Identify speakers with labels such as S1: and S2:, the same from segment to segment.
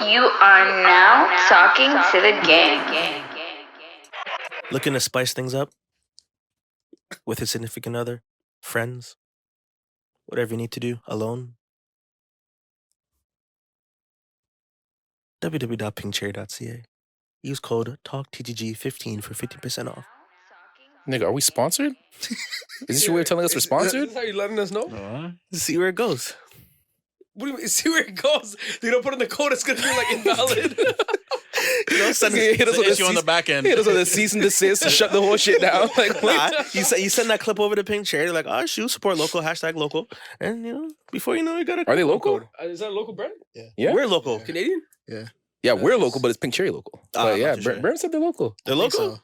S1: You are now talking to the gang.
S2: Looking to spice things up with a significant other, friends, whatever you need to do alone. www.pinkcherry.ca. Use code TALKTTG15 for 50% off.
S3: Nigga, are we sponsored? Is this your way of telling us we're sponsored?
S4: Is this how you letting us know?
S2: See where it goes.
S4: What do you mean? See where it goes? They don't put in the code, it's gonna be like invalid.
S3: Hit us with
S5: issue on the back end.
S3: Hit us with a cease and desist to shut the whole shit down. Like,
S2: Nah, you send that clip over to Pink Cherry, like, oh, shoot, support local, #local. And, before you know it, you got a
S3: are they local?
S4: Is that a local brand?
S3: Yeah.
S2: We're local.
S4: Canadian?
S3: Yeah, we're local, but it's Pink Cherry local. But
S2: I'm
S3: yeah,
S2: not too sure.
S3: Berma said they're local.
S2: They're local?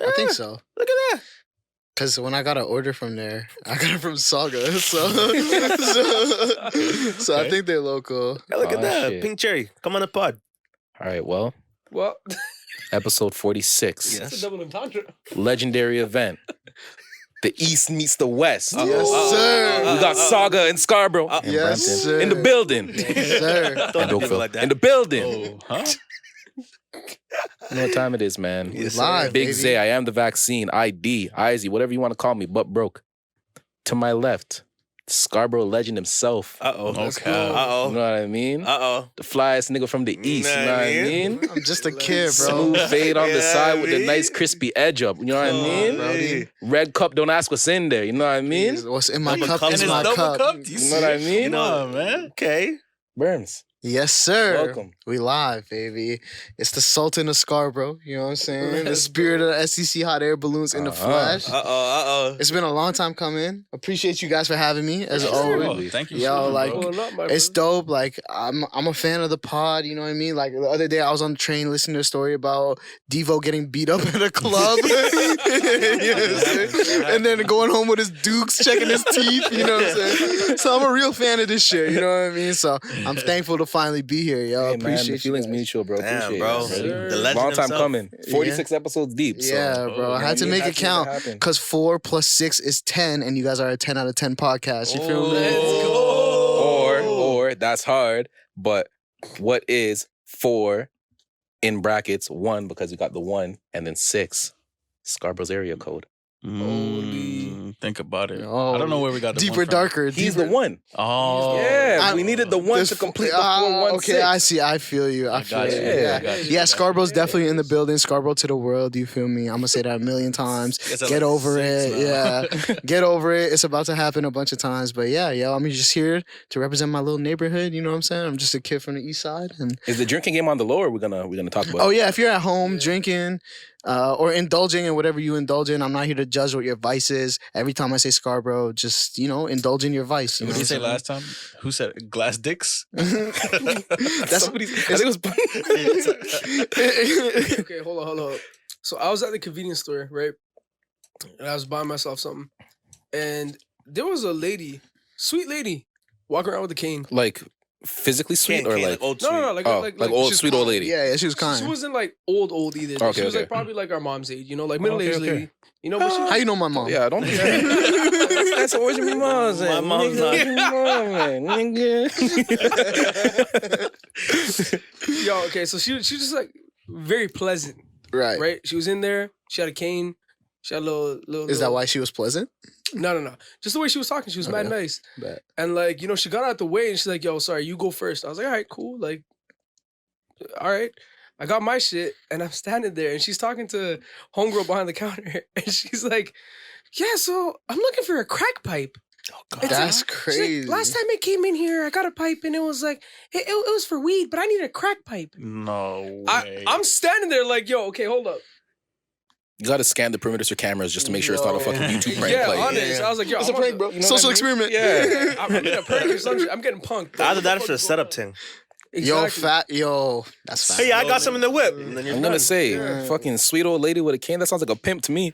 S6: I think so.
S2: Look at that.
S6: Because when I got an order from there, I got it from Saga. So I think they're local.
S2: Yeah, look at
S3: Oh,
S2: that.
S3: shit.
S2: Pink Cherry, come on the pod.
S3: All right, well,
S4: Well,
S3: episode 46.
S2: Yes.
S4: it's a double entendre.
S3: Legendary event. The East meets the West.
S6: Yes, sir.
S3: We got Saga and Scarborough. and
S6: Yes,
S3: Brampton.
S6: sir.
S3: In the building.
S6: Yes, sir.
S2: Don't
S3: And
S2: do people
S3: Oakville.
S2: like that.
S3: In the building.
S5: Huh?
S3: You know what time it is, man.
S2: Yes,
S6: Live,
S2: sir.
S3: Big
S6: baby.
S3: Zay, I am the vaccine. ID, Izzy, whatever you want to call me, but broke. To my left, Scarborough legend himself.
S2: Uh-oh.
S5: Okay.
S3: You know
S2: Uh-oh.
S3: what I mean?
S2: Uh-oh.
S3: The flyest nigga from the East, you know what I mean?
S6: I'm just a kid, bro.
S3: Smooth fade on the
S2: Yeah,
S3: side with the
S2: me.
S3: nice crispy edge up, you know what I mean?
S2: Hey.
S3: Red cup, don't ask what's in there, you know what I mean?
S6: What's in my
S2: Double
S6: cup
S2: cup.
S6: is
S2: And
S6: my
S5: double
S6: cup.
S5: cup?
S3: You know what I mean?
S2: You know,
S5: man.
S2: Okay.
S3: Berms,
S6: Yes, sir.
S3: welcome.
S6: We live, baby. It's the Sultan of Scarborough. You know what I'm saying? The spirit of the SEC hot air balloons in the flesh.
S2: Uh-oh.
S6: It's been a long time coming. Appreciate you guys for having me, as
S3: Yes,
S6: always.
S3: sir.
S5: Oh, thank you.
S6: Yo,
S5: so much,
S6: like-
S5: bro.
S4: Pulling up, my
S6: It's
S4: brother.
S6: dope. Like I'm a fan of the pod. You know what I mean? Like the other day, I was on the train listening to a story about Devo getting beat up at a club, You know what I'm saying? And then going home with his dukes, checking his teeth. You know what I'm saying? So I'm a real fan of this shit. You know what I mean? So I'm thankful to finally be here, yo.
S3: Hey, man,
S6: Appreciate
S3: the
S6: you
S3: feelings
S6: guys.
S3: mutual, bro.
S2: Damn,
S3: Appreciate
S2: bro.
S3: it, man.
S4: Sir.
S2: The legend
S3: Long time
S2: himself.
S3: coming. 46 episodes deep. So.
S6: Yeah, bro. I had to
S3: You
S6: make
S3: had
S6: it
S3: to make
S6: count
S3: happen.
S6: because 4 + 6 is 10, and you guys are a 10 out of 10 podcast. You feel me?
S4: Let's go.
S3: Or that's hard, but what is 4 in brackets 1 because we got the 1 and then 6 Scarborough's area code.
S5: Think about it.
S6: Oh,
S5: I don't know where we got the
S6: deeper,
S5: one from.
S6: darker.
S3: He's
S6: deeper.
S3: the 1.
S5: Oh.
S3: Yeah, we needed the 1
S6: This-
S3: to complete the 416.
S6: Okay, I see. I feel you. I
S5: I
S6: feel
S5: got
S6: you.
S5: you.
S6: Yeah,
S5: I got you.
S6: yeah. Scarborough's definitely in the building. Scarborough to the world. You feel me? I'm gonna say that a million times.
S2: Guess I
S6: Get
S2: like
S6: over
S2: 6
S6: it.
S2: now.
S6: Yeah, get over it. It's about to happen a bunch of times. But yeah, yo, I'm just here to represent my little neighborhood. You know what I'm saying? I'm just a kid from the east side, and
S3: Is the drinking game on the low or we're gonna talk about
S6: oh yeah, if you're at home drinking. Or indulging in whatever you indulge in. I'm not here to judge what your vice is. Every time I say Scarborough, just, indulge in your vice. You
S5: What
S6: know
S5: did you say
S6: what I'm
S5: last time? Who said it? Glass dicks?
S6: That's
S3: Somebody's, I think it was
S4: Okay, hold on. So I was at the convenience store, right? And I was buying myself something. And there was a lady, sweet lady, walking around with a cane.
S3: like physically sweet or like
S2: old
S4: No,
S2: sweet.
S4: like
S3: old
S4: she's
S3: sweet old
S4: kind.
S3: lady.
S6: Yeah, she was kind.
S4: She wasn't like old either.
S3: Okay,
S4: She was
S3: okay.
S4: like probably like our mom's age, like middle-aged
S3: Okay, okay.
S4: lady. You know, but she
S6: How you know my mom?
S3: Yeah, don't do that. That's always your mom's.
S2: My mom's
S4: Yo, okay, so she was just like very pleasant,
S6: Right.
S4: right? She was in there. She had a cane. She had a little.
S6: Is that why she was pleasant?
S4: No. Just the way she was talking, she was mad
S6: Okay.
S4: nice.
S6: Bet.
S4: And like, she got out the way and she's like, "Yo, sorry, you go first." I was like, "All right, cool." Like, all right. I got my shit and I'm standing there and she's talking to homegirl behind the counter and she's like, "Yeah, so I'm looking for a crack pipe." It's
S6: That's
S4: she's like,
S6: crazy.
S4: "Last time I came in here, I got a pipe and it was like, it was for weed, but I need a crack pipe."
S5: No way.
S4: I'm standing there like, "Yo, okay, hold up."
S3: You gotta scan the perimeters for cameras just to make sure it's not a fucking YouTube prank
S4: Yeah,
S3: play.
S4: honest. I was like, "Yo,
S6: It's a
S4: I'm on
S6: prank,
S4: the-
S6: bro.
S3: You know
S6: Social
S3: what I mean?
S6: experiment.
S3: Yeah.
S4: I'm in a prank or some shit. I'm getting punked.
S2: Either that or for a setup thing.
S4: Exactly.
S6: That's fat.
S2: Hey, I got some in the whip. And then you're
S3: I'm
S2: done.
S3: gonna say,
S6: Yeah.
S3: fucking sweet old lady with a cane. That sounds like a pimp to me.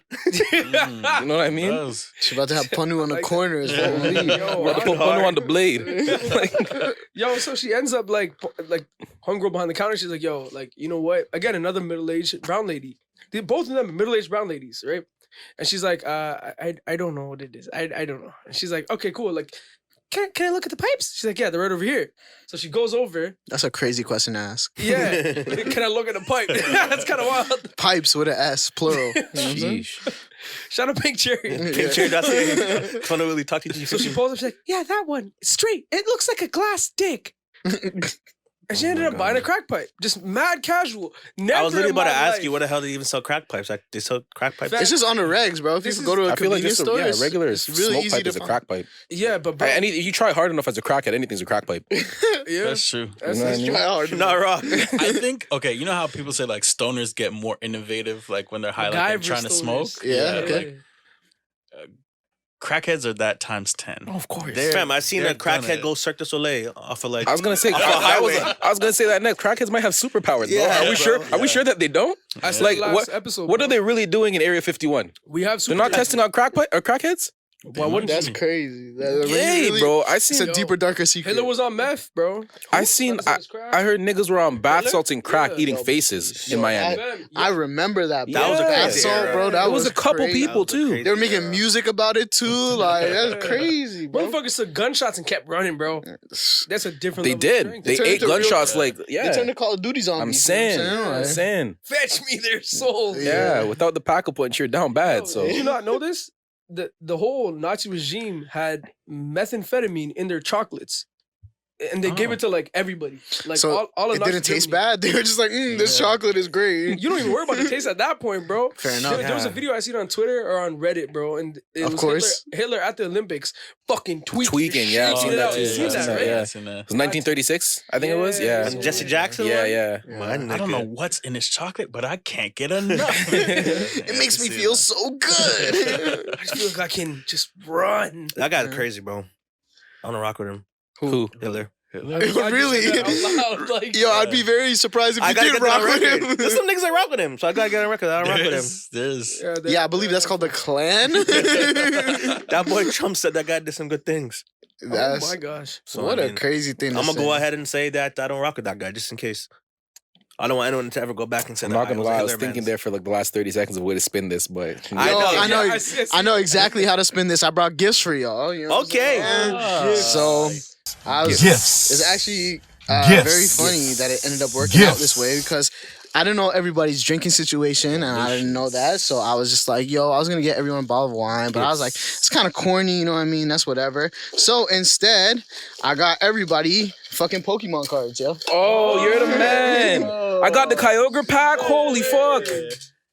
S3: You know what I mean?
S5: Does.
S6: She's about to have Pannu on the corner. Is what we need.
S4: Yo,
S3: We're gonna put Pannu on the blade.
S4: Yo, so she ends up like homegirl behind the counter. She's like, "Yo, like, you know what? Again, another middle-aged brown lady. Both of them are middle-aged brown ladies, right?" And she's like, I don't know what it is. I don't know." And she's like, "Okay, cool. Like, can I look at the pipes? She's like, yeah, they're right over here. So she goes over.
S6: That's a crazy question to ask.
S4: Yeah, can I look at the pipe? That's kind of wild.
S6: Pipes with an S, plural. You know what I'm saying?
S3: Sheesh.
S4: Shout out Pink Cherry.
S2: Pink Cherry, that's it. Trying to really talk to you.
S4: So she pulls up, she's like, yeah, that one, straight. It looks like a glass dick. And she ended up buying a crack pipe. Just mad casual. Never
S2: I was literally
S4: in
S2: about to
S4: my
S2: ask
S4: life.
S2: you, what the hell do they even sell crack pipes? Like, they sell crack pipes?
S6: It's just on the regs, bro. If
S4: This
S6: you
S4: is-
S6: go to a
S3: I feel like
S6: convenience
S3: just
S6: store,
S3: yeah, regular
S6: it's really
S3: smoke
S6: easy
S3: pipe
S6: to
S3: is a
S6: find.
S3: crack pipe.
S4: Yeah, but bro,
S3: And you try hard enough as a crackhead, anything's a crack pipe.
S4: yeah,
S5: That's true.
S4: That's,
S3: You know what I
S4: that's
S3: mean?
S4: true.
S6: Try hard.
S2: Not wrong.
S5: I think okay. You know how people say like stoners get more innovative, like when they're high, like they're
S4: MacGyver
S5: trying to smoke.
S4: stoners.
S6: Yeah, okay.
S5: Crackheads are that times 10.
S4: Oh, of course.
S2: Fam, I seen
S5: they're
S2: a crackhead
S5: gonna-
S2: go Cirque du Soleil off of like.
S3: I was gonna say,
S2: Off a highway.
S3: I was gonna say that next. Crackheads might have superpowers, bro.
S2: Yeah,
S3: Are we
S2: bro.
S3: sure? Are we
S2: Yeah.
S3: sure that they don't?
S4: I said
S3: Like,
S4: last
S3: what-
S4: episode.
S3: What
S4: bro.
S3: are they really doing in Area 51?
S4: We have
S3: They're not testing out crackheads.
S4: Why wouldn't
S6: That's
S4: you?
S6: crazy.
S3: Yay, bro! I
S6: It's
S3: seen.
S6: a
S4: Yo,
S6: deeper, darker secret.
S4: Hitler was on meth, bro.
S3: I seen.
S4: That was crack.
S3: I heard niggas were on bath
S4: Really?
S3: salts and crack,
S4: Yeah.
S3: eating
S6: Yo,
S3: faces
S6: yo,
S3: in Miami.
S4: Fam,
S6: I remember that.
S2: That was a
S3: Yeah.
S2: crazy
S6: Assault,
S2: era.
S6: bro. That
S3: It was a couple
S6: crazy.
S3: people
S2: That was a
S3: too.
S2: crazy
S6: They were making music about it too. Like that's crazy, bro.
S4: Motherfuckers took gunshots and kept running, bro. That's a different
S3: They
S4: level of
S3: did.
S4: strength.
S3: They
S6: turned
S3: ate
S6: into real-
S3: gunshots like
S6: They
S3: yeah.
S6: turned to Call of Duty zombies.
S3: I'm
S6: you
S3: saying.
S6: know what I'm
S3: I'm
S6: saying?
S3: saying.
S4: Fetch me their souls.
S3: Yeah, without the pack a punch, you're down bad. So
S4: Did you not know this? The whole Nazi regime had methamphetamine in their chocolates. And they gave it to like everybody. Like
S6: So
S4: all of
S6: it
S4: Nazi
S6: didn't taste
S4: Germany.
S6: bad. They were just like, this
S5: Yeah.
S6: chocolate is great.
S4: You don't even worry about the taste at that point, bro.
S6: Fair enough.
S4: There was a video I seen on Twitter or on Reddit, bro, and it
S6: Of
S4: was
S6: course.
S4: Hitler at the Olympics fucking tweaking.
S3: Tweaking, yeah, I've
S4: I've
S3: seen
S4: seen
S3: that
S4: that,
S3: too.
S4: you seen
S3: I've
S4: that,
S3: seen that,
S4: right?
S3: yeah.
S5: I've seen that.
S3: it was 1936, I think it was. Yeah.
S2: And Jesse Jackson?
S3: Yeah,
S2: one?
S3: yeah.
S2: Man,
S5: I don't know
S2: nigga.
S5: what's in his chocolate, but I can't get enough.
S6: It makes me feel so good.
S4: I just feel like I can just run.
S2: That guy's crazy, bro. I want to rock with him.
S3: Who?
S2: Hitler.
S4: I just
S6: Really?
S4: said that out loud, like,
S6: Yo, I'd be very surprised if
S2: I
S6: you
S2: gotta
S6: did
S2: get that
S6: rock
S2: on
S6: with
S2: record.
S6: him.
S2: There's some niggas that rock with him, so I gotta get on record. I don't rock with him.
S5: There's
S6: Yeah, I believe that's called the Klan.
S2: That boy Trump said that guy did some good things.
S4: Oh
S6: That's
S4: my gosh.
S2: So,
S6: what
S2: I
S6: a
S2: mean,
S6: crazy thing.
S2: I'm
S6: to
S2: gonna go
S6: say.
S2: ahead and say that I don't rock with that guy, just in case. I don't want anyone to ever go back and say
S3: I'm
S2: that
S3: not gonna
S2: was a
S3: lie, I was
S2: Hitler
S3: thinking
S2: man's.
S3: there for like the last 30 seconds of a way to spin this, but
S2: I
S6: Yo,
S2: know.
S6: I know,
S4: Yeah, I see-
S6: I know exactly how to spin this. I brought gifts for y'all. You know what I'm
S2: Okay.
S6: saying?
S5: Ah.
S6: So I was.
S7: Gifts.
S6: It's actually
S7: Gifts.
S6: very funny that it ended up working out this way because I didn't know everybody's drinking situation and I didn't know that. So I was just like, yo, I was going to get everyone a bottle of wine, but I was like, it's kind of corny, you know what I mean? That's whatever. So instead, I got everybody fucking Pokemon cards, yo.
S3: oh, you're the man. I got the Kyogre pack. Holy fuck.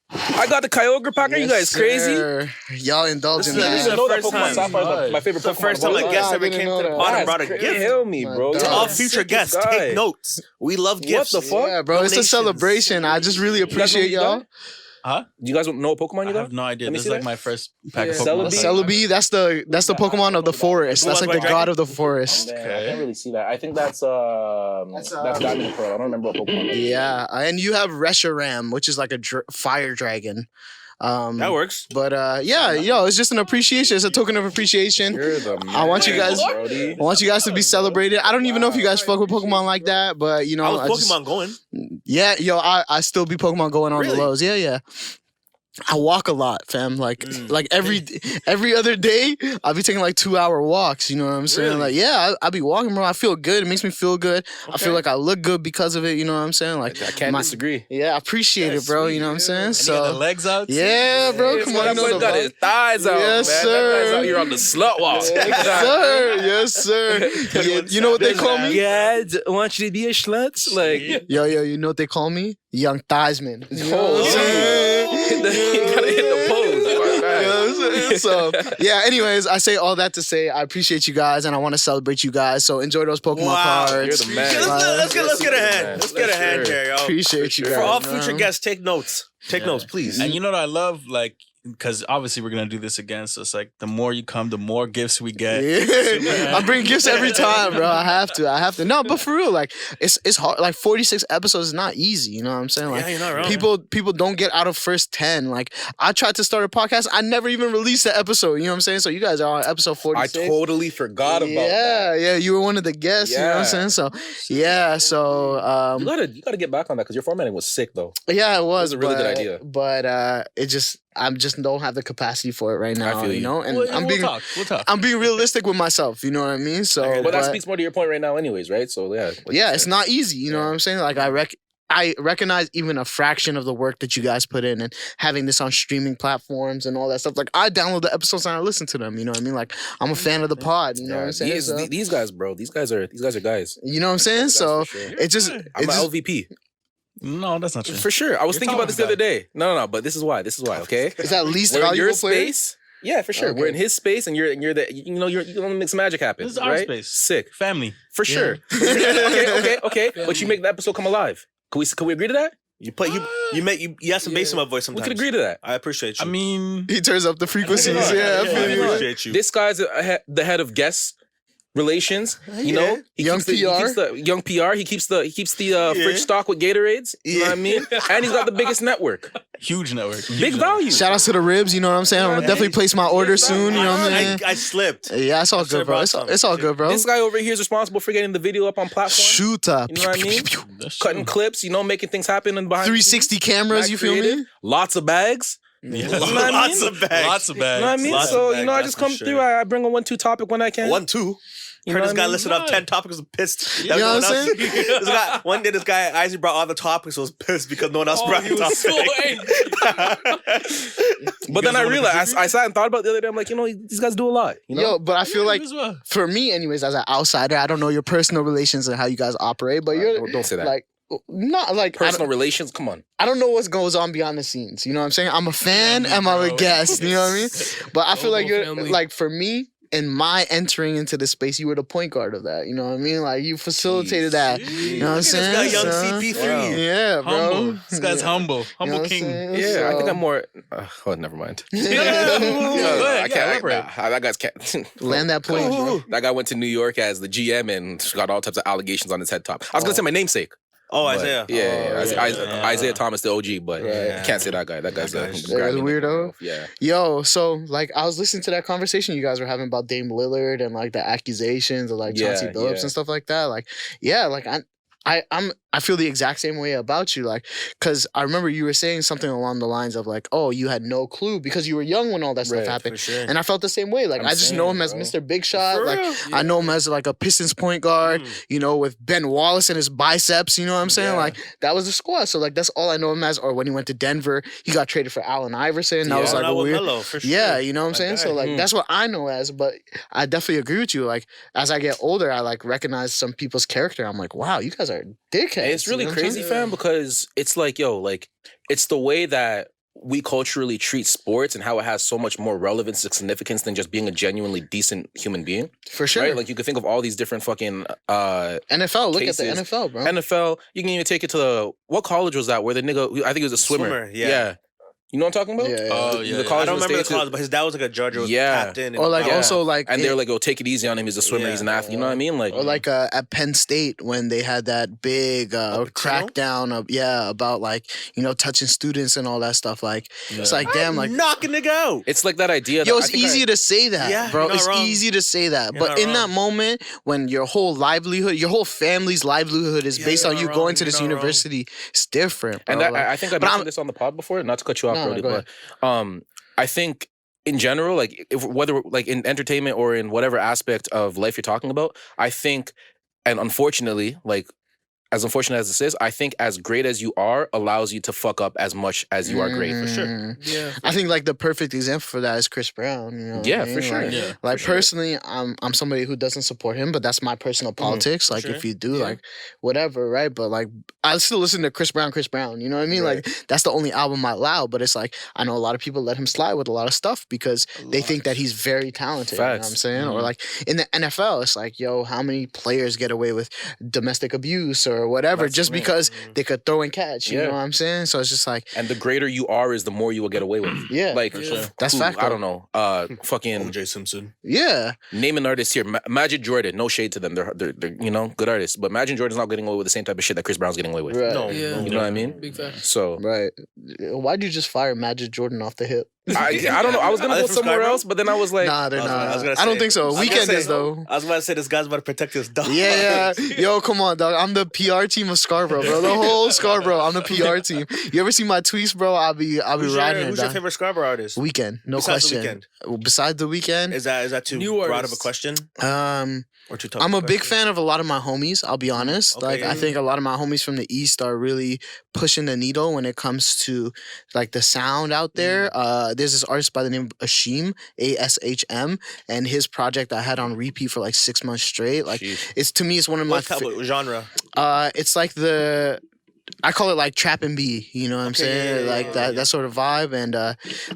S3: I got the Kyogre pack. Are you guys
S6: Yes,
S3: crazy?
S6: sir. Y'all indulge in
S2: This is
S6: that.
S2: the
S3: know that
S2: first
S3: Pokemon
S2: time.
S3: Sapphire is my favorite
S2: The
S3: Pokemon
S2: first
S3: of
S2: time
S3: all
S2: a
S3: time.
S2: guest
S6: I
S2: ever
S6: didn't
S2: came
S6: know
S2: to the
S6: that.
S2: pod and
S3: That's
S2: brought a
S3: crazy.
S2: gift.
S3: Hell me,
S6: My
S3: bro.
S6: dog.
S2: To
S3: You're
S2: all
S3: a
S2: future
S3: sick
S2: guests,
S3: guy.
S2: take notes. We love gifts.
S3: the fuck?
S6: Yeah, bro, it's a
S2: Donations.
S6: celebration. I just really appreciate
S3: know
S6: y'all.
S5: Huh?
S3: You guys know what Pokemon
S5: I
S3: you got?
S5: have no idea.
S3: Let me
S5: This
S3: see
S5: is like
S3: that.
S5: my first pack of
S4: Yeah.
S5: Pokemon.
S3: Celebi?
S6: Celebi, that's the Pokemon of the forest. That's like the
S2: Dragon?
S6: god of the forest.
S3: Man, I can't really see that. I think that's Diamond and Pearl. I don't remember what Pokemon. it is.
S6: Yeah, and you have Reshiram, which is like a fire dragon.
S2: That works.
S6: But yeah, yo, it's just an appreciation. It's a token of appreciation.
S3: You're the man.
S6: I want you guys-
S3: Brody.
S6: I want you guys to be celebrated. I don't even know if you guys fuck with Pokemon like that, but you know,
S2: I was
S6: just-
S2: Pokemon going.
S6: yeah, yo, I still be Pokemon going on
S2: Really?
S6: the lows. Yeah. I walk a lot, fam. Like every other day, I'll be taking like 2-hour walks. You know what I'm saying?
S2: Really?
S6: Like, yeah, I be walking, bro. I feel good. It makes me feel good. I
S2: Okay.
S6: feel like I look good because of it. You know what I'm saying? Like,
S3: I can't
S6: my-
S3: disagree.
S6: yeah, I appreciate
S2: That's
S6: it, bro.
S2: sweet,
S6: You know what I'm saying?
S5: And he got the
S6: So,
S5: legs out.
S6: yeah, bro. Come on,
S3: that
S6: you know
S3: boy
S6: the
S3: got
S6: vibe.
S3: his thighs out,
S6: Yes,
S3: man.
S6: sir.
S3: That guy's out here on the slut walk.
S6: Yes, sir. Yes, sir. Yeah, you know what they call me?
S3: Yeah, I want you to be a slut. Like,
S6: Yo, you know what they call me? Young Thighsman. You know
S3: Oh,
S6: what I'm saying?
S3: you gotta hit the pose. My bad.
S6: You know what I'm saying? So yeah, anyways, I say all that to say I appreciate you guys and I want to celebrate you guys. So enjoy those Pokemon
S2: Wow,
S6: cards.
S3: you're the man.
S2: Let's get a hand.
S3: Man,
S2: Let's get a
S3: for
S2: hand
S3: sure.
S2: here, yo.
S6: Appreciate you guys.
S2: For all
S6: man.
S2: future guests, take notes. Take notes, please.
S5: And you know what I love? Like, because obviously we're gonna do this again. So it's like the more you come, the more gifts we get.
S6: Yeah. I bring gifts every time, bro. I have to. No, but for real, like it's hard. Like 46 episodes is not easy. You know what I'm saying? Like
S2: Yeah, you're not wrong.
S6: people don't get out of first 10. Like I tried to start a podcast, I never even released the episode. You know what I'm saying? So you guys are on episode
S3: I
S6: 46.
S3: totally forgot about that.
S6: Yeah, you were one of the guests. You know what I'm
S3: Yeah.
S6: saying? So yeah, so
S3: You gotta get back on that because your formatting was sick though.
S6: yeah, it was
S3: a really good
S6: but-
S3: idea.
S6: But it just I just don't have the capacity for it right now.
S3: feel
S6: You
S3: you.
S6: know, and
S5: We'll
S6: I'm being
S5: talk. We'll talk.
S6: I'm being realistic with myself. You know what I mean? So,
S3: But that speaks more to your point right now, anyways, right? So yeah, like you
S6: it's
S3: said.
S6: not easy. You know what I'm saying? Like I recognize even a fraction of the work that you guys put in and having this on streaming platforms and all that stuff. Like I download the episodes and I listen to them. You know what I mean? Like I'm a fan of the pod. You know what I'm saying?
S3: These guys, bro. These guys are guys.
S6: You know what I'm saying?
S3: That's
S6: So
S3: for sure.
S6: it just
S3: I'm
S6: it
S3: an
S6: just
S3: LVP
S5: No, that's not true.
S3: for sure. I was
S5: You're
S3: thinking about this the
S5: taller
S3: other day. No. But this is why. Okay.
S6: is that least
S3: We're in your
S6: valuable player.
S3: space. Yeah, for sure.
S6: Okay.
S3: We're in his space, and you're you're gonna make some magic happen.
S5: This is our
S3: right?
S5: space.
S3: Sick.
S5: Family.
S3: For sure. okay. But you make the episode come alive. Can we agree to that?
S2: You play. You have some bass in my voice
S3: We
S2: sometimes.
S3: could agree to that.
S2: I appreciate you.
S5: I mean,
S6: He turns up the frequencies.
S3: Yeah,
S6: Yeah, I
S3: yeah,
S6: feel
S2: I
S6: you.
S2: appreciate you.
S3: This guy's the head of guest relations. You know, he
S6: Young
S3: keeps the young PR. He keeps the fridge stock with Gatorades. You know what I mean? And he's got the biggest network.
S5: huge network.
S3: Big value.
S6: Shout outs to the ribs. You know what I'm saying? I'm gonna definitely place my order soon. You know what I'm saying?
S2: I slipped.
S6: Yeah, it's all
S2: should've
S6: good, bro.
S2: brought
S6: It's all
S2: some.
S6: good, bro.
S3: This guy over here is responsible for getting the video up on platform.
S6: Shooter.
S3: You know what I mean?
S5: That's
S3: Cutting
S5: true.
S3: clips, making things happen and behind the scenes.
S6: 360 cameras.
S3: Mad
S6: You feel
S3: creative.
S6: me?
S3: Lots of bags.
S5: Yeah.
S3: You know what I
S2: Lots
S3: mean?
S2: of bags.
S5: Lots of
S3: You know what I
S5: bags.
S3: mean?
S2: Lots
S3: So,
S2: of bags,
S3: I
S2: that's
S3: just
S2: for
S3: come
S2: sure.
S3: through. I bring a 1-2 topic when I can.
S2: 1-2.
S3: You
S2: Heard
S3: know
S2: this
S3: what
S2: guy
S3: I mean?
S2: listed up 10 topics. Was pissed.
S6: You know what I'm saying?
S2: This guy, one day, this guy Isaac brought all the topics. Was pissed because no one else brought
S5: he
S2: the
S5: was so
S2: topic.
S3: But then I realized, I sat and thought about it the other day. I'm like, these guys do a lot. You know?
S6: Yo, but I feel like
S5: as well.
S6: for me, anyways, as an outsider, I don't know your personal relations and how you guys operate, but you're
S3: don't say that.
S6: like not like
S3: Personal relations, come on.
S6: I don't know what goes on behind the scenes. You know what I'm saying? I'm a fan and I'm a guest. You know what I mean? But I feel like you're
S4: family.
S6: like for me. In my entering into the space, you were the point guard of that. You know what I mean? Like you facilitated that. You know what I'm saying?
S2: This guy, young
S6: So-
S2: CP3.
S6: Yeah, bro.
S5: Humble. This guy's humble.
S6: You know
S5: Humble
S6: what I'm
S5: king.
S6: saying?
S3: Yeah, I think
S6: So-
S3: I'm more. Never mind.
S5: Go ahead,
S3: I can't.
S5: elaborate.
S3: That guy's can't.
S6: Land that plane, bro.
S3: That guy went to New York as the GM and got all types of allegations on his head top. I was gonna say my namesake.
S2: Oh,
S3: but-
S2: Isaiah.
S3: Yeah, Isaiah Thomas, the OG, but
S6: Right.
S3: can't say that guy. That guy's a
S2: guy's-
S6: That guy's a weirdo.
S3: Yeah.
S6: Yo, so like I was listening to that conversation you guys were having about Dame Lillard and like the accusations of like Chauncey
S3: Yeah,
S6: Billups
S3: yeah.
S6: and stuff like that. Like, yeah, like I feel the exact same way about you, like, because I remember you were saying something along the lines of like, oh, you had no clue because you were young when all that stuff
S3: Right,
S6: happened,
S2: For sure.
S6: and I felt the same way. Like,
S3: I'm
S6: I just know him
S3: saying,
S6: as
S3: bro.
S6: Mr. Big Shot.
S2: For
S6: Like,
S2: real?
S6: I know him as like a Pistons point guard. You know, with Ben Wallace and his biceps. You know what I'm saying?
S3: Yeah.
S6: Like, that was the squad. So like, that's all I know him as. Or when he went to Denver, he got traded for Allen Iverson. That was like
S2: Not
S6: a
S2: with
S6: weird.
S2: Melo, for sure.
S6: Yeah, you know what I'm
S2: My
S6: saying?
S2: guy.
S6: So like that's what I know as, but I definitely agree with you. Like as I get older, I like recognize some people's character. I'm like, wow, you guys are dickheads.
S3: And it's really
S6: you know what I'm
S3: crazy,
S6: saying?
S3: fam, because it's like, it's the way that we culturally treat sports and how it has so much more relevance and significance than just being a genuinely decent human being.
S6: For sure.
S3: Right? Like you could think of all these different fucking
S6: NFL, look
S3: cases.
S6: at the NFL, bro.
S3: NFL. You can even take it to what college was that? Where the nigga, I think he was a swimmer.
S2: Yeah.
S3: You know what I'm talking about?
S6: Yeah.
S5: Oh, yeah.
S3: The
S2: I
S3: college
S2: don't
S3: in
S2: remember the
S3: States,
S2: college, but his dad was like a judge or was
S3: Yeah.
S2: captain. And
S6: Or like
S3: Yeah.
S6: also like
S3: and they're like, "Oh, take it easy on him. He's a swimmer.
S2: Yeah.
S3: He's an athlete." You know what I mean? Like,
S6: or like at Penn State when they had that big
S2: Pitino?
S6: crackdown of about like touching students and all that stuff. Like it's like damn, like
S2: knocking to go.
S3: it's like that idea.
S6: yo,
S3: that
S6: it's easy to say that,
S2: Yeah,
S6: bro.
S2: you're not
S6: It's
S2: wrong.
S6: easy to say that,
S2: You're
S6: but
S2: not
S6: in that
S2: wrong.
S6: moment when your whole livelihood, your whole family's livelihood is
S2: Yeah,
S6: based
S2: you're
S6: on
S2: not
S6: you
S2: wrong.
S6: going to
S2: You're
S6: this
S2: not wrong.
S6: university, it's different. Bro.
S3: And that,
S6: Like,
S3: I think I
S6: but I'm-
S3: mentioned this on the pod before. Not to cut you off,
S6: No,
S3: Brody,
S6: go
S3: but I think in general, like whether like in entertainment or in whatever aspect of life you're talking about, I think, and unfortunately, like as unfortunate as this is, I think as great as you are allows you to fuck up as much as you are great, for sure.
S4: Yeah.
S6: I think like the perfect example for that is Chris Brown. You know what
S3: Yeah,
S6: I mean?
S3: for sure.
S6: Like,
S5: Yeah,
S6: like
S3: for sure.
S6: personally, I'm somebody who doesn't support him, but that's my personal politics. Like
S2: sure.
S6: if you do,
S4: Yeah.
S6: like whatever, right? But like I still listen to Chris Brown. You know what I mean?
S3: Right.
S6: Like that's the only album I allow. But it's like I know a lot of people let him slide with a lot of stuff because they think that he's very talented. You know what I'm
S3: Facts.
S6: saying? Or like in the NFL, it's like, yo, how many players get away with domestic abuse or whatever
S3: That's
S6: just
S3: right.
S6: because they could throw and catch? You
S3: Yeah.
S6: know what I'm saying? So it's just like,
S3: And the greater you are, is the more you will get away with.
S6: yeah,
S3: Like,
S5: sure.
S6: That's
S3: who-
S6: fact,
S3: I
S6: though.
S3: don't know. Fucking
S2: OJ Simpson.
S6: yeah.
S3: name an artist here. Magic Jordan. No shade to them. They're good artists. But Magic Jordan's not getting away with the same type of shit that Chris Brown's getting away with.
S6: Right.
S2: No,
S4: Yeah.
S3: You know what I mean?
S4: Big fact.
S3: So
S6: Right. Why'd you just fire Magic Jordan off the hip?
S3: I don't know. I was gonna
S2: Are they
S3: go
S2: from
S3: somewhere
S2: Scarborough?
S3: else, but then I was like,
S6: Nah, they're
S2: I was
S6: not.
S2: gonna
S6: I don't
S2: say-
S6: think so.
S2: I was gonna
S6: Weekend
S2: say-
S6: is though.
S2: I was about to say this guy's about to protect his dog.
S6: Yeah, yo, come on, dog. I'm the PR team of Scarborough, bro. The whole Scarborough. I'm the PR team. You ever see my tweets, bro? I'll be
S2: Who's
S6: riding it.
S2: who's your
S6: dog.
S2: favorite Scarborough artist?
S6: Weekend, no
S2: Besides The
S6: question.
S2: Weeknd?
S6: Besides the weekend,
S2: Is that too
S4: New
S2: broad of a
S4: artists.
S2: question or too tough?
S6: I'm
S2: of
S6: a big
S2: question?
S6: fan of a lot of my homies. I'll be honest.
S2: Okay,
S6: Like
S2: yeah.
S6: I think a lot of my homies from the East are really pushing the needle when it comes to like the sound out there. There's this artist by the name of Ashim, ASHM, and his project I had on repeat for like 6 months straight. Like
S3: sheesh.
S6: it's to me, it's one of my.
S2: What type of genre?
S6: It's like I call it like trap and B, you know what I'm
S2: Okay,
S6: saying?
S2: yeah,
S6: Like
S2: yeah.
S6: that sort of vibe. And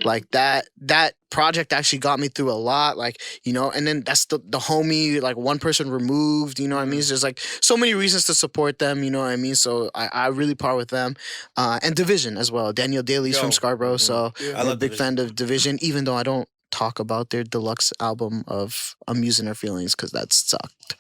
S6: like that project actually got me through a lot. Like, you know, and then that's the homie, like one person removed, you know what I mean? So there's like so many reasons to support them, you know what I mean? So I really part with them. And Division as well. Daniel Daly's
S2: Yo.
S6: from Scarborough. So
S4: Yeah.
S6: I'm a
S2: love
S6: big
S2: Division.
S6: fan of Division, even though I don't talk about their deluxe album of Amusing Her Feelings because that sucked.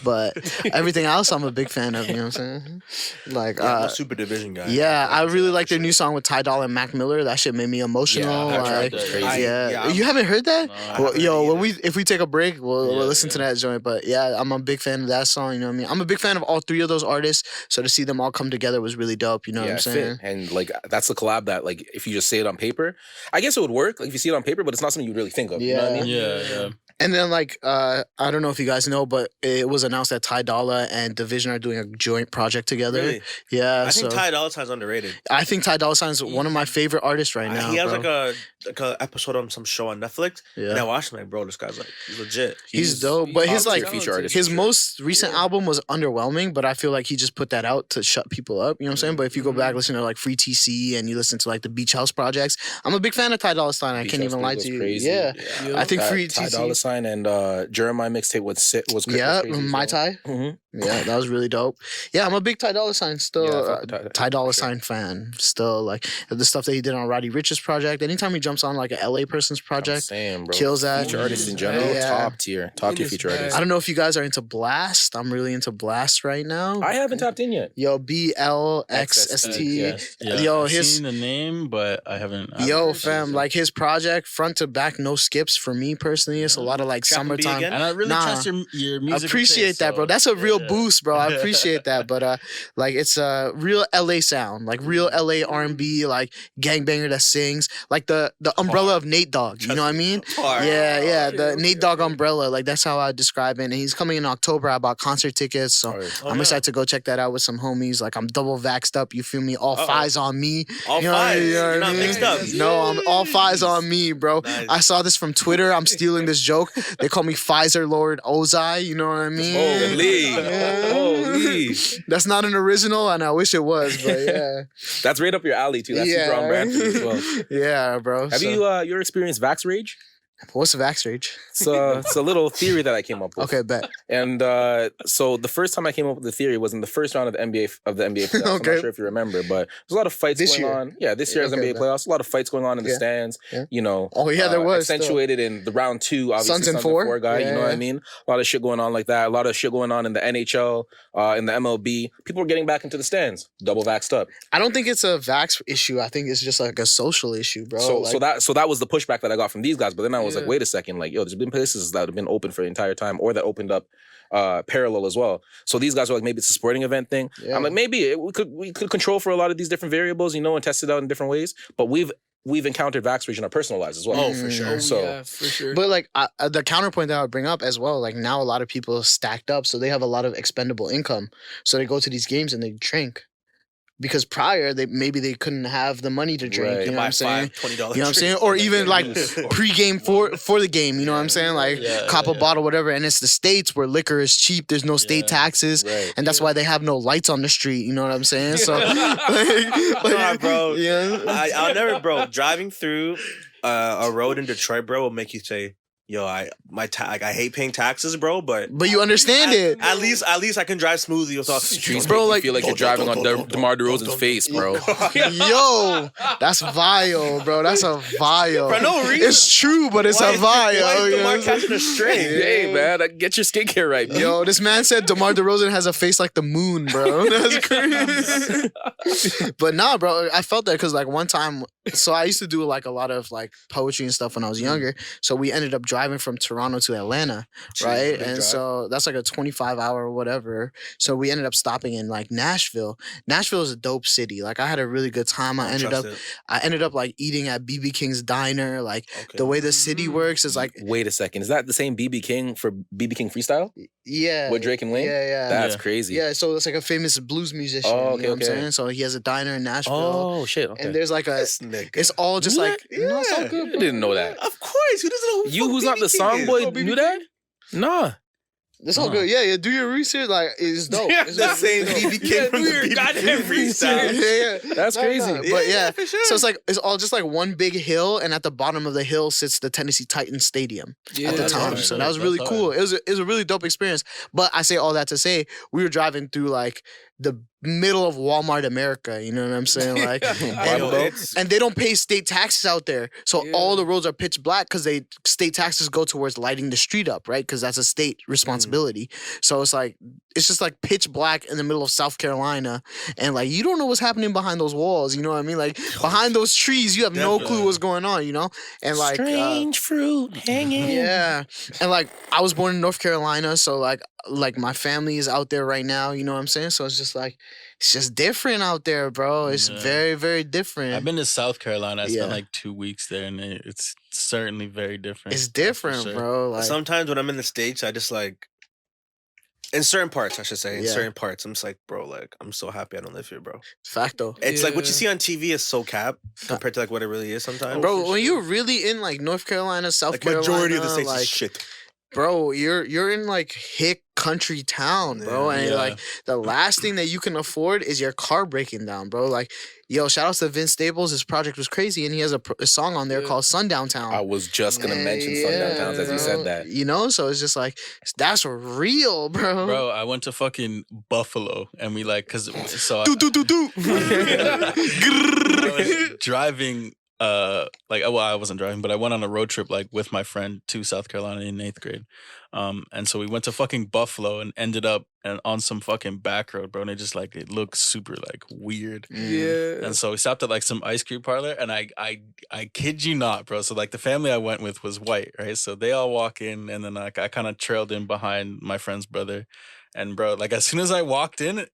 S6: But everything else I'm a big fan of, you know what I'm saying? Like
S2: Yeah, I'm a super division guy.
S6: yeah, I really like their
S2: shit.
S6: new song with Ty Dolla and Mac Miller. That shit made me emotional.
S3: that
S6: like,
S3: track is crazy.
S6: yeah, you haven't heard that?
S5: No,
S2: I
S6: Well,
S2: haven't
S6: yo,
S2: either.
S6: when if we take a break, we'll
S5: Yeah,
S6: listen to
S5: yeah.
S6: that joint. But yeah, I'm a big fan of that song. You know what I mean? I'm a big fan of all three of those artists. So to see them all come together was really dope. You know what I'm
S3: it
S6: saying?
S3: fit. And like that's the collab that like if you just say it on paper, I guess it would work. Like if you see it on paper, but it's not something you really think of. You know what I
S6: Yeah.
S3: mean?
S5: Yeah.
S6: And then like I don't know if you guys know, but it was announced that Ty Dolla and Division are doing a joint project together.
S2: Really?
S6: Yeah,
S2: I think
S6: so
S2: Ty Dolla Sign's underrated.
S6: I think Ty Dolla Sign's one of my favorite artists right now.
S2: He has
S6: bro.
S2: like a episode on some show on Netflix,
S6: Yeah.
S2: and I watched him like, bro, this guy's like he's legit.
S6: He's dope, but his
S3: top
S6: like
S3: tier feature artist
S6: his
S3: for sure.
S6: most recent album was underwhelming, but I feel like he just put that out to shut people up. You know what I'm saying? But if you go back, listen to like Free TC and you listen to like the Beach House projects, I'm a big fan of Ty Dolla Sign. I
S3: Beach
S6: can't
S3: House
S6: even lie
S3: was
S6: to you.
S3: crazy.
S6: Yeah.
S4: Yeah.
S6: I think
S3: That
S6: Free
S3: Ty Dolla
S6: TC.
S3: Sign and Jeremiah mixtape was crazy.
S6: Yeah,
S3: crazy as
S6: My
S3: well.
S6: Ty.
S3: Mhm.
S6: Yeah, that was really dope. Yeah, I'm a big Ty Dolla Sign still.
S3: Yeah, I fuck with Ty-
S6: Ty Dolla
S3: for sure.
S6: Sign fan still. Like the stuff that he did on Roddy Rich's project. Anytime he jumps on like a LA person's
S3: I'm
S6: project,
S3: saying, bro.
S6: kills that.
S3: Feature artists in general,
S6: Yeah.
S3: top tier
S4: It is
S3: feature
S4: bad.
S3: artists.
S6: I don't know if you guys are into Blast. I'm really into Blast right now.
S3: I haven't tapped in yet.
S6: Yo, BLXST.
S5: Yeah.
S6: Yo,
S5: I've
S6: his
S5: seen the name, but I haven't.
S6: Yo, fam, like his project, front to back, no skips for me personally. It's a lot of like
S2: Trap and B
S6: summertime.
S2: again?
S5: And I really
S6: Nah.
S5: trust your music.
S6: Appreciate
S5: taste,
S6: that, bro.
S5: so,
S6: That's a real
S5: yeah.
S6: boost, bro. I appreciate that. But like it's a real LA sound, like real LA R&B, like gangbanger that sings, like the umbrella of Nate Dogg. You know what I mean?
S2: Hard.
S6: Yeah, the Nate Dogg umbrella. Like that's how I describe it. And he's coming in October. I bought concert tickets, so
S2: Oh,
S6: I'm
S2: yeah.
S6: excited to go check that out with some homies. Like I'm double vaxxed up. You feel me? All fives on me.
S2: All
S6: You know what I
S2: five.
S6: mean? You know what
S2: You're
S6: I
S2: not
S6: mean?
S2: mixed up.
S6: No, I'm all fives on me, bro.
S2: Nice.
S6: I saw this from Twitter. I'm stealing this joke. They call me Pfizer Lord Ozai. You know what I mean?
S3: Holy,
S6: Yeah.
S3: holy.
S6: That's not an original, and I wish it was, but yeah.
S3: That's right up your alley too. That's super on brand for you as well.
S6: Yeah, bro.
S3: Have
S6: So-
S3: you your experienced Vax Rage?
S6: What's the Vax Rage?
S3: It's a little theory that I came up with.
S6: Okay, bet.
S3: And so the first time I came up with the theory was in the first round of the NBA playoffs. I'm
S6: Okay.
S3: not sure if you remember, but there's a lot of fights
S6: This
S3: going
S6: year?
S3: on. Yeah, this year's
S6: Okay,
S3: NBA
S6: bet.
S3: playoffs. A lot of fights going on in the
S6: Yeah.
S3: stands.
S6: Yeah.
S3: You know.
S6: Oh, yeah, there was, still.
S3: accentuated in the round two. Obviously,
S6: Suns and four.
S3: guy. You know what
S6: Yeah.
S3: I mean? A lot of shit going on like that. A lot of shit going on in the NHL, in the MLB. People are getting back into the stands, double vaxxed up.
S6: I don't think it's a Vax issue. I think it's just like a social issue, bro.
S3: So that was the pushback that I got from these guys. But then I was like,
S4: Yeah.
S3: wait a second, like, yo, there's been places that have been open for the entire time, or that opened up parallel as well. So these guys were like, maybe it's a sporting event thing.
S6: Yeah.
S3: I'm like, maybe we could control for a lot of these different variables, you know, and test it out in different ways. But we've encountered Vax Rage in our personal lives as well.
S2: Oh, for sure.
S4: Oh,
S3: So-
S4: yeah, for sure.
S6: But like the counterpoint that I would bring up as well, like now a lot of people stacked up, so they have a lot of expendable income. So they go to these games and they drink. Because prior maybe they couldn't have the money to drink,
S3: Right.
S6: you know what I'm saying?
S2: $20.
S6: You know what I'm saying? Or even like pre-game for the game, you know what I'm saying? Like
S5: Yeah,
S6: cop a
S5: yeah.
S6: bottle, whatever. And it's the States where liquor is cheap. There's no state
S5: Yeah.
S6: taxes.
S3: Right.
S6: And that's why they have no lights on the street. You know what I'm saying? So,
S2: Nah, bro.
S6: Yeah.
S2: I'll never, bro. Driving through a road in Detroit, bro, will make you say, "Yo, I hate paying taxes, bro." But
S6: But you understand it.
S2: at least I can drive smoothly without.
S3: Streets
S6: Bro,
S3: make you
S6: like-
S3: feel like you're driving on DeMar DeRozan's face, bro.
S6: Yo, that's vile, bro. That's a vile.
S2: For no reason.
S6: It's true, but it's
S2: Why
S6: a
S2: is-
S6: vile.
S2: Why is
S6: you know what
S2: DeMar
S6: I'm saying?
S2: catching a string?
S3: Hey, man, get your skincare right, bro.
S6: Yo, this man said DeMar DeRozan has a face like the moon, bro. That's crazy. But nah, bro, I felt that because like one time So I used to do like a lot of like poetry and stuff when I was younger. So we ended up driving from Toronto to Atlanta, right?
S3: big
S6: And
S3: drive.
S6: so that's like a 25-hour or whatever. So we ended up stopping in like Nashville. Nashville is a dope city. Like I had a really good time. I ended up like eating at BB King's Diner. Like the way the city works is like
S3: Wait a second. Is that the same BB King for BB King Freestyle?
S6: yeah,
S3: With Drake and Wayne?
S6: Yeah.
S3: That's
S5: Yeah.
S3: crazy.
S6: Yeah, so it's like a famous blues musician.
S3: Oh,
S6: you
S3: okay,
S6: know what I'm
S3: okay.
S6: saying? So he has a diner in Nashville.
S3: Oh shit. Okay.
S6: And there's like a,
S2: This nigga.
S6: it's all just
S3: Knew
S6: like,
S3: that?
S6: no, it's all
S2: Yeah.
S6: good.
S3: I didn't know that.
S2: Of course. Who doesn't know who
S3: You who's not the
S2: BB King
S3: song
S2: is?
S3: boy
S6: Oh, BB
S3: knew that? Nah.
S6: It's all good. Yeah, do your research. Like, it's dope. It's
S2: The
S6: dope.
S2: same
S6: It's dope.
S2: BB King from the BB King freestyle.
S6: Yeah.
S3: That's crazy.
S6: But yeah,
S2: for sure.
S6: so it's like it's all just like one big hill, and at the bottom of the hill sits the Tennessee Titans Stadium at the
S4: that's
S6: time.
S4: hard.
S6: So that was
S5: That's
S6: really
S5: hard.
S6: cool. It was a really dope experience. But I say all that to say we were driving through like the middle of Walmart America. You know what I'm saying? Like,
S3: Bible
S2: Yo,
S3: Belt.
S2: it's-
S6: and they don't pay state taxes out there, so
S4: Yeah.
S6: all the roads are pitch black because state taxes go towards lighting the street up, right? Because that's a state responsibility. So it's like it's just like pitch black in the middle of South Carolina, and like you don't know what's happening behind those walls. You know what I mean? Like behind those trees, you have no clue
S2: Definitely.
S6: what's going on. You know, and like
S3: Strange fruit hanging.
S6: yeah, and like I was born in North Carolina, so like my family is out there right now. You know what I'm saying? So it's just like it's just different out there, bro. It's
S5: Yeah.
S6: very, very different.
S5: I've been to South Carolina. I spent
S6: Yeah.
S5: like 2 weeks there, and it's certainly very different.
S6: It's
S5: that's for
S6: different,
S5: sure.
S6: bro. Like
S2: Sometimes when I'm in the States, I just like, in certain parts, I should say, in
S6: Yeah.
S2: certain parts, I'm just like, bro, like, I'm so happy I don't live here, bro.
S6: facto.
S2: It's like what you
S4: Yeah.
S2: see on TV is so cap compared to like what it really is sometimes.
S6: Bro, when you're really in like North Carolina, South
S2: like
S6: Carolina,
S2: majority of the states
S6: like
S2: is shit.
S6: bro, you're in like hick country town, bro,
S2: Yeah.
S6: and
S5: Yeah.
S6: like the last thing that you can afford is your car breaking down, bro. Like, yo, shout out to Vince Staples. His project was crazy, and he has a song on there
S4: Yeah.
S6: called Sundown Town.
S3: I was just gonna mention Sundown Towns as you
S6: bro.
S3: said that.
S6: You know, so it's just like that's real, bro.
S5: Bro, I went to fucking Buffalo, and we like, cause so
S6: Do do do do.
S5: I was driving. Like, well, I wasn't driving, but I went on a road trip like with my friend to South Carolina in 8th grade. And so we went to fucking Buffalo and ended up on some fucking back road, bro. And it just like it looked super like weird.
S4: Yeah.
S5: And so we stopped at like some ice cream parlor, and I kid you not, bro. So like the family I went with was white, right? So they all walk in, and then like I kind of trailed in behind my friend's brother, and bro, like as soon as I walked in,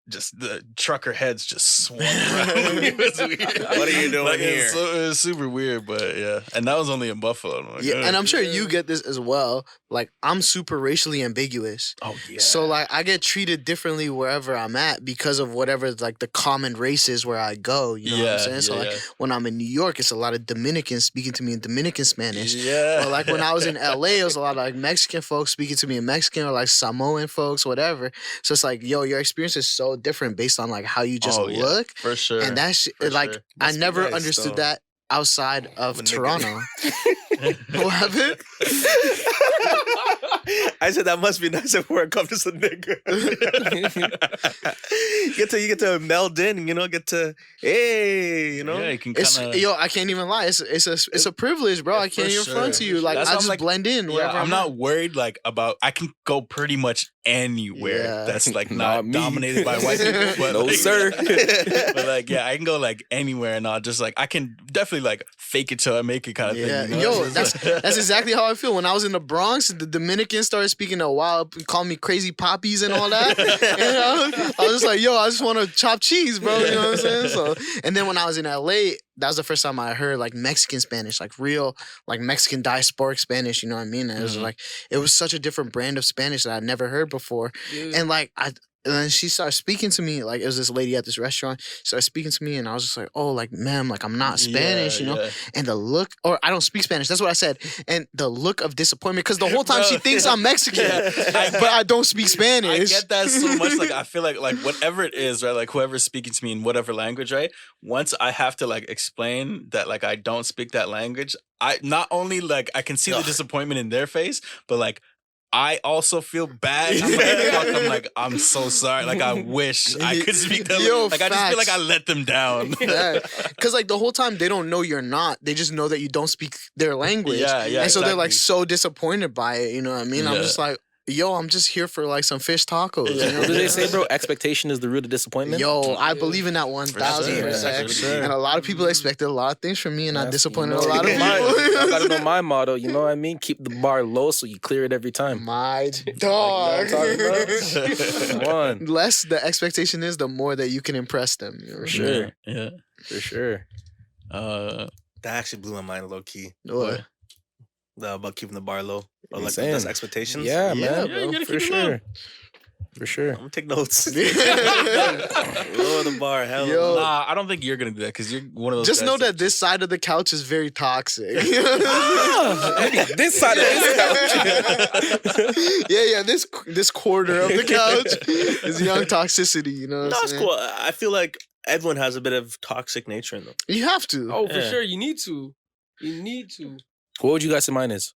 S5: just the trucker heads just swung around me. It was weird.
S2: What are you doing
S5: Like,
S2: here?
S5: It was super weird, but yeah. And that was only in Buffalo. I'm like,
S6: Yeah, and
S5: "Ugh."
S6: I'm sure you get this as well. Like, I'm super racially ambiguous.
S5: Oh yeah.
S6: So like I get treated differently wherever I'm at because of whatever like the common race is where I go. You know what I'm saying? So like when I'm in New York, it's a lot of Dominicans speaking to me in Dominican Spanish.
S5: yeah.
S6: Or like when I was in LA, it was a lot of like Mexican folks speaking to me in Mexican or like Samoan folks, whatever. So it's like, yo, your experience is so different based on like how you just
S5: Oh, yeah.
S6: look.
S5: for sure.
S6: And that's
S5: For
S6: like
S5: sure.
S6: I
S2: Must be
S6: never
S2: nice,
S6: understood
S2: though.
S6: that outside of
S2: I'm a nigga.
S6: Toronto. What happened?
S2: I said that must be nice if we're come to some nigga. you get to meld in, you know, hey, you know.
S5: yeah, you can
S6: It's
S5: kind of.
S6: yo, I can't even lie. It's a privilege, bro.
S5: Yeah,
S6: I can't
S5: for
S6: even front to
S5: sure.
S6: you. Like
S5: That's
S6: I
S5: why I'm
S6: just
S5: like-
S6: blend in
S5: Yeah,
S6: wherever
S5: I'm
S6: I'm
S5: not
S6: at.
S5: worried like about. I can go pretty much anywhere
S6: Yeah.
S5: that's like
S3: Not
S5: not
S3: me.
S5: dominated by white people. But
S3: No,
S5: like,
S3: sir.
S5: but like, yeah, I can go like anywhere, and I'll just like I can definitely like fake it till I make it kind of
S6: Yeah,
S5: thing. You know?
S6: yo,
S5: So it's
S6: that's
S5: like-
S6: that's exactly how I feel. When I was in the Bronx, the Dominicans started speaking a wild, call me crazy poppies and all that. I was just like, yo, I just want to chop cheese, bro. You know what I'm saying? So, and then when I was in LA, that was the first time I heard like Mexican Spanish, like real, like Mexican diasporic Spanish. You know what I mean? And it was
S5: Mhm.
S6: like it was such a different brand of Spanish that I'd never heard before. And like and then she started speaking to me, like it was this lady at this restaurant, started speaking to me, and I was just like, oh, like, ma'am, like I'm not Spanish, you know?
S5: Yeah.
S6: And the look, or I don't speak Spanish, that's what I said. And the look of disappointment, because the whole time
S5: Bro.
S6: she thinks I'm Mexican,
S5: Yeah.
S6: but I don't speak
S5: I
S6: Spanish.
S5: get that so much. Like I feel like whatever it is, right? Like whoever's speaking to me in whatever language, right? Once I have to like explain that like I don't speak that language, I not only like I can see the disappointment in their face, but like I also feel bad. I'm like, fuck, I'm like, I'm so sorry. Like I wish I could speak that.
S6: Yo,
S5: Like I just feel like I
S6: facts.
S5: let them down.
S6: Because like the whole time they don't know you're not. They just know that you don't speak their language.
S5: Yeah, yeah,
S6: And so they're like
S5: exactly.
S6: so disappointed by it. You know what I mean? I'm
S5: Yeah.
S6: just like, yo, I'm just here for like some fish tacos. You know
S3: What do they say, bro? Expectation is the root of disappointment.
S6: Yo, I believe in that
S2: sure,
S6: 1,000%.
S2: for sure.
S6: And a lot of people expected a lot of things from me, and I disappointed a
S3: You know,
S6: lot of people.
S3: I gotta know my motto. You know what I mean? Keep the bar low so you clear it every time.
S6: My dog.
S3: Come on,
S6: Less the expectation is, the more that you can impress them. You know?
S3: for sure,
S5: Yeah.
S3: for sure.
S5: Uh,
S2: That actually blew my mind low key.
S6: What?
S2: About keeping the bar low. Or like
S3: Insane.
S2: that's expectations.
S3: Yeah,
S6: Yeah,
S3: man,
S5: bro. You gotta
S3: for
S5: keep it low.
S3: sure, for sure.
S2: I'm gonna take notes.
S6: Yeah.
S2: Lower the bar, hell.
S6: Yo.
S5: nah, I don't think you're gonna do that because you're one of those.
S6: Just
S5: guys
S6: know that this side of the couch is very toxic.
S3: This side of this couch.
S6: yeah, this quarter of the couch is young toxicity. You know what
S2: No,
S6: I'm
S2: it's
S6: saying?
S2: cool. I feel like everyone has a bit of toxic nature in them.
S6: You have to.
S4: Oh, for
S2: Yeah.
S4: sure. You need to. You need to.
S3: What would you guys say mine is?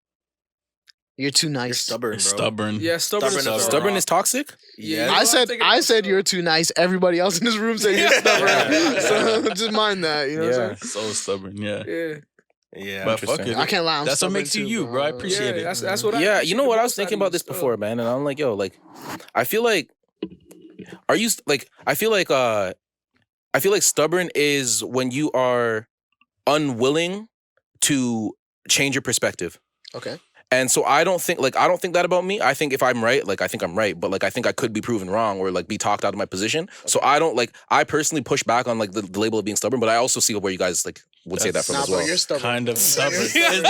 S6: You're too nice.
S2: You're stubborn, bro.
S5: stubborn.
S4: Yeah, stubborn.
S2: Stubborn
S4: is
S2: is
S3: Stubborn is toxic.
S4: Yeah.
S6: I
S4: I'm
S6: said
S4: taking
S6: I
S4: it
S6: said
S4: personal.
S6: you're too nice. Everybody else in this room said you're stubborn.
S3: Yeah.
S6: So just mind that. You know what I'm saying?
S5: So stubborn. Yeah.
S4: Yeah.
S2: Yeah.
S5: But fuck
S3: Interesting.
S5: it.
S6: I can't lie. I'm
S5: That's what
S6: stubborn
S5: makes you
S6: too,
S5: you, bro. I appreciate
S4: Yeah,
S5: it.
S4: that's what I
S3: Yeah, you know
S4: appreciate
S3: what? I
S4: the
S3: was
S4: most
S3: thinking
S4: out of
S3: about
S4: you,
S3: this
S4: still.
S3: before, man, and I'm like, yo, like, I feel like stubborn is when you are unwilling to change your perspective.
S6: Okay.
S3: And so I don't think that about me. I think if I'm right, like I think I'm right, but like I think I could be proven wrong or like be talked out of my position. So I personally push back on like the label of being stubborn, but I also see where you guys like would say that from
S6: Nah,
S3: as
S6: bro,
S3: well.
S6: you're stubborn.
S5: Kind of stubborn.
S3: Yeah,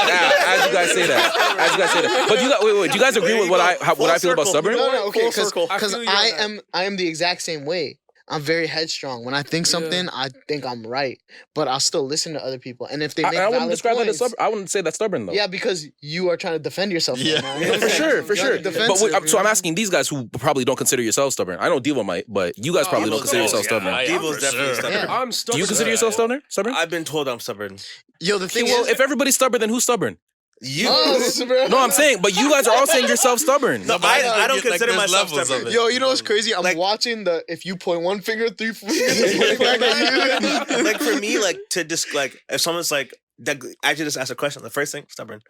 S3: as you guys say that. But wait, do you guys agree with what I feel about stubborn?
S6: No, okay,
S2: Full
S6: because
S2: circle.
S4: I feel you on that.
S6: I am the exact same way. I'm very headstrong. When I think something, I think I'm right, but I'll still listen to other people. And if they make
S3: I wouldn't
S6: valid
S3: describe that as
S6: points,
S3: stubborn. I wouldn't say that's stubborn though.
S6: yeah, because you are trying to defend yourself.
S5: Yeah.
S6: Right now. You know what
S3: For
S6: I'm saying?
S3: sure, for
S6: You're
S3: sure.
S6: defensive,
S3: But so
S6: you
S3: I'm
S6: know?
S3: asking these guys who probably don't consider yourselves stubborn. I don't deal with but you guys probably
S4: I'm
S3: don't consider yourself
S4: stubborn.
S3: stubborn.
S5: Yeah,
S2: Devo's
S5: for
S2: definitely
S5: sure.
S2: stubborn.
S6: Yeah.
S4: I'm
S3: Do
S4: stubborn.
S3: you consider yourself stubborn?
S2: I've been told I'm stubborn.
S6: Yo, the thing
S3: Well,
S6: is,
S3: if everybody's stubborn, then who's stubborn?
S2: You.
S3: No, I'm saying, but you guys are all saying yourself stubborn.
S2: No,
S5: but I just
S2: I don't
S5: think, like,
S2: consider
S5: there's
S2: myself
S5: levels of
S2: stubborn.
S5: it.
S6: yo, you know what's crazy? I'm
S2: Like-
S6: watching the if you point one finger, 3 fingers. Like you.
S2: Like for me, like to just like if someone's like that, actually just ask a question. The first thing, stubborn.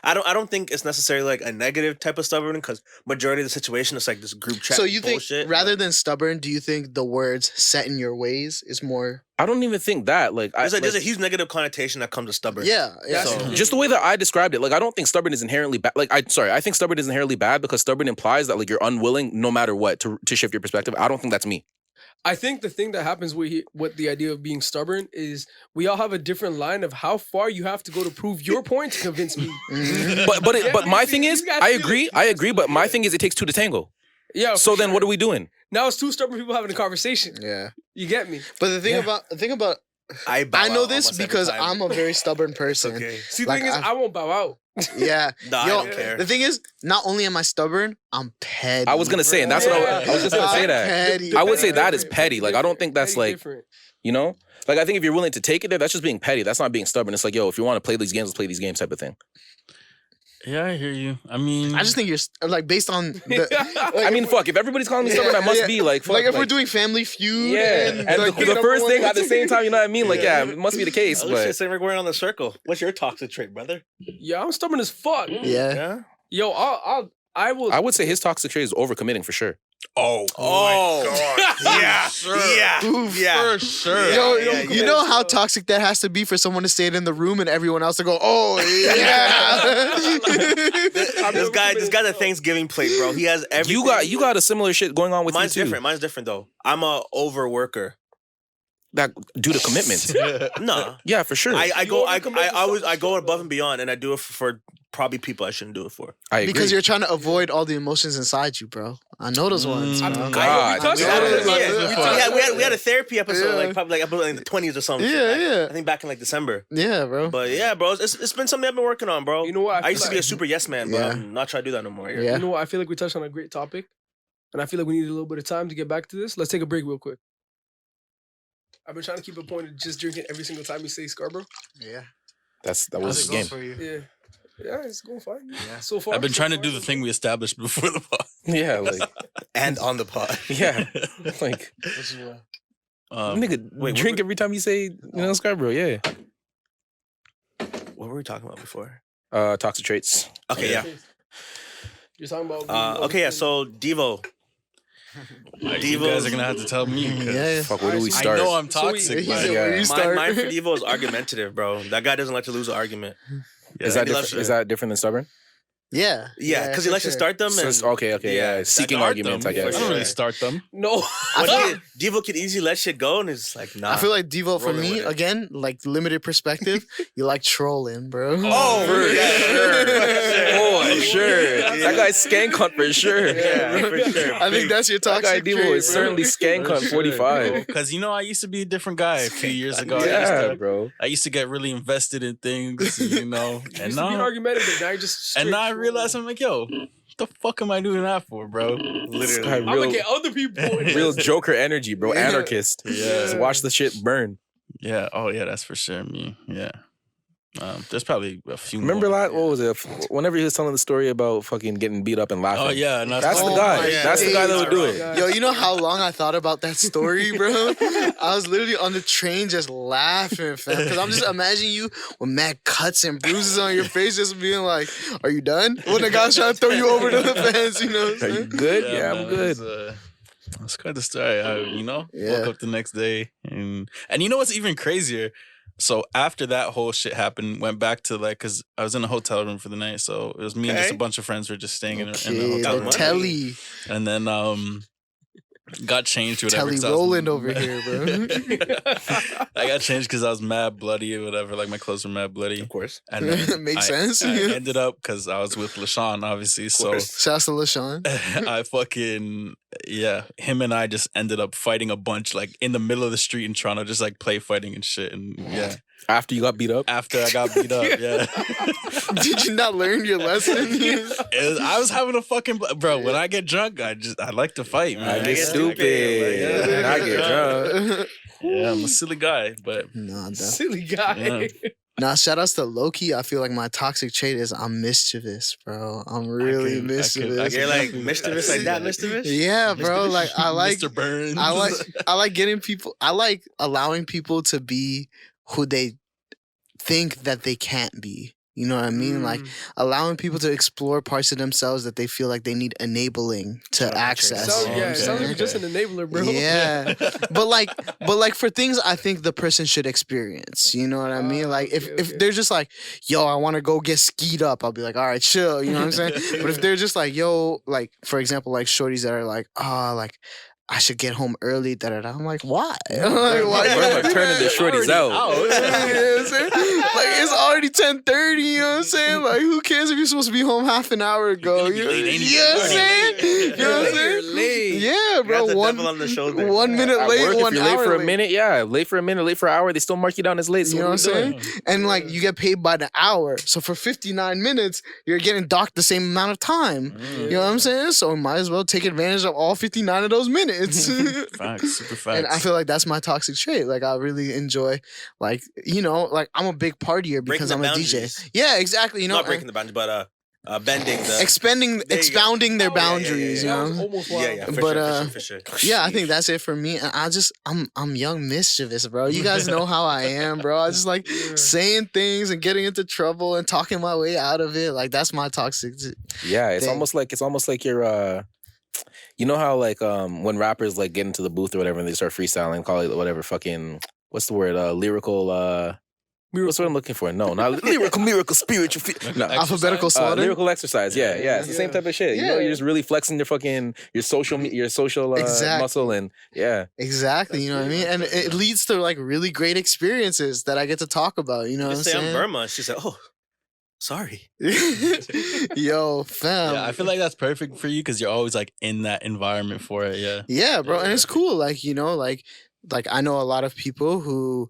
S2: I don't think it's necessarily like a negative type of stubborn because majority of the situation is like this group chat.
S6: So you think
S2: bullshit.
S6: rather than stubborn, do you think the words "set in your ways" is more?
S3: I don't even think that. Like,
S2: there's a huge negative connotation that comes to stubborn.
S6: Yeah, yeah.
S4: That's-
S2: So-
S3: just the way that I described it, like I don't think stubborn is inherently bad. I think stubborn is inherently bad because stubborn implies that like you're unwilling, no matter what, to shift your perspective. I don't think that's me.
S4: I think the thing that happens with the idea of being stubborn is we all have a different line of how far you have to go to prove your point to convince me.
S6: Mhm.
S3: But my thing
S4: you
S3: is,
S4: guys
S3: I
S4: feel
S3: agree,
S4: it.
S3: but my thing is, it takes two to tango.
S4: Yeah.
S3: So
S4: for
S3: then,
S4: sure.
S3: what are we doing?
S4: Now it's two stubborn people having a conversation.
S6: Yeah.
S4: You get me?
S6: But the thing about
S2: I bow
S6: I know
S2: out
S6: this
S2: almost every
S6: because
S2: time.
S6: I'm a very stubborn person.
S2: Okay.
S4: See, the
S6: Like,
S4: thing is,
S6: I've-
S4: I won't bow out.
S6: Yeah.
S2: Nah,
S6: Yo,
S2: I don't care.
S6: The thing is, not only am I stubborn, I'm petty.
S3: I was gonna say, and that's what I was just gonna say
S6: I'm
S3: that.
S6: petty.
S3: I would say
S4: Petty
S3: that is
S4: different,
S3: petty. Like I don't think that's
S4: petty
S3: like
S4: different.
S3: you know, like I think if you're willing to take it there, that's just being petty. That's not being stubborn. It's like yo, if you want to play these games, let's play these games type of thing.
S5: Yeah, I hear you. I mean,
S6: I just think you're like based on. The,
S3: I mean, fuck. If everybody's calling me stubborn, I must
S6: yeah.
S3: be like, fuck,
S6: like if we're doing Family Feud.
S3: yeah.
S6: and,
S3: And
S6: like,
S3: the
S6: number
S3: first
S6: one-
S3: thing at the same time, you know what I mean? Like, yeah, it must be the case.
S2: Oh,
S3: But
S2: shit, we're going on the circle. What's your toxic trait, brother?
S4: Yeah, I'm stubborn as fuck.
S6: Yeah.
S2: Yeah.
S4: Yo, I will.
S3: I would say his toxic trait is overcommitting for sure.
S5: oh,
S2: yeah,
S5: sure.
S2: yeah,
S6: Oof,
S2: yeah.
S5: for sure.
S6: Yo,
S2: Yeah,
S6: you know how toxic that has to be for someone to stay in the room and everyone else to go, oh yeah.
S2: This guy's a Thanksgiving plate, bro. He has everything.
S3: You got a similar shit going on with
S2: Mine's
S3: you too.
S2: different. Mine's different though. I'm a overworker.
S3: That due to commitment.
S2: No,
S3: Yeah, for sure.
S2: I go
S4: overcommit to
S2: I
S4: something,
S2: go
S4: sure,
S2: above
S4: bro.
S2: and beyond, and I do it for probably people I shouldn't do it for.
S3: I agree.
S6: Because you're trying to avoid all the emotions inside you, bro. I know those ones,
S5: Mm,
S6: bro.
S3: God.
S4: We touched
S6: Yeah,
S4: on
S6: yeah,
S4: it.
S6: yeah.
S2: We had a therapy episode,
S6: Yeah.
S2: like probably like episode in the 20s or something.
S6: Yeah, yeah.
S2: I think back in like December.
S6: Yeah, bro.
S2: But yeah, bro, it's been something I've been working on, bro.
S4: You know what?
S2: I used to be a
S4: like,
S2: super yes man, but
S6: Yeah.
S2: I'm not trying to do that no more.
S6: Yeah.
S4: You know what? I feel like we touched on a great topic, and I feel like we need a little bit of time to get back to this. Let's take a break real quick. I've been trying to keep a point of just drinking every single time you say Scarborough.
S6: Yeah.
S3: that was his game.
S4: Yeah. Yeah, it's going fine.
S6: Yeah.
S4: So far.
S5: I've been
S4: so
S5: trying to
S4: far,
S5: do the
S4: so
S5: thing we established before the pod.
S3: Yeah, like
S2: And on the pod.
S3: yeah, like nigga,
S2: wait,
S3: drink every time you say Scarborough. Yeah.
S2: What were we talking about before?
S3: Toxic traits.
S2: Okay, yeah.
S4: You're talking about.
S2: Okay, yeah. So Devo.
S5: You guys are gonna have to tell me. 'cause
S6: Yeah.
S3: Fuck, where do we
S4: I
S5: I
S3: start?
S5: know I'm
S4: So we-
S5: toxic.
S6: He
S5: but
S6: said, where you start?
S2: Mine for Devo is argumentative, bro. That guy doesn't like to lose an argument.
S3: Is
S2: Yeah,
S3: that
S2: he loves
S3: different?
S2: to-
S3: Is that different than stubborn?
S6: Yeah.
S2: Yeah, because he
S6: for
S2: likes to
S6: sure.
S2: start them.
S3: So
S2: And,
S3: it's- okay, yeah. Seeking
S2: start
S3: arguments,
S2: them,
S3: I guess.
S5: I don't really
S2: sure.
S5: start them.
S4: No.
S2: Devo can easily let shit go, and it's like, nah.
S6: I feel like Devo for
S2: Rolling
S6: me
S2: with it.
S6: again, like limited perspective. You like trolling, bro.
S2: Oh,
S3: Oh, sure. That guy's skank hunt for sure.
S2: Yeah, for sure.
S6: I think that's your
S3: That guy
S6: toxic
S3: Devo
S6: trait,
S3: is
S6: bro.
S3: certainly skank hunt 45.
S5: Because I used to be a different guy a few years ago.
S3: Yeah, bro.
S5: I used to get really invested in things, and
S4: Used
S5: now
S4: to be argumentative. Now you're just.
S5: and now I
S4: straight
S5: realize
S4: forward.
S5: I'm like, yo, what the fuck am I doing that for, bro?
S3: This guy
S2: Literally.
S4: I'm gonna get other people.
S3: real Joker energy, bro.
S6: Yeah.
S3: Anarchist.
S5: Yeah.
S3: Just watch the shit burn.
S5: Yeah. Oh yeah, that's for sure me. Yeah. There's probably a few.
S3: Remember
S5: more.
S3: what was it? Whenever he was telling the story about fucking getting beat up and laughing.
S5: Oh yeah, and
S3: That's the
S6: Oh
S3: guy.
S6: my
S3: That's the guy that would do it.
S4: God.
S6: Yo, you know how long I thought about that story, bro? I was literally on the train just laughing, fam. Because I'm just imagining you with mad cuts and bruises on your face, just being like, "Are you done?" When the guy's trying to throw you over the fence, you know what
S3: Are
S6: I'm
S3: you
S6: saying?
S3: good? Yeah,
S5: man,
S3: I'm good.
S5: It's quite the story.
S6: Yeah.
S5: Woke up the next day, and you know what's even crazier? So after that whole shit happened, went back to because I was in a hotel room for the night. So it was me and just
S2: Okay.
S5: a bunch of friends were just staying in the
S6: Okay,
S5: hotel
S6: the
S5: room.
S6: telly,
S5: And then got changed or whatever.
S6: telly
S5: 'cause I was
S6: Roland over
S5: mad-
S6: here, bro.
S5: I got changed because I was mad bloody or whatever. Like my clothes were mad bloody.
S2: Of course.
S5: And then
S6: Makes
S5: I
S6: sense.
S5: ended up because I was with LaShawn, obviously. So
S6: Shouts to LaShawn.
S5: I fucking him and I just ended up fighting a bunch like in the middle of the street in Toronto, just like play fighting and shit. And yeah,
S3: After you got beat up.
S5: after I got beat up, yeah.
S6: Did you not learn your lesson?
S5: I was having a fucking bro. When I get drunk, I like to fight, man.
S3: I get
S2: get
S3: stupid.
S2: stupid.
S3: I get drunk.
S5: Yeah, I'm a silly guy, but
S6: Nah, dog.
S4: Silly guy.
S5: Yeah.
S6: Nah, shout outs to Loki. I feel like my toxic trait is I'm mischievous, bro. I'm really
S5: I
S6: mischievous.
S2: You're like
S5: definitely-
S2: mischievous,
S5: I
S2: like
S5: see
S2: that
S5: that.
S2: mischievous?
S6: Yeah, bro. Like I like
S5: Mr. Burns.
S6: I like getting people I like allowing people to be who they think that they can't be. You know what I mean? Like allowing people to explore parts of themselves that they feel like they need enabling to
S2: Sure,
S6: access.
S4: Sounds,
S5: Oh,
S4: yeah,
S5: okay,
S4: it sounds like
S5: okay.
S4: just an enabler, bro.
S6: Yeah. but like for things I think the person should experience. You know what I mean? Like if
S4: okay.
S6: they're just like, yo, I want to go get skied up, I'll be like, all right, chill. You know what I'm saying? But if they're just like, yo, like for example, like shorties that are like, like I should get home early, I'm like, why? Like, why you
S3: What
S6: gotta
S3: am I
S6: do
S3: turning
S6: that?
S3: the shorties out?
S6: You know what I'm saying? Like it's already 10:30, you know what I'm saying? Like who cares if you're supposed to be home half an hour ago?
S5: gonna be
S6: You know
S5: late anyway.
S6: what I'm saying? You know what I'm
S4: You're
S6: saying?
S4: late.
S6: Yeah,
S2: You got
S6: bro.
S2: the
S6: One
S2: devil on the shoulder.
S6: 1 minute
S3: At
S6: late,
S3: work,
S6: 1
S3: if you're late
S6: hour
S3: for a
S6: late.
S3: minute, late for a minute, late for an hour, they still mark you down as late. So
S6: You know what I'm
S3: are we doing?
S6: saying? And like you get paid by the hour. So for 59 minutes, you're getting docked the same amount of time. You know what I'm saying? So might as well take advantage of all 59 of those minutes.
S5: Facts, super facts.
S6: And I feel like that's my toxic trait. Like I really enjoy, like like I'm a big partier
S2: Breaking
S6: because
S2: the
S6: I'm a
S2: boundaries.
S6: DJ. Yeah, exactly. You know,
S2: Not breaking the boundaries, but bending the.
S6: expounding their
S2: Oh, yeah, yeah,
S6: boundaries.
S2: yeah,
S4: That
S6: You
S4: was
S6: know.
S4: almost wild.
S2: yeah, for
S6: But,
S2: sure, for sure.
S6: Yeah, I think that's it for me. And I'm young mischievous, bro. You guys know how I am, bro. I just like saying things and getting into trouble and talking my way out of it. Like that's my toxic.
S3: Yeah, it's
S6: thing.
S3: almost like you're you know how like when rappers like get into the booth or whatever and they start freestyling, call it whatever fucking what's the word? Lyrical what's what I'm looking for? No, not lyrical, miracle, spiritual. No,
S6: Alphabetical slaughter.
S3: lyrical exercise. Yeah, it's the same
S4: Yeah.
S3: type of shit. You know,
S6: Yeah.
S3: you're just really flexing your social
S6: Exactly.
S3: muscle and yeah.
S6: Exactly, you know what I mean? And it leads to like really great experiences that I get to talk about, you know what
S2: You
S6: I'm
S2: say I'm
S6: saying?
S2: Berma. She said, "Oh, sorry."
S6: Yo, fam.
S5: yeah, I feel like that's perfect for you because you're always like in that environment for it. Yeah.
S6: Yeah, bro, and it's cool. Like like I know a lot of people who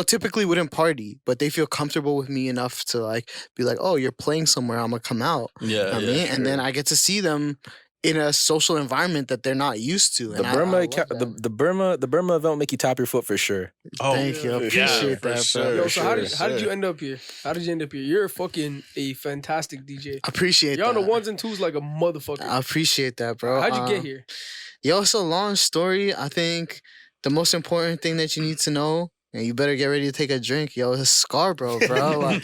S6: typically wouldn't party, but they feel comfortable with me enough to like be like, oh, you're playing somewhere, I'm gonna come out.
S5: Yeah.
S6: I mean, and then I get to see them in a social environment that they're not used to.
S3: The
S6: And I
S3: Berma
S6: love that.
S3: the Burma event will make you tap your foot for sure.
S6: Thank you. I appreciate that, bro.
S4: Yo, so how did
S5: sure.
S4: you end up here? How did you end up here? You're fucking a fantastic DJ.
S6: I appreciate
S4: You're on
S6: that.
S4: the ones and twos like a motherfucker.
S6: I appreciate that, bro.
S4: How'd you get here?
S6: Yo, it's a long story. I think the most important thing that you need to know And you better get ready to take a drink, yo. It's Scarborough, bro. I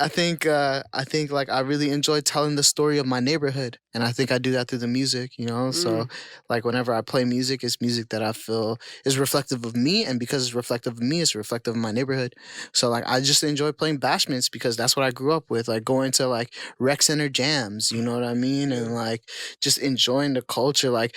S6: think like I really enjoy telling the story of my neighborhood, and I think I do that through the music, you know. So like whenever I play music, it's music that I feel is reflective of me, and because it's reflective of me, it's reflective of my neighborhood. So like I just enjoy playing bashments because that's what I grew up with, like going to like rec center jams, you know what I mean, and like just enjoying the culture, like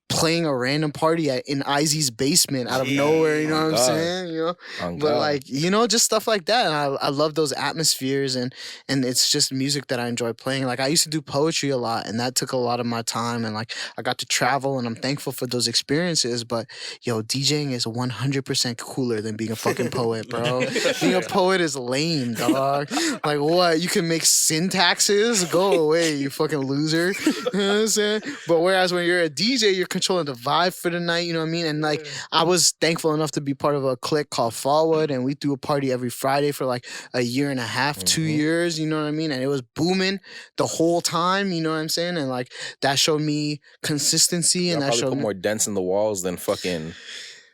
S6: playing a random party in Izzy's basement out of nowhere, you know what I'm saying? You know, but like, you know, just stuff like that. And I love those atmospheres, and it's just music that I enjoy playing. Like I used to do poetry a lot, and that took a lot of my time, and like I got to travel, and I'm thankful for those experiences. But yo, DJing is 100% cooler than being a fucking poet, bro. Being a poet is lame, dog. Like what? You can make syntaxes? Go away, you fucking loser. You know what I'm saying? But whereas when you're a DJ, you're controlling the vibe for the night, you know what I mean? And like I was thankful enough to be part of a clique called Forward, and we threw a party every Friday for like a year and a half, 2 years, you know what I mean? And it was booming the whole time, you know what I'm saying? And like that showed me consistency, and that showed
S3: put
S6: me
S3: more dents in the walls than fucking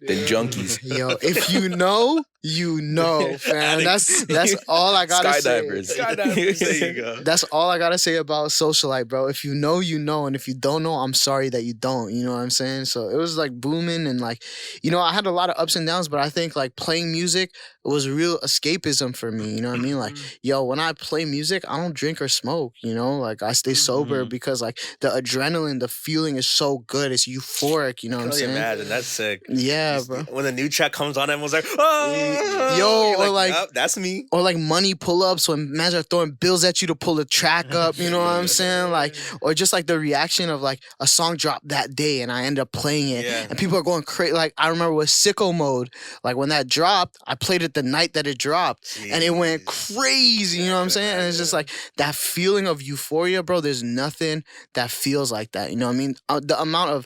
S3: junkies.
S6: Yo, if you know, you know, fam. That's all I gotta
S3: Skydivers.
S6: say.
S2: There you go.
S6: That's all I gotta say about socialite, bro. If you know, you know, and if you don't know, I'm sorry that you don't. You know what I'm saying? So it was like booming, and like, you know, I had a lot of ups and downs, but I think like playing music was real escapism for me. You know what I mean? Like, yo, when I play music, I don't drink or smoke. You know, like I stay sober because like the adrenaline, the feeling is so good. It's euphoric. You know what I'm saying?
S2: Imagine that's sick.
S6: Yeah, bro.
S2: When the new track comes on, everyone's like, oh.
S6: Yo, or like
S2: yep, that's me.
S6: Or like money pull-ups when mans are throwing bills at you to pull the track up, you know what I'm saying? Like, or just like the reaction of like a song dropped that day and I end up playing it, and people are going crazy. Like I remember with Sicko Mode, like when that dropped, I played it the night that it dropped, and it went crazy, you know what I'm saying? And it's just like that feeling of euphoria, bro. There's nothing that feels like that, you know what I mean? The amount of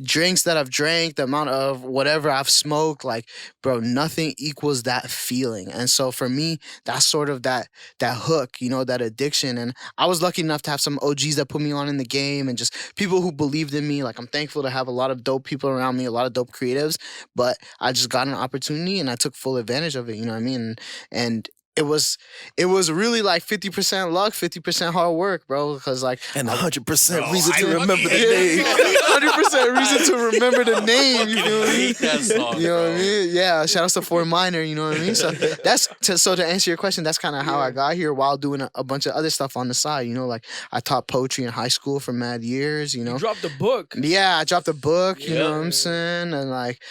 S6: drinks that I've drank, the amount of whatever I've smoked, like, bro, nothing equals that feeling. And so for me, that's sort of that hook, you know, that addiction. And I was lucky enough to have some OGs that put me on in the game, and just people who believed in me. Like I'm thankful to have a lot of dope people around me, a lot of dope creatives, but I just got an opportunity and I took full advantage of it, you know what I mean? And it was really like 50% luck, 50% hard work, bro. Because like,
S3: and 100% reason
S2: I
S3: to remember the name.
S6: 100% reason to remember the name. You feel me?
S5: hate that song,
S6: You know what I
S5: bro.
S6: mean? Yeah. Shout out to Four Minor. You know what I mean? So to answer your question, that's kind of how I got here, while doing a bunch of other stuff on the side. You know, like I taught poetry in high school for mad years. You know,
S4: You dropped a book.
S6: yeah, I dropped a book, you know what I'm
S4: Yeah.
S6: saying? And like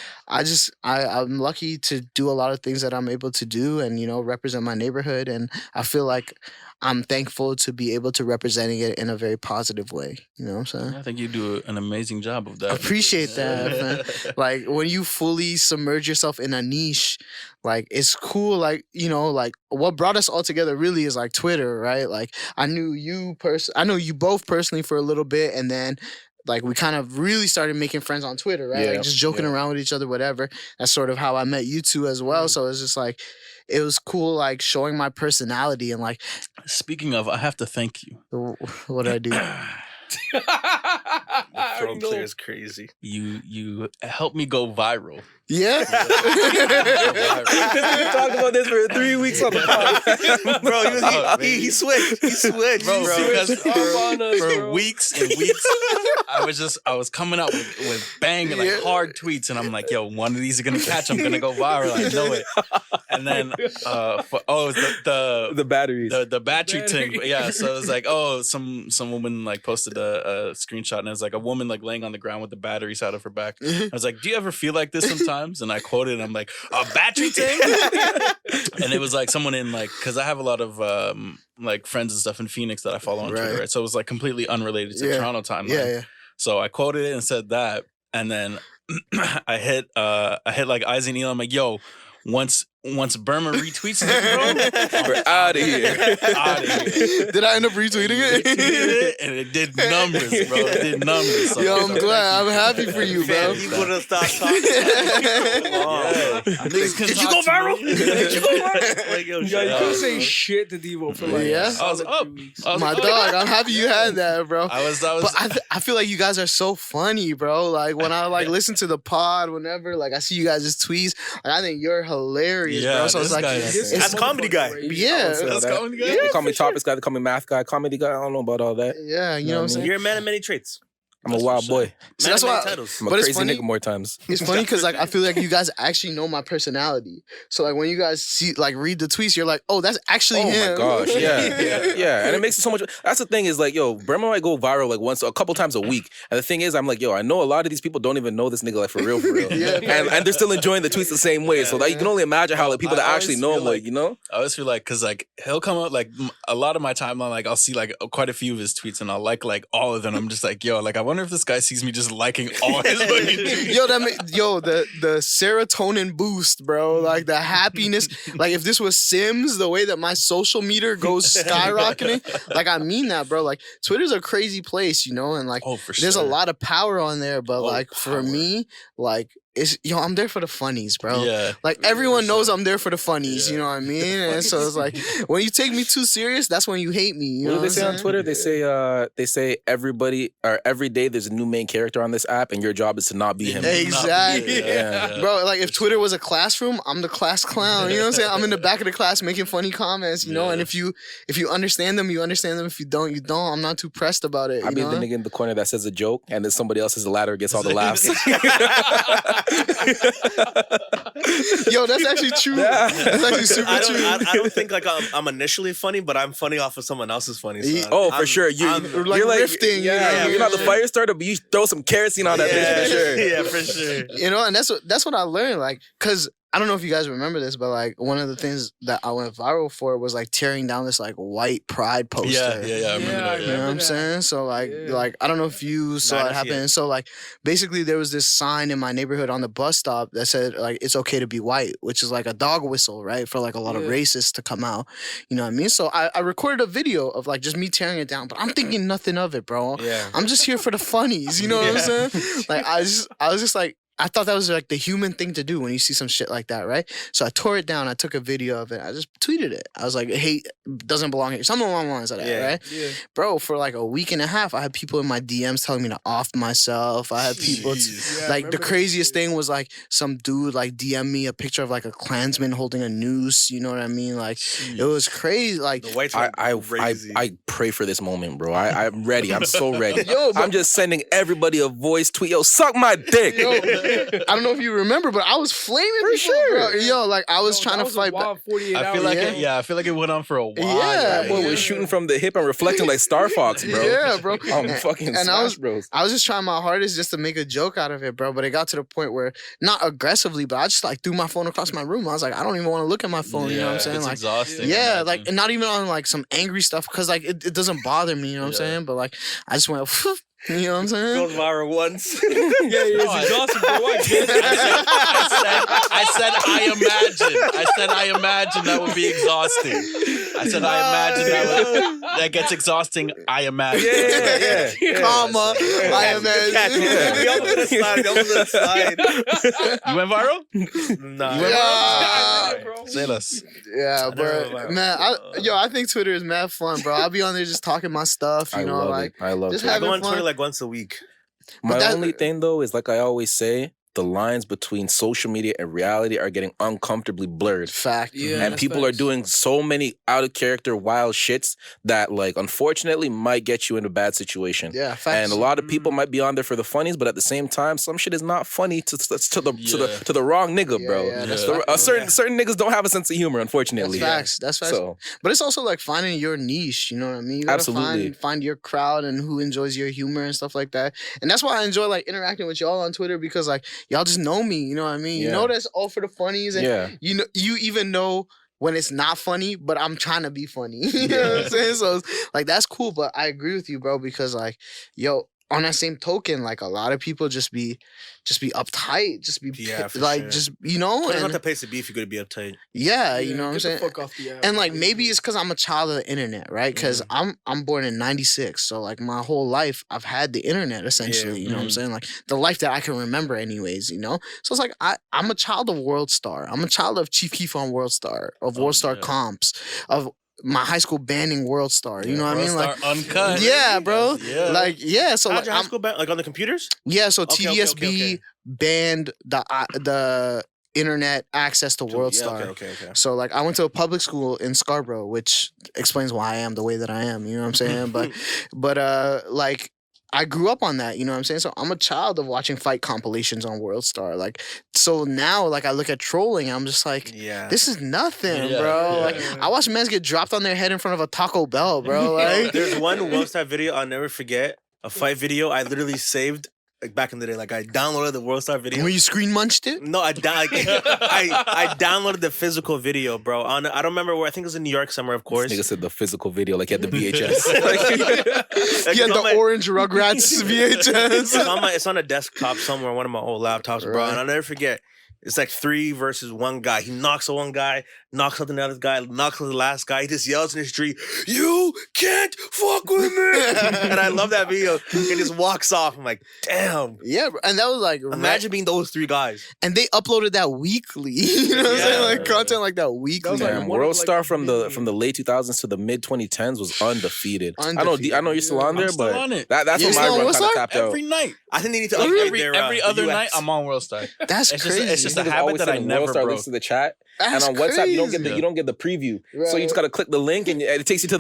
S6: I'm lucky to do a lot of things that I'm able to do, and you know, represent my neighborhood, and I feel like I'm thankful to be able to representing it in a very positive way. You know what I'm saying?
S5: I think you do an amazing job of that.
S6: I appreciate that, man. Like when you fully submerge yourself in a niche, like it's cool. Like, you know, like what brought us all together really is like Twitter, right? Like I know you both personally for a little bit, and then like we kind of really started making friends on Twitter, right?
S3: Yeah,
S6: Like just joking around with each other, whatever. That's sort of how I met you two as well. So it's just like, it was cool, like showing my personality, and like,
S5: Speaking of, I have to thank you.
S6: what did I do?
S4: I
S2: Throw
S4: already know.
S2: clear is crazy.
S5: You helped me go viral.
S6: Yeah.
S3: We've been talking about this for 3 weeks on the podcast.
S2: Bro, he switched. He switched,
S5: Bro, because
S4: Up on us,
S5: for
S4: bro.
S5: weeks and weeks, I was coming out with banging like hard tweets, and I'm like, yo, one of these are gonna catch. I'm gonna go viral. I know it. And then it was
S3: The batteries.
S5: the battery thing. Yeah, so it was like, oh, some woman like posted a screenshot, and it was like a woman like laying on the ground with the batteries out of her back. I was like, do you ever feel like this sometimes? And I quoted, and I'm like, a battery thing? And it was like someone in like, because I have a lot of like friends and stuff in Phoenix that I follow on Twitter, right? So it was like completely unrelated to Toronto timeline.
S6: Yeah.
S5: So I quoted it and said that, and then I hit like Izzy and Eli. I'm like, yo, once once Berma retweets it, bro,
S3: We're out of here.
S5: out of here.
S6: Did I end up retweeting
S5: Retweeted
S6: it?
S5: it, and it did numbers, bro. It did numbers. So
S6: Yo, I'm glad. I'm happy for you, bro.
S2: You would have stopped talking.
S5: Did
S2: you go viral? Did you go viral? Like, yo,
S4: Yo,
S2: shut
S4: you
S2: up,
S4: couldn't say
S2: bro.
S4: shit to Devo for like
S6: Yeah.
S5: I was
S4: solid
S5: up.
S4: 3 weeks.
S5: I was
S6: My
S5: up.
S6: dog, I'm happy you had that, bro.
S5: I was.
S6: But I feel like you guys are so funny, bro. Like when I like listen to the pod, whenever like I see you guys' tweets, like I think you're hilarious,
S5: Yeah,
S6: bro. So
S5: this
S6: it's like
S5: guy
S4: This
S5: is-
S2: That's
S4: motherfucker
S2: comedy guy.
S4: crazy.
S6: Yeah.
S3: So
S5: Let's
S3: that-
S5: go.
S3: They call me topics guy. They call me math guy, comedy guy. I don't know about all that.
S6: yeah, you know what I'm saying.
S2: You're a man of many traits.
S3: I'm a wild boy.
S6: So
S2: Man
S6: that's
S2: of many
S6: why.
S2: titles.
S3: I'm a
S6: But it's
S3: crazy
S6: funny-
S3: nigga more times.
S6: It's funny because like I feel like you guys actually know my personality. So like when you guys see like read the tweets, you're like, oh, that's actually
S3: Oh
S6: him.
S3: my gosh, yeah, and it makes it so much. That's the thing is like, yo, Berma might go viral like a couple times a week, and the thing is, I'm like, yo, I know a lot of these people don't even know this nigga like for real,
S6: Yeah,
S3: and they're still enjoying the tweets the same way. So like, you can only imagine how like people
S5: I
S3: that actually
S5: always
S3: know
S5: feel
S3: him,
S5: like-
S3: like, you know,
S5: I always feel like, because like he'll come out like a lot of my timeline, like I'll see like quite a few of his tweets, and I'll like all of them. I'm just like, yo, like I wonder if this guy sees me just liking all his fucking tweets.
S6: Yo, the serotonin boost, bro. Like the happiness. Like if this was Sims, the way that my social meter goes skyrocketing. Like I mean that, bro. Like Twitter's a crazy place, you know, and like
S5: Oh, for sure.
S6: there's a lot of power on there, but
S5: Oh,
S6: like for
S5: power.
S6: me, like it's I'm there for the funnies, bro.
S5: Yeah.
S6: Like everyone knows I'm there for the funnies,
S5: Yeah.
S6: you know what I mean? And so it's like when you take me too serious, that's when you hate me. You
S3: what
S6: know
S3: do they say
S6: what
S3: on
S6: I'm
S3: Twitter? They say everybody or every day there's a new main character on this app, and your job is to not be him.
S6: Hey. Exactly.
S3: Yeah.
S6: Bro, like if Twitter was a classroom, I'm the class clown. You know what I'm saying? I'm in the back of the class making funny comments, you know.
S5: Yeah.
S6: And if you understand them, you understand them. If you don't, you don't. I'm not too pressed about it.
S3: I
S6: You
S3: be
S6: know?
S3: the nigga in the corner that says a joke, and then somebody else says the ladder gets all the laughs.
S6: Yo, that's actually true.
S3: Yeah.
S6: That's actually super
S2: I
S6: true.
S2: don't think like I'm initially funny, but I'm funny off of someone else's funny. So
S3: Oh, for
S2: I'm-
S3: sure.
S2: I'm-
S6: like
S3: You're
S6: rifting, you know what I
S3: Yeah,
S6: mean?
S3: you're not the fire starter, but you throw some kerosene on that bitch for sure.
S2: Yeah, for sure.
S6: You know, and that's what I learned. Like, cause I don't know if you guys remember this, but like one of the things that I went viral for was like tearing down this like white pride poster.
S5: Yeah. I remember
S4: Yeah,
S5: that.
S6: You know what I'm
S4: remember that.
S6: saying? So like,
S4: Yeah.
S6: like I don't know if you saw
S2: Nah, I
S6: it
S2: didn't see
S6: happen.
S2: it.
S6: So like, basically there was this sign in my neighborhood on the bus stop that said like it's okay to be white, which is like a dog whistle, right, for like a lot of
S4: Yeah.
S6: racists to come out. You know what I mean? So I recorded a video of like just me tearing it down, but I'm thinking nothing of it, bro.
S2: Yeah.
S6: I'm just here for the funnies. You know what I'm saying? Like I was just like. I thought that was like the human thing to do when you see some shit like that, right? So I tore it down. I took a video of it. I just tweeted it. I was like, hate doesn't belong here. Something along the lines of that,
S2: Yeah.
S6: right?
S4: Yeah.
S6: Bro, for like a week and a half, I had people in my DMs telling me to off myself. I had people,
S5: Jeez.
S4: Yeah, I
S6: like the
S4: remember that
S6: craziest
S4: shit.
S6: thing was like some dude like DM me a picture of like a Klansman holding a noose. You know what I mean? Like it was crazy. Like
S2: The whites
S3: I,
S2: were
S3: I, I,
S2: crazy.
S3: I pray for this moment, bro. I'm ready. I'm so ready.
S6: Yo, but-
S3: I'm just sending everybody a voice tweet. Yo, suck my dick.
S6: yo, I don't know if you remember, but I was flaming
S3: For
S6: people,
S3: sure.
S6: bro. Yo, like I was
S4: Yo,
S6: trying
S4: that
S6: to
S4: was a
S6: fight back.
S4: wild 48
S5: I feel
S4: hours.
S5: like
S6: Yeah.
S5: I feel like it went on for a while.
S6: Yeah,
S3: That boy
S6: yeah.
S3: was shooting from the hip and reflecting like Star Fox, bro.
S6: Yeah, bro.
S3: Fucking
S6: And I
S3: Smash
S6: was-
S3: Bros.
S6: I was just trying my hardest just to make a joke out of it, bro. But it got to the point where, not aggressively, but I just like threw my phone across my room. I was like, I don't even want to look at my phone. You know what I'm saying?
S5: It's
S6: Like,
S5: exhausting.
S6: yeah,
S5: imagine.
S6: like, and not even on like some angry stuff because like it doesn't bother me. You know what I'm
S5: Yeah.
S6: saying? But like, I just went, you know what I'm saying?
S2: Goes viral once.
S4: Yeah, it's
S5: I-
S4: exhausting, bro. I get it.
S5: I said I imagine that would be exhausting. I said I imagine that gets exhausting. I imagine.
S3: Yeah.
S6: Comma, I
S2: Catch
S6: imagine.
S2: me. We almost gonna slide. We almost gonna slide.
S5: You went viral?
S2: Nah.
S6: Yeah.
S5: Say less.
S6: Yeah,
S2: I don't know
S6: bro.
S2: about-
S6: Man, I think Twitter is mad fun, bro. I'll be on there just talking my stuff, you
S3: I
S6: know,
S3: love
S6: like.
S3: it. I love
S6: just
S3: it.
S2: I
S6: having
S2: go on
S6: fun.
S2: Twitter like once a week.
S3: My
S6: that-
S3: only thing though is like I always say, the lines between social media and reality are getting uncomfortably blurred.
S6: Fact.
S4: Yeah.
S3: And
S4: that's
S3: people are
S4: facts.
S3: doing so many out of character wild shits that like unfortunately might get you in a bad situation.
S6: Yeah, facts.
S3: And a lot of people might be on there for the funnies, but at the same time, some shit is not funny to the wrong nigga,
S6: Yeah,
S3: bro.
S6: yeah, that's
S3: The-
S6: facts.
S3: certain niggas don't have a sense of humor, unfortunately.
S6: That's facts. That's facts.
S3: So
S6: But it's also like finding your niche, you know what I mean? You gotta
S3: Absolutely.
S6: find your crowd and who enjoys your humor and stuff like that. And that's why I enjoy like interacting with y'all on Twitter because like y'all just know me, you know what I mean? You
S3: Yeah.
S6: know that's all for the funnies and
S3: yeah,
S6: you know you even know when it's not funny, but I'm trying to be funny. You know what I'm saying? So it's, like that's cool, but I agree with you, bro, because like, yo, on that same token, like a lot of people just be uptight, just be
S2: Yeah, for
S6: like
S2: sure.
S6: just you know,
S2: But it's not
S6: and
S2: the place to be if you're gonna be uptight.
S6: yeah, you know what I'm
S4: get
S6: saying.
S4: the fuck off the app.
S6: And like maybe it's because I'm a child of the internet, right? Because I'm born in '96, so like my whole life I've had the internet essentially. You know what I'm saying? Like the life that I can remember, anyways. You know, so it's like I'm a child of World Star. I'm a child of Chief Keef on World Star, of World Star comps, of my high school banding World Star. You know what I mean? Like
S5: uncut.
S6: yeah, bro.
S5: Yeah.
S6: Like yeah. So
S2: How'd
S6: like
S2: your high school band, like on the computers?
S6: yeah. So
S2: Okay,
S6: TDSB banned the internet access to World
S2: Yeah,
S6: Star.
S2: Okay.
S6: So like I went to a public school in Scarborough, which explains why I am the way that I am. You know what I'm saying? but like I grew up on that. You know what I'm saying? So I'm a child of watching fight compilations on World Star. Like so now, like I look at trolling, I'm just like,
S2: Yeah.
S6: this is nothing,
S5: Yeah,
S6: bro.
S5: yeah.
S6: Like I watch men get dropped on their head in front of a Taco Bell, bro. Like
S2: There's one World Star video I'll never forget. A fight video I literally saved like back in the day. Like I downloaded the World Star video.
S6: when you screen munched it.
S2: No, I downloaded the physical video, bro. I don't remember where. I think it was in New York somewhere, of course.
S3: Nigga said the physical video, like you had the VHS.
S2: Like,
S6: He had
S2: it's on
S6: the orange Rugrats VHS.
S2: it's on a desktop somewhere, one of my old laptops, bro.
S6: Right.
S2: And I'll never forget. It's like 3 versus 1 guy. He knocks on one guy, knocks out the other guy, knocks on the last guy. He just yells in the street, "You can't fuck with me!" And I love that video. He just walks off. I'm like, damn.
S6: Yeah, bro. And that was like
S2: Imagine being those 3 guys.
S6: and they uploaded that weekly. You know what I'm saying? Like content like that weekly.
S4: was, like,
S3: Damn,
S4: one of,
S3: World
S4: like,
S3: Star
S4: the
S3: from
S4: big-
S3: the late 2000s to the mid 2010s was undefeated. I
S6: Undefeated.
S3: know you're still on there,
S5: I'm still
S3: but
S5: on it.
S3: that's
S6: You're
S3: when my
S6: still on
S3: run
S6: World
S3: kind of
S6: Star?
S3: tapped out.
S5: Every night.
S2: I think they need to
S5: Like
S2: upgrade
S5: every
S2: their,
S5: other
S2: the
S5: night,
S2: UX.
S5: I'm on World Star.
S6: That's
S5: It's
S6: crazy.
S5: just a
S3: Niggas
S5: habit
S3: always
S5: that I
S3: sending
S5: never
S3: World Star
S5: broke.
S3: links to the chat,
S6: That's
S3: and on WhatsApp you don't get
S6: crazy.
S3: you don't get the preview, so
S6: Right.
S3: you just gotta click the link and it takes you to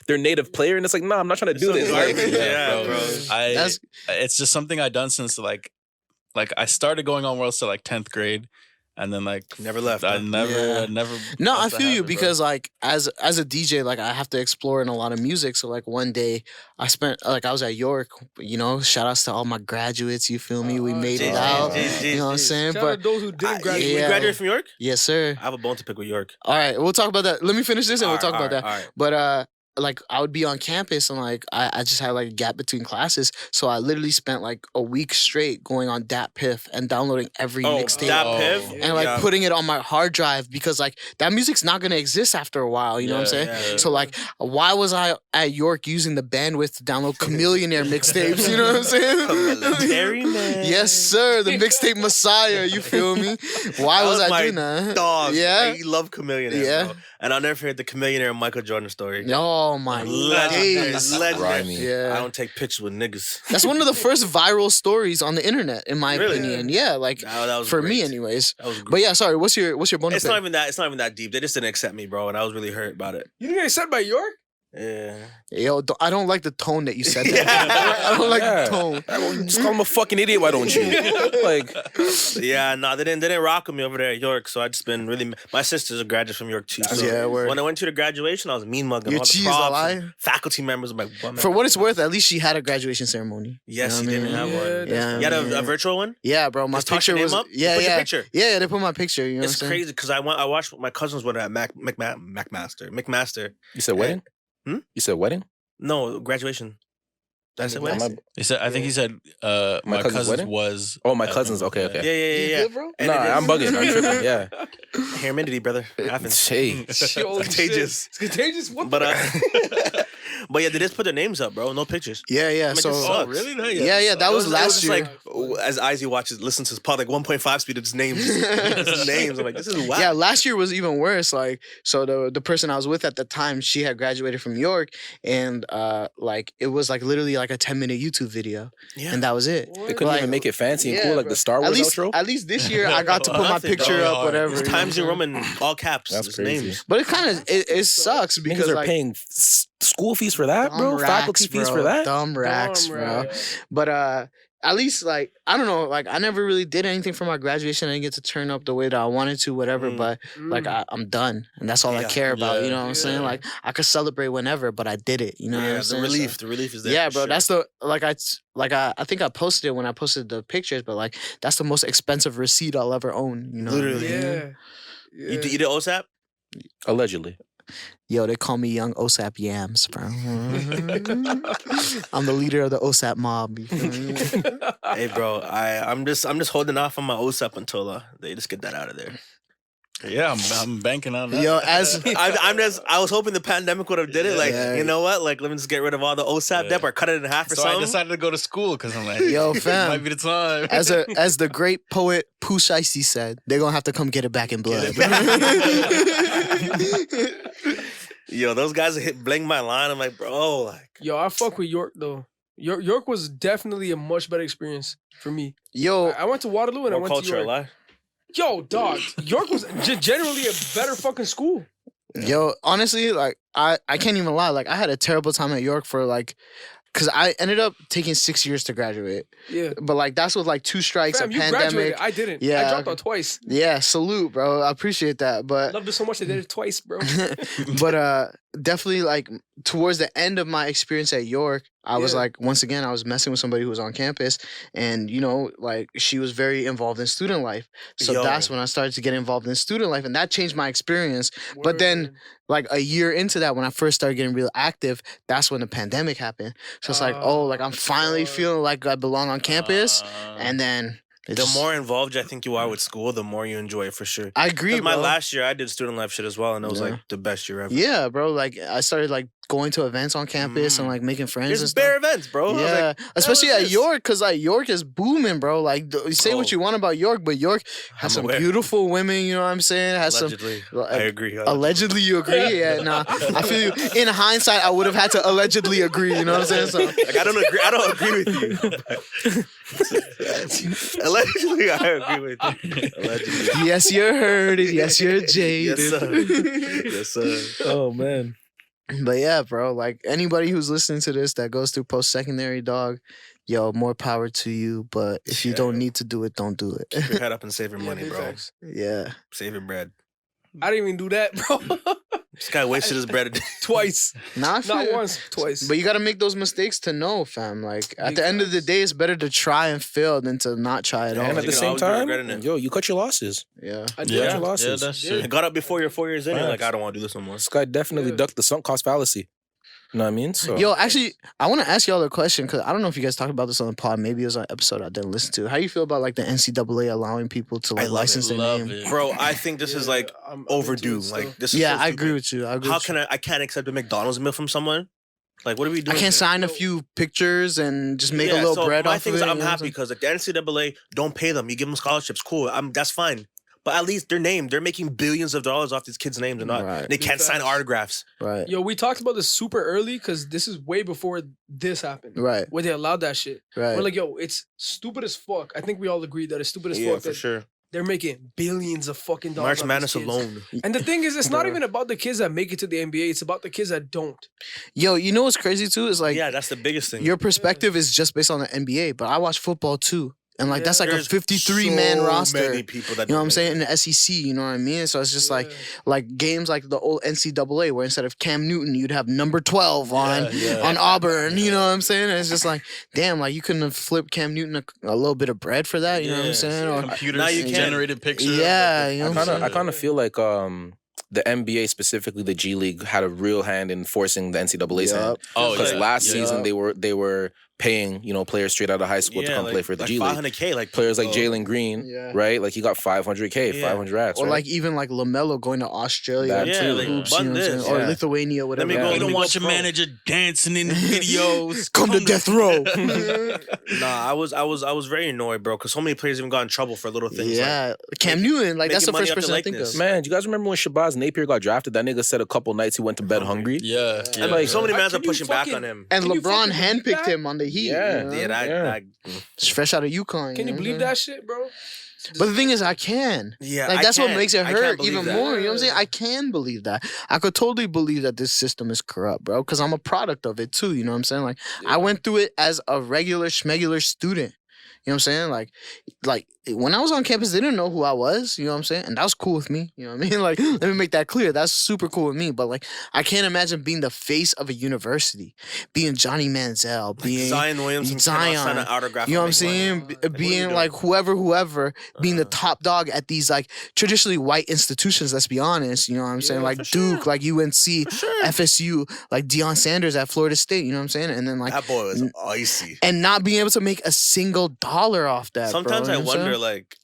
S3: their native player, and it's like, nah, I'm not trying to do this. Like,
S2: garbage. Yeah, bro.
S6: That's
S5: It's just something I've done since like I started going on World Star like 10th grade, and then like
S2: Never left.
S5: I
S2: huh?
S5: never
S6: Yeah.
S5: never.
S6: no, I
S5: lost the
S6: feel you
S5: habit, bro.
S6: because like as a DJ, like I have to explore in a lot of music. So like one day I was at York, you know, shout outs to all my graduates, you feel me? We made it
S2: Jeez,
S6: out.
S2: jeez,
S6: You know what I'm
S2: jeez.
S6: saying?
S4: Shout out
S6: But
S4: to those who didn't graduate.
S2: You
S6: yeah.
S2: graduated from York?
S6: yes, sir.
S2: I have a bone to pick with York.
S6: All right, we'll talk about that. Let me finish this and we'll talk about that.
S2: All right.
S6: But like I would be on campus and like I just had like a gap between classes. So I literally spent like a week straight going on Dat Piff and downloading every mixtape.
S2: that
S5: Oh.
S2: Piff?
S6: and like
S2: Yeah.
S6: putting it on my hard drive because like that music's not gonna exist after a while, you know what I'm saying?
S2: yeah.
S6: So like why was I at York using the bandwidth to download Chameleonaire mixtapes, you know what I'm saying?
S2: Terry, man.
S6: Yes, sir. The mixtape Messiah, you feel me? Why
S2: That
S6: was I
S2: my
S6: doing that?
S2: dog.
S6: Yeah.
S2: He loved Chameleonaire.
S6: Yeah.
S2: Bro. And I'll never forget the Chameleonaire and Michael Jordan story.
S6: Oh my
S2: Legendary.
S6: days.
S2: Legendary.
S3: Grimy.
S6: Yeah.
S2: I don't take pictures with niggas.
S6: That's one of the first viral stories on the internet, in my
S2: Really?
S6: opinion. Yeah, like
S2: That was
S6: for me,
S2: great.
S6: anyways.
S2: That was great.
S6: But yeah, sorry. What's your bonus?
S2: It's not even that deep. They just didn't accept me, bro, and I was really hurt about it.
S4: You didn't get accepted by York?
S2: Yeah.
S6: Yo, I don't like the tone that you said that.
S2: Yeah.
S6: I don't like
S3: Yeah.
S6: the tone.
S3: Just call him a fucking idiot, why don't you? Like,
S2: Yeah, no, they didn't rock with me over there at York, so I just been really. My sister's a graduate from York too. So
S6: Yeah, word.
S2: when I went to the graduation, I was mean mugging
S6: Your
S2: all the
S6: cheese,
S2: props
S6: a lie?
S2: and faculty members. I'm like,
S6: For what it's worth, at least she had a graduation ceremony.
S2: yes,
S6: You
S2: he
S6: know what
S2: didn't
S6: I
S2: have
S6: mean?
S2: one.
S6: Yeah,
S2: You had
S6: yeah.
S2: a virtual one.
S6: Yeah, bro. My
S2: Just toss
S6: picture
S2: your name
S6: was
S2: up?
S6: yeah,
S2: Put your
S6: yeah.
S2: picture.
S6: Yeah, they put my picture. You know
S2: It's
S6: what I'm
S2: crazy because I watched my cousins went at McMaster.
S3: you said wedding?
S2: Hmm?
S3: You said wedding?
S2: No, graduation. That's it.
S6: Am I-
S2: Wedding?
S5: He said, I think he said, my
S3: cousin's
S5: cousin's
S3: wedding?
S5: was.
S3: Oh, my cousin's. Okay, okay.
S2: Yeah.
S6: You good, bro?
S2: And
S3: Nah,
S2: it is-
S3: I'm bugging. I'm tripping. Yeah.
S2: Humidity, brother. Happens.
S3: Hey.
S4: Holy
S2: Contagious.
S4: shit. It's contagious. What
S2: But
S4: the
S2: but yeah, they just put their names up, bro. No pictures.
S6: Yeah, yeah.
S2: it
S6: So
S2: just
S5: Oh,
S2: sucks.
S5: really? No,
S6: yeah, that was
S2: It
S6: last
S2: just
S6: year.
S2: like as Izzy watches, listens to his pod like 1.5 speed of his names, his names. I'm like, this is wild.
S6: Yeah, last year was even worse. Like, so the person I was with at the time, she had graduated from York, and like it was like literally like a 10-minute YouTube video, and that was it.
S3: They couldn't
S6: Like,
S3: even make it fancy and
S6: yeah,
S3: cool like
S6: bro.
S3: the Star Wars outro.
S6: At least this year I got to put my
S2: Nothing,
S6: picture
S5: dog.
S6: up, whatever.
S2: It's
S6: you know
S2: Times New
S6: what I'm
S2: Roman, all caps.
S3: That's
S2: his
S3: crazy.
S2: names.
S6: But it kind of it sucks because
S3: Niggas are
S6: like
S3: paying school fees for that, bro.
S6: dumb
S3: Faculty
S6: racks,
S3: fees
S6: bro.
S3: for that.
S6: Dumb racks,
S4: Dumb
S6: bro.
S4: racks.
S6: But at least like I don't know, like I never really did anything for my graduation. I didn't get to turn up the way that I wanted to, whatever. But like I'm done, and that's all I
S2: Yeah.
S6: care about. You know what I'm
S4: Yeah.
S6: saying? Like I could celebrate whenever, but I did it. You know what
S2: Yeah,
S6: I'm
S2: the
S6: saying?
S2: relief.
S6: So-
S2: The relief is there.
S6: yeah,
S2: for
S6: bro.
S2: sure.
S6: That's the I think I posted it when I posted the pictures, but like that's the most expensive receipt I'll ever own. You know? what I
S2: Literally.
S6: mean?
S4: Yeah.
S2: You did OSAP?
S3: Allegedly.
S6: Yo, they call me Young OSAP Yams, bro. I'm the leader of the OSAP mob. You feel me?
S2: Hey, bro, I'm just holding off on my OSAP until they just get that out of there.
S5: Yeah, I'm banking on that.
S6: Yo,
S2: I was hoping the pandemic would have did it. Like,
S6: Yeah.
S2: you know what? Like, let me just get rid of all the OSAP debt or cut it in half or
S5: So
S2: something.
S5: I decided to go to school because I'm like,
S6: Yo,
S5: it
S6: fam.
S5: might be the time.
S6: as the great poet Pooh Shiesty said, they're gonna have to come get it back in blood.
S2: Yo, those guys hit bling my line. I'm like, bro, like,
S4: Yo, I fuck with York though. York was definitely a much better experience for me.
S6: Yo,
S4: I went to Waterloo and I
S2: more
S4: went to
S2: culture,
S4: York.
S2: lie.
S4: Yo, dog, York was generally a better fucking school.
S6: Yo, honestly, like I can't even lie. Like I had a terrible time at York for like, cause I ended up taking 6 years to graduate.
S4: Yeah.
S6: But like that's with like 2 strikes,
S4: Fam,
S6: a
S4: you
S6: pandemic.
S4: graduated. I didn't. I
S6: Yeah.
S4: dropped out twice.
S6: Yeah, salute, bro. I appreciate that. But
S4: Loved it so much they did it twice, bro.
S6: but definitely like towards the end of my experience at York, I was
S4: Yeah.
S6: like, once again, I was messing with somebody who was on campus, and like she was very involved in student life. So
S2: Yo.
S6: that's when I started to get involved in student life, and that changed my experience. But then,
S4: Word.
S6: like a year into that, when I first started getting real active, that's when the pandemic happened. So it's like, oh, like I'm finally
S4: fuck.
S6: feeling like I belong on campus, and then it
S2: The
S6: just-
S2: more involved I think you are with school, the more you enjoy it for sure.
S6: I agree,
S2: 'Cause my
S6: bro.
S2: last year, I did student life shit as well, and it was
S6: Yeah.
S2: like the best year ever.
S6: Yeah, bro. Like I started like going to events on campus and like making friends and
S2: There's
S6: stuff.
S2: bare events, bro. I was
S6: Yeah,
S2: like,
S6: especially
S2: hell
S6: at
S2: is this?
S6: York, cause like York is booming, bro. Like say what
S2: Oh.
S6: you want about York, but York has
S2: I'm
S6: some
S2: aware.
S6: beautiful women. You know what I'm saying? Has
S2: Allegedly,
S6: some.
S2: I agree.
S6: Allegedly, you agree? Yeah, nah. I feel you. In hindsight, I would have had to allegedly agree. You know what I'm saying? So
S2: Like I don't agree. I don't agree with you. but- Allegedly, I agree with you. Allegedly,
S6: yes, you're heard it. Yes, you're jaded.
S2: yes, sir. Yes, sir.
S3: Oh man.
S6: But yeah, bro. Like anybody who's listening to this that goes through post-secondary, dog, yo, more power to you. But if you
S2: Yeah,
S6: don't
S2: yo.
S6: need to do it, don't do it.
S2: Keep your head up and save your
S4: Yeah,
S2: money,
S4: big
S2: bro.
S4: facts.
S6: Yeah.
S2: Save your bread.
S4: I didn't even do that, bro.
S2: This guy wasted his bread.
S4: Twice.
S6: Nah, I feel
S4: Not
S6: you.
S4: once, twice.
S6: But you got to make those mistakes to know, fam. Like at
S4: Big
S6: the end of the
S4: facts.
S6: day, it's better to try and fail than to not try at all.
S3: And at
S2: you
S3: the
S2: can
S3: same
S2: always be
S3: time,
S2: regretting it.
S3: yo, you cut your losses.
S6: Yeah.
S4: I did.
S5: Yeah,
S3: your losses.
S5: yeah, that's
S2: I
S5: true.
S2: got up before you're 4 years in. You're like,
S3: Facts.
S2: I don't want to do this no more.
S3: This guy definitely
S4: Yeah.
S3: ducked the sunk cost fallacy. You know what I mean? So
S6: Yo, actually, I want to ask y'all a question because I don't know if you guys talked about this on the pod. Maybe it was an episode I didn't listen to. How you feel about like the NCAA allowing people to like
S2: love it.
S6: license their
S5: Love
S6: name?
S5: it.
S2: Bro, I think this is like
S4: I'm into
S2: overdue.
S4: it still.
S2: Like this is
S6: Yeah,
S2: so
S6: I agree
S2: stupid.
S6: with you. I agree.
S2: How
S6: with
S2: can I can't accept a McDonald's meal from someone? Like, what are we
S6: I
S2: doing?
S6: can't
S2: here?
S6: sign a few pictures and just make a
S2: Yeah,
S6: little
S2: so
S6: bread
S2: my
S6: off
S2: thing
S6: of
S2: is
S6: it.
S2: I'm
S6: you know what
S2: happy because like the NCAA don't pay them. You give them scholarships, cool. That's fine. But at least their name, they're making billions of dollars off these kids' names and not.
S6: Right.
S2: They can't sign
S4: Facts.
S2: autographs.
S6: Right.
S4: Yo, we talked about this super early because this is way before this happened.
S6: Right.
S4: Where they allowed that shit.
S6: Right.
S4: We're like, yo, it's stupid as fuck. I think we all agree that it's stupid as
S2: Yeah,
S4: fuck
S2: for
S4: that
S2: sure.
S4: they're making billions of fucking dollars.
S2: March
S4: off
S2: Madness
S4: these kids.
S2: alone.
S4: And the thing is, it's not
S6: Bro.
S4: even about the kids that make it to the NBA. It's about the kids that don't.
S6: Yo, you know what's crazy too? Is like
S2: Yeah, that's the biggest thing.
S6: your perspective is just based on the NBA, but I watch football too. And like that's like
S2: There's
S6: a 53-man
S2: so
S6: roster.
S2: Many people that
S6: You know what I'm
S2: don't
S6: saying? In the SEC, you know what I mean? So it's just
S4: Yeah.
S6: like games like the old NCAA where instead of Cam Newton, you'd have number 12 on
S5: Yeah.
S6: on Auburn. You know what I'm saying? And it's just like, damn, like you couldn't have flipped Cam Newton a little bit of bread for that. You know what I'm
S2: Yeah.
S6: saying? Or
S5: Computer
S2: Now you can.
S5: generated picture.
S6: yeah, you know what I'm saying?
S3: I kind of feel like the NBA, specifically the G League, had a real hand in forcing the NCAA's hand.
S6: Yup.
S5: Oh,
S3: Because
S5: yeah.
S3: last
S5: Yeah.
S3: season they were paying players straight out of high school to come play for the G League.
S2: 500K, like
S3: Players like
S2: oh,
S3: Jalen Green,
S6: Yeah.
S3: right? Like he got 500K,
S2: Yeah.
S3: 500 racks.
S6: Or
S3: right?
S6: like even like LaMelo going to Australia
S3: That
S6: to
S3: too.
S6: the
S3: Yeah,
S6: hoops,
S2: like,
S6: you know what I'm
S2: bun
S6: saying? Or
S3: this.
S6: Lithuania, whatever.
S2: me go-
S5: You
S2: let
S5: don't
S2: me
S5: want
S2: go
S5: your
S2: pro.
S5: manager dancing in videos.
S6: Come to death row.
S2: Nah, I was very annoyed, bro, because so many players even got in trouble for little things. Like,
S6: Yeah, Cam Newton, like that's the
S2: making money
S6: first
S2: off the
S6: person I think of.
S2: likeness.
S3: Man, do you guys remember when Shabazz Napier got drafted? That nigga said a couple nights he went to bed hungry.
S5: Yeah.
S2: and like so many
S4: Can
S2: mans are
S4: you
S2: pushing back
S4: fucking-
S2: on him.
S6: And
S4: Can you
S6: LeBron
S4: fucking believe
S6: handpicked
S4: that?
S6: him on the Heat.
S3: Yeah.
S6: You know?
S2: Yeah, that
S6: It's fresh out of UConn.
S4: Can you
S6: know
S4: believe
S6: what I'm
S4: that shit, bro?
S6: But the thing is, I can.
S2: yeah,
S6: Like
S2: I
S6: that's what
S2: can't.
S6: makes it
S2: I can't
S6: hurt
S2: believe
S6: even
S2: that.
S6: more. You know what I'm saying? I can believe that. I could totally believe that this system is corrupt, bro. Because I'm a product of it too. You know what I'm saying? Like I went through it as a regular schmegular student. You know what I'm saying? Like when I was on campus, they didn't know who I was. You know what I'm saying? And that was cool with me. You know what I mean? Like, let me make that clear. That's super cool with me. But like, I can't imagine being the face of a university, being Johnny Manziel, being
S2: Zion Williamson,
S6: Zion.
S2: sign an autograph.
S6: You know what I'm
S2: and make
S6: saying?
S2: money. Like, what are you
S6: Being
S2: doing?
S6: like whoever, being the
S2: Uh-huh.
S6: top dog at these like traditionally white institutions. Let's be honest. You know what I'm saying?
S2: Yeah,
S6: Like
S2: for sure.
S6: Duke, like UNC,
S2: For sure.
S6: FSU, like Deion Sanders at Florida State. You know what I'm saying? And then like
S2: That boy was icy.
S6: and not being able to make a single dollar off that.
S2: Sometimes
S6: bro,
S2: I
S6: you know what I'm
S2: wonder,
S6: saying?
S2: like,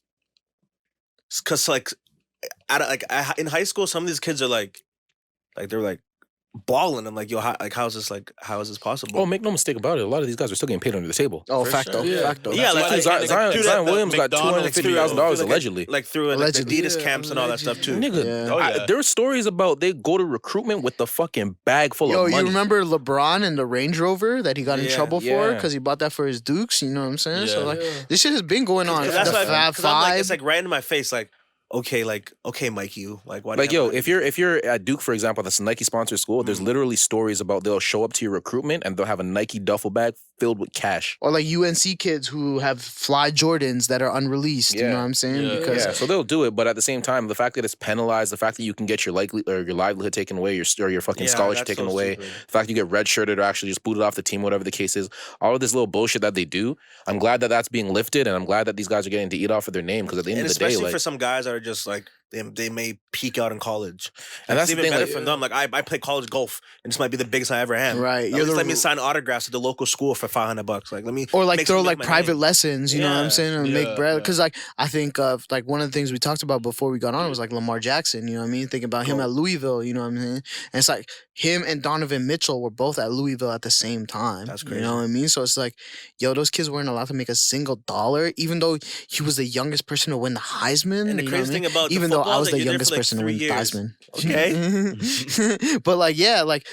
S2: because in high school, some of these kids are like they're like balling. I'm like, yo, how is this possible?
S3: Oh, make no mistake about it. A lot of these guys are still getting paid under the table.
S6: Oh,
S2: For
S6: facto,
S2: sure.
S5: Yeah.
S6: facto.
S2: Yeah, like,
S5: That's why
S3: Zion,
S5: they-
S3: Zion
S5: that
S3: Williams got
S5: McDonald's
S3: $250,000
S2: like,
S3: allegedly.
S2: like through like, the
S6: Allegedly.
S2: Adidas camps and all that stuff too.
S3: Nigga,
S6: Yeah.
S5: Oh, yeah.
S3: there are stories about they go to recruitment with the fucking bag full
S6: Yo,
S3: of money.
S6: you remember LeBron and the Range Rover that he got in
S2: Yeah,
S6: trouble for
S3: yeah.
S6: because he bought that for his Dukes? You know what I'm saying? So
S5: Yeah.
S6: like, this shit has been going on.
S2: Because that's
S6: The
S2: what
S6: Fab
S2: because I'm like,
S6: Five.
S2: it's like right in my face, like, okay, Mike, you like, why? do
S3: Like,
S2: you
S3: yo,
S2: have
S3: if
S2: money?
S3: you're at Duke, for example, that's a Nike sponsored school, there's literally stories about they'll show up to your recruitment and they'll have a Nike duffel bag filled with cash.
S6: Or like UNC kids who have fly Jordans that are unreleased. You
S3: Yeah.
S6: know what I'm saying?
S5: Yeah.
S6: Because
S3: Yeah, so they'll do it, but at the same time, the fact that it's penalized, the fact that you can get your livelihood taken away, your fucking
S2: Yeah,
S3: scholarship
S2: that's
S3: taken
S2: so
S3: away,
S2: stupid.
S3: the fact you get redshirted or actually just booted off the team, whatever the case is, all of this little bullshit that they do, I'm glad that that's being lifted, and I'm glad that these guys are getting to eat off of their name because at the end
S2: And
S3: of the day,
S2: especially
S3: like,
S2: for some guys that are just like they may peak out in college,
S3: And
S2: it's
S3: that's the
S2: even
S3: thing,
S2: better
S3: like-
S2: for them. Like I play college golf, and this might be the biggest I ever am.
S6: Right,
S2: At
S6: you're
S2: least
S6: the
S2: let me
S6: ru-
S2: sign autographs at the local school for $500. Like let me
S6: or like
S2: make
S6: throw
S2: something
S6: like
S2: with my
S6: private
S2: name.
S6: lessons, you know what I'm
S2: Yeah.
S6: saying, and
S5: Yeah,
S6: make bread.
S5: yeah.
S6: Because like I think of like one of the things we talked about before we got on was like Lamar Jackson. You know what I mean? Thinking about him
S2: Cool.
S6: at Louisville. You know what I'm saying? And it's like him and Donovan Mitchell were both at Louisville at the same time.
S2: That's
S6: You
S2: crazy.
S6: know what I mean? So it's like, yo, those kids weren't allowed to make a single dollar, even though he was the youngest person to win the Heisman.
S2: And the
S6: you know what
S2: crazy
S6: I mean?
S2: thing about the
S6: even though I
S2: football
S6: was
S2: is that
S6: the
S2: you're there
S6: youngest
S2: for, like,
S6: person to
S2: 3
S6: win the
S2: years.
S6: Heisman.
S2: Okay.
S6: But like, yeah, like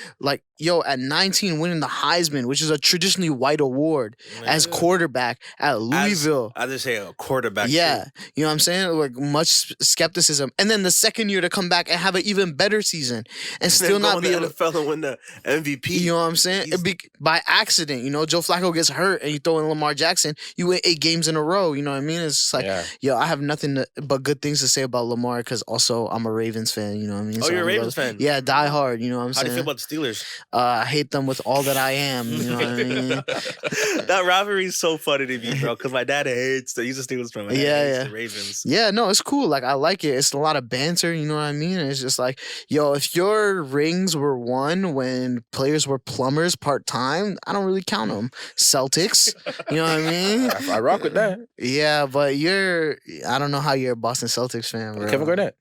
S6: yo, at 19 winning the Heisman, which is a traditionally white award, as quarterback at Louisville.
S2: I just say a quarterback.
S6: Yeah,
S2: too.
S6: you know what I'm saying? Like much skepticism, and then the second year to come back and have an even better season, and
S2: And
S6: still
S2: then go
S6: not
S2: in
S6: be
S2: the
S6: able.
S2: NFL and win the MVP.
S6: You know what I'm saying? It'd be by accident. You know, Joe Flacco gets hurt, and you throw in Lamar Jackson. You win 8 games in a row. You know what I mean? It's just like,
S3: yeah.
S6: yo, I have nothing but good things to say about Lamar because also I'm a Ravens fan. You know what I mean?
S2: Oh, you're a
S6: I
S2: Ravens fan?
S6: Yeah, die hard. You know what I'm
S2: How do
S6: saying?
S2: you feel about the Steelers?
S6: I hate them with all that I am. You know what I mean?
S2: That rivalry is so funny to me, bro. Because my dad hates he's a Steelers fan. My dad
S6: Yeah,
S2: hates
S6: yeah.
S2: the Ravens.
S6: Yeah, no, it's cool. Like I like it. It's a lot of banter, you know what I mean? It's just like, yo, if your rings were won when players were plumbers part-time, I don't really count them. Celtics, you know what I mean?
S3: I rock with that.
S6: Yeah, but I don't know how you're a Boston Celtics fan, bro.
S3: Kevin Garnett.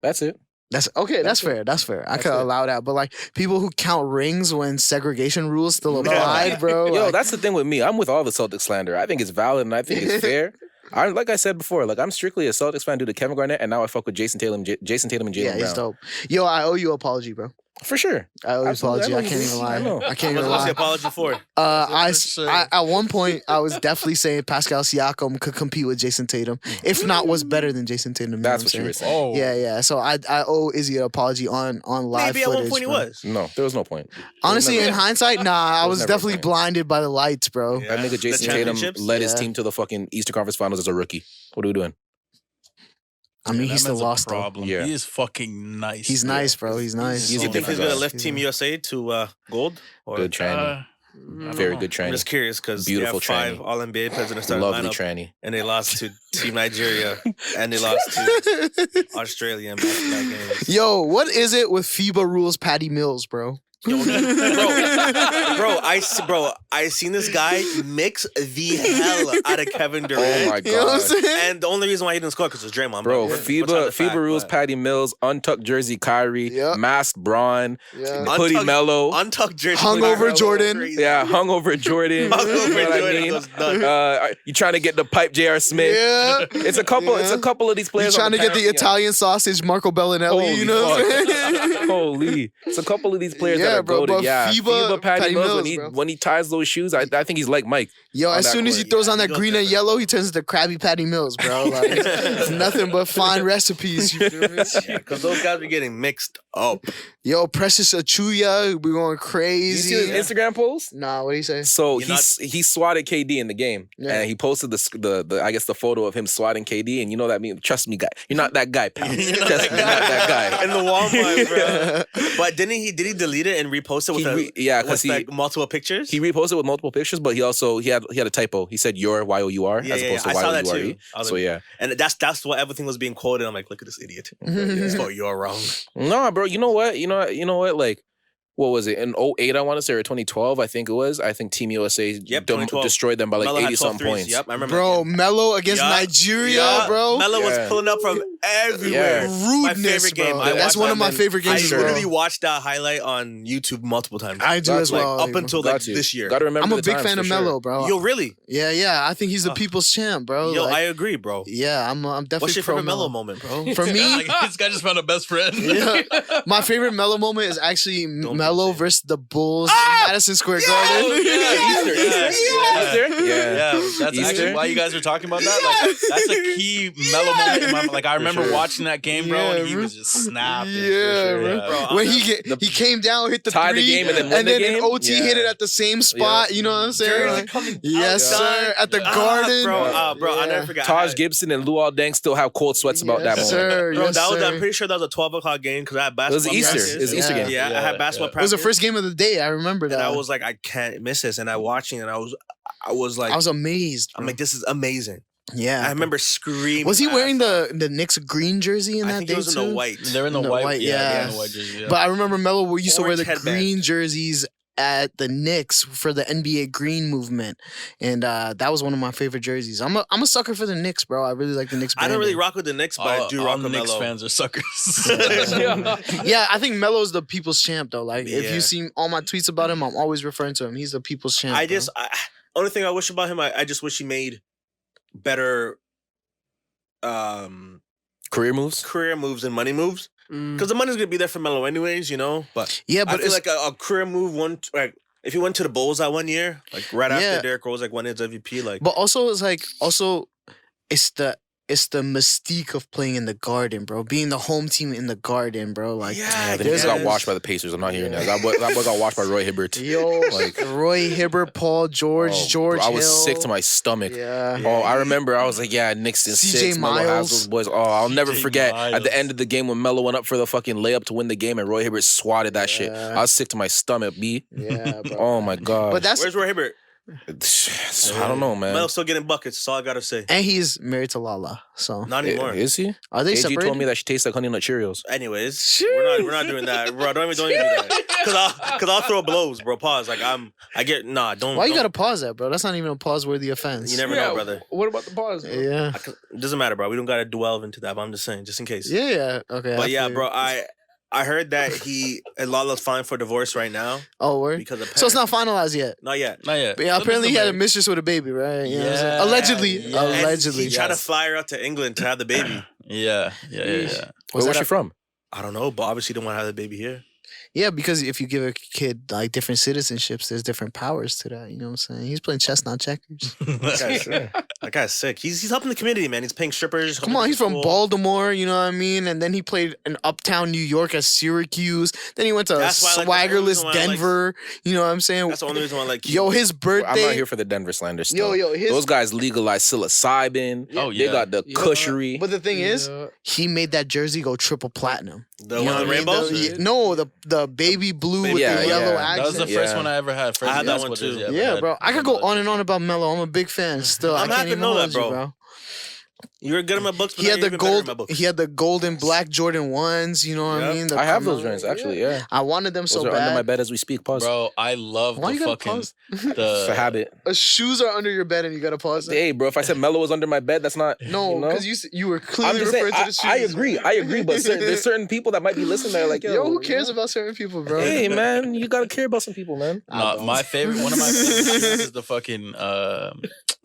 S3: That's it.
S6: That's okay, that's fair. That's fair. I
S3: That's
S6: could
S3: it.
S6: allow that. But like people who count rings when segregation rules still
S3: No.
S6: applied, bro.
S3: Yo,
S6: like-
S3: that's the thing with me. I'm with all the Celtics slander. I think it's valid and I think it's fair. Like I said before, like I'm strictly a Celtics fan due to Kevin Garnett, and now I fuck with Jason Tatum and Jalen
S6: yeah,
S3: Brown.
S6: he's dope. Yo, I owe you an apology, bro.
S3: For sure.
S6: I owe you an
S3: Absolutely.
S6: apology. I
S3: I know
S6: can't
S3: you
S6: even
S3: do.
S6: lie.
S3: I know.
S6: I can't
S2: What's
S6: even
S2: the
S6: lie.
S2: apology for?
S6: I at one point I was definitely saying Pascal Siakam could compete with Jason Tatum, if not was better than Jason Tatum. know
S3: That's
S6: I'm
S3: what you were
S6: saying?
S3: saying.
S5: Oh,
S6: Yeah, yeah. So I owe Izzy an apology on live
S2: Maybe at
S6: footage.
S2: one point he
S6: bro.
S2: was.
S3: No, there was no point.
S6: Honestly,
S3: never-
S6: in hindsight, nah, I
S3: There
S6: was
S3: was never a
S6: definitely
S3: point.
S6: blinded by the lights, bro.
S2: Yeah.
S3: That nigga
S2: The
S3: Jason Tatum
S2: championships?
S3: led his
S6: Yeah.
S3: team to the fucking Eastern Conference Finals as a rookie. What are we doing?
S6: I mean, he still lost though.
S5: problem.
S3: Yeah.
S5: He is fucking nice.
S6: He's nice, bro. He's nice.
S3: He's
S2: Do you
S3: a
S2: think he's
S3: different
S2: gonna
S3: guy.
S2: lift Team USA to gold? Or
S3: Good tranny. Very good
S2: I'm
S3: tranny.
S2: just curious because
S3: Beautiful
S2: they have 5
S3: tranny.
S2: All NBA players in the starting
S3: Lovely
S2: lineup,
S3: tranny.
S2: and they lost to Team Nigeria, and they lost to Australia in back-to-back games.
S6: Yo, what is it with FIBA rules Patty Mills, bro?
S2: Bro, I seen this guy mix the hell out of Kevin Durant.
S3: Oh my
S6: You know what I'm
S3: god.
S6: saying?
S2: And the only reason why he didn't score because it was Draymond.
S3: Bro,
S2: What's not the
S3: FIBA
S2: fact,
S3: rules
S2: but-
S3: Patty Mills, untucked jersey Kyrie,
S6: Yep.
S3: masked Braun,
S6: Yeah.
S3: hoodie
S2: Untucked-
S3: Mello.
S2: Untucked jersey.
S6: Hungover
S2: Melo,
S6: Jordan.
S2: crazy.
S3: Yeah, hungover Jordan.
S2: Hungover
S3: You know what I
S2: Jordan
S3: mean?
S2: goes nuts.
S3: You trying to get the pipe J.R. Smith.
S6: Yeah.
S3: It's a couple. It's a couple of these
S6: You
S3: players.
S6: trying
S3: on
S6: to get the
S3: parent-
S6: Italian sausage Marco Bellinelli,
S3: Holy
S6: you know what I'm saying?
S3: fuck. Holy, it's a couple of these players
S6: Yeah,
S3: that are
S6: bro,
S3: goated.
S6: but
S3: Yeah,
S6: FIBA
S3: Patty Mills,
S6: Mills, bro.
S3: when he ties those shoes, I think he's like Mike.
S6: Yo,
S3: on
S6: as
S3: that
S6: soon as
S3: court.
S6: he throws on
S2: Yeah,
S6: that
S2: he goes
S6: green and
S2: different.
S6: yellow, he turns into Krabby Patty Mills, bro. Like, it's nothing but fine recipes. You feel me?
S2: Yeah, because those guys be getting mixed up.
S6: Yo, Precious Achuya, we going
S3: You
S6: crazy.
S3: see his Instagram post?
S6: Nah, what do you say?
S3: So
S2: You're
S3: he swatted KD in the game,
S6: Yeah.
S3: and he posted the I guess the photo of him swatting KD, and you know that mean trust me, guy, you're not that guy, pal. Trust me, you're not that guy.
S2: In the Walmart, bro. But did he delete it and repost it with
S3: Because
S2: like multiple pictures?
S3: he reposted with multiple pictures, but he had a typo. He said your YOUR as opposed to
S2: I saw that
S3: YOURE.
S2: too. I was
S3: So
S2: like-
S3: yeah,
S2: And that's what everything was being quoted. I'm like, look at this idiot. So you're wrong.
S3: no, bro. You know what? Like. What was it? In 08, I want to say, or 2012, I think it was. I think Team USA
S2: Yep, 2012.
S3: destroyed them by like
S2: Melo had
S3: 80
S2: 12
S3: something
S2: threes.
S3: points.
S2: Yep, I remember.
S6: Bro,
S2: that game.
S6: Melo against
S2: Yeah.
S6: Nigeria,
S2: Yeah.
S6: bro.
S2: Melo was
S3: Yeah.
S2: pulling up from everywhere.
S3: Yeah.
S2: My
S6: Rudeness,
S2: favorite game.
S6: bro.
S2: I
S6: That's
S2: watched
S6: one
S2: that
S6: of my
S2: then.
S6: favorite games
S2: I
S6: as
S2: literally
S6: well.
S2: watched that highlight on YouTube multiple times.
S6: I do as
S3: Like,
S6: well.
S2: up until like
S3: Got to.
S2: this year.
S3: Got to remember.
S6: I'm a
S3: the
S6: big
S3: times
S6: fan
S3: for
S6: of
S3: sure.
S6: Melo, bro.
S2: Yo, really?
S6: Yeah. I think he's the people's champ, bro.
S2: Yo,
S6: Like,
S2: I agree, bro.
S6: yeah, I'm definitely
S2: What's your
S6: pro
S2: favorite Melo moment, bro?
S6: For me,
S5: Like, this guy just found a best friend.
S6: yeah, my favorite Melo moment is actually
S2: Don't
S6: Melo
S2: say that.
S6: versus the Bulls in Madison Square Garden.
S3: Easter.
S5: Yeah.
S3: Yeah.
S5: That's
S3: Easter?
S5: actually why you guys were talking about that. Like, that's a key Melo moment. In my, like, I remember
S3: sure.
S5: watching that game, bro, and he
S6: bro.
S5: was just snapping.
S6: Yeah,
S5: for sure.
S6: bro.
S2: Bro,
S6: When he came down, hit the
S3: Tied the
S6: three,
S3: game and then won the
S6: in
S3: game?
S6: OT hit it
S3: Yeah.
S6: at the same spot.
S3: Yeah.
S6: You know what I'm saying?
S2: Jersey
S6: Like,
S2: coming
S6: yes,
S2: outside.
S6: sir. At the Garden,
S2: bro. I'll
S6: Yeah.
S2: never forget.
S3: Taj Gibson and Luol Deng still have cold sweats about that
S6: Yes,
S3: moment.
S6: sir.
S2: Bro,
S6: Yes,
S2: that was.
S6: sir.
S2: I'm pretty sure that was a 12 o'clock game because I had
S3: It was
S2: basketball.
S3: Easter.
S2: practice.
S3: It was Easter game.
S2: Yeah, I had basketball
S5: Yeah.
S6: It
S2: practice.
S6: was the first game of the day. I remember that.
S2: and I was like, I can't miss this. And I watching, and I was like,
S6: I was amazed.
S2: I'm
S6: bro.
S2: like, this is amazing.
S6: yeah.
S2: I remember screaming.
S6: Was he
S2: my
S6: wearing
S2: ass
S6: the Knicks green jersey in
S2: off. I
S6: that
S2: think
S6: day
S2: it was
S6: too?
S2: in the white.
S5: They're in the
S6: In the
S5: white,
S6: white,
S5: yeah. They're
S6: yeah.
S5: in the white jersey, yeah.
S6: But I remember Melo used to wear
S2: Orange
S6: the
S2: headband.
S6: green jerseys at the Knicks for the NBA Green movement, and that was one of my favorite jerseys. I'm a sucker for the Knicks, bro. I really like the Knicks.
S2: I don't really
S6: branding.
S2: rock with the Knicks, but I do
S5: all
S2: rock with
S5: Knicks
S2: Melo.
S5: fans are suckers.
S6: Yeah, I think Melo's the people's champ, though. Like, if
S2: Yeah.
S6: you see all my tweets about him, I'm always referring to him. He's the people's champ.
S2: I
S6: bro.
S2: just, only thing I wish about him, I just wish he made better
S3: Career moves.
S2: career moves and money moves.
S4: Mm.
S2: Because the money's gonna be there for Melo anyways, you know. But
S6: yeah,
S2: I
S6: but
S2: feel
S6: it's
S2: like a career move like if he went to the Bulls that 1 year, like right
S6: Yeah.
S2: after Derrick Rose like won his MVP, like
S6: but also it's like it's the mystique of playing in the Garden, bro. Being the home team in the Garden, bro. Like,
S3: Yeah, then he
S6: there's
S3: got
S6: a-
S3: washed by the Pacers. I'm not hearing that. That boy got washed by Roy Hibbert.
S6: Yo,
S3: Like-
S6: Roy Hibbert, Paul George,
S3: Oh,
S6: George
S3: bro, I was
S6: Hill.
S3: sick to my stomach.
S6: Yeah.
S2: Yeah.
S3: Oh, I remember. I was like, yeah, Knicks in
S6: CJ
S3: 6. Melo has
S6: Miles.
S3: those boys. Oh, I'll never
S5: CJ
S3: forget at
S5: Miles.
S3: the end of the game when Melo went up for the fucking layup to win the game and Roy Hibbert swatted that shit.
S6: Yeah.
S3: I was sick to my stomach, B.
S6: Yeah, bro.
S3: Oh my god.
S6: But that's
S2: where's Roy Hibbert?
S3: I don't know, man.
S2: Melo's still getting buckets. That's all I gotta say.
S6: and he's married to Lala. So
S2: Not anymore.
S3: Is he?
S6: are they
S3: AG
S6: separated?
S3: told me that she tastes like Honey Nut Cheerios.
S2: Anyways, we're not doing that, bro. Don't even do that. Cause I'll throw blows, bro. Pause. Like don't.
S6: Why you
S2: don't-
S6: gotta pause that, bro? That's not even a pause worthy offense.
S2: You never know, brother.
S4: What about the pause? Bro?
S6: Yeah.
S2: It doesn't matter, bro. We don't gotta delve into that. But I'm just saying, just in case.
S6: Yeah. Okay.
S2: But yeah,
S6: feel
S2: bro.
S6: you.
S2: I heard that Lala's filing for divorce right now
S6: Oh, word.
S2: because of
S6: So it's not finalized yet.
S2: not yet.
S5: Not yet.
S6: But yeah, apparently he had a mistress with a baby, right? You know what I'm saying?
S5: Yeah.
S6: Allegedly.
S5: Yeah.
S2: And
S6: Allegedly.
S2: he tried to
S5: Yes.
S2: fly her out to England to have the baby.
S5: Yeah.
S6: Was
S3: Where's
S6: that
S3: she
S6: a-
S3: from?
S2: I don't know, but obviously didn't want to have the baby here.
S6: Yeah, because if you give a kid like different citizenships, there's different powers to that. You know what I'm saying? He's playing chess, not checkers.
S2: That guy's sick. He's helping the community, man. He's paying strippers.
S6: Come on, he's from
S2: Cool.
S6: Baltimore, you know what I mean? And then he played in uptown New York at Syracuse. Then he went to
S2: That's why I like- that's the only
S6: swaggerless
S2: reason why I like-
S6: Denver. You know what I'm saying?
S2: That's the only reason why I like.
S6: Yo, his
S3: I'm
S6: birthday.
S3: not here for the Denver slander still.
S6: Yo, his.
S3: Those guys legalized psilocybin.
S5: Oh,
S3: They
S5: yeah.
S3: got the
S4: Yeah.
S3: cushery.
S6: But the thing is,
S4: Yeah.
S6: he made that jersey go triple platinum.
S2: The
S6: You know
S2: one
S6: what
S2: with
S6: I
S2: the
S6: mean?
S2: rainbows.
S6: No, the baby blue with
S3: Yeah,
S6: the yellow
S3: yeah.
S5: That was the
S6: accent.
S5: first
S3: Yeah.
S5: one I ever had. First
S2: I had that one
S5: basketball
S2: too.
S5: jersey I ever
S6: Yeah,
S5: had.
S6: bro. I could go on and on about Melo. I'm a big fan. Still,
S2: I'm
S6: I can't
S2: happy to
S6: even
S2: know that,
S6: hold you,
S2: bro. You're good in my books, but
S6: He had
S2: now
S6: the
S2: you're even better in my
S6: gold.
S2: books.
S6: He had the gold and black Jordan 1s. You know what I
S2: Yep.
S6: mean? The
S3: I have those
S6: Carmelo-
S3: joints actually. Yeah,
S6: I wanted them
S3: those
S6: so
S3: are under my
S6: bad.
S3: bed as we speak. Pause.
S5: Bro, I love
S6: Why
S5: the
S6: you gotta
S5: fucking
S6: pause?
S3: It's a
S5: the
S3: habit.
S6: Shoes are under your bed and you gotta pause it.
S3: Hey, bro, if I said Mello was under my bed, that's not.
S6: No,
S3: you know?
S6: because you were
S3: I'm
S6: clearly
S3: just saying.
S6: referring to the shoes.
S3: I agree. But there's certain people that might be listening that are like,
S6: Yo, who cares about certain people, bro?
S3: Hey, man, you gotta care about some people, man.
S5: No, my favorite, one of my favorite shoes is the fucking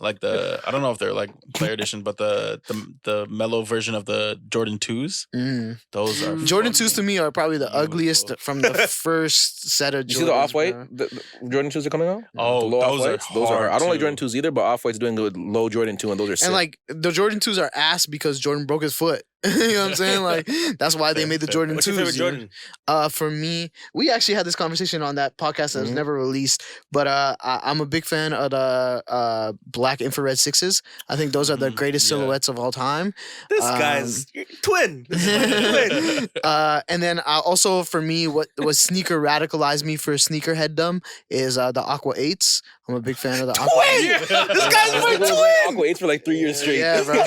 S5: like the I don't know if they're like player edition, but the mellow version of the Jordan 2s.
S6: Mm.
S5: Those are
S6: Jordan 2s to
S5: fucking-
S6: me are probably the
S5: beautiful.
S6: ugliest from the first set of Jordans.
S3: You see the off white?
S6: bro.
S3: The Jordan 2s are coming out?
S5: Oh,
S3: The low
S5: those are
S3: Off-Whites? Those are.
S5: hard,
S3: I don't like
S5: too.
S3: Jordan 2s either, but Off White's doing good low Jordan 2, and those are sick.
S6: And like the Jordan 2s are ass because Jordan broke his foot. You know what I'm saying? Like that's why they made the Jordan
S2: What's
S6: 2s.
S2: your favorite
S6: you know?
S2: Jordan?
S6: For me, we actually had this conversation on that podcast that was never released. But I'm a big fan of the black infrared 6s. I think those are the greatest silhouettes of all time.
S2: This guy's twin. This is twin.
S6: And then also for me, what sneaker radicalized me for sneakerheaddom is the Aqua 8s. I'm a big fan of the Aqua 8s.
S2: This guy's my twin.
S3: Aqua 8s for like 3 years straight.
S6: Yeah, bro.
S5: He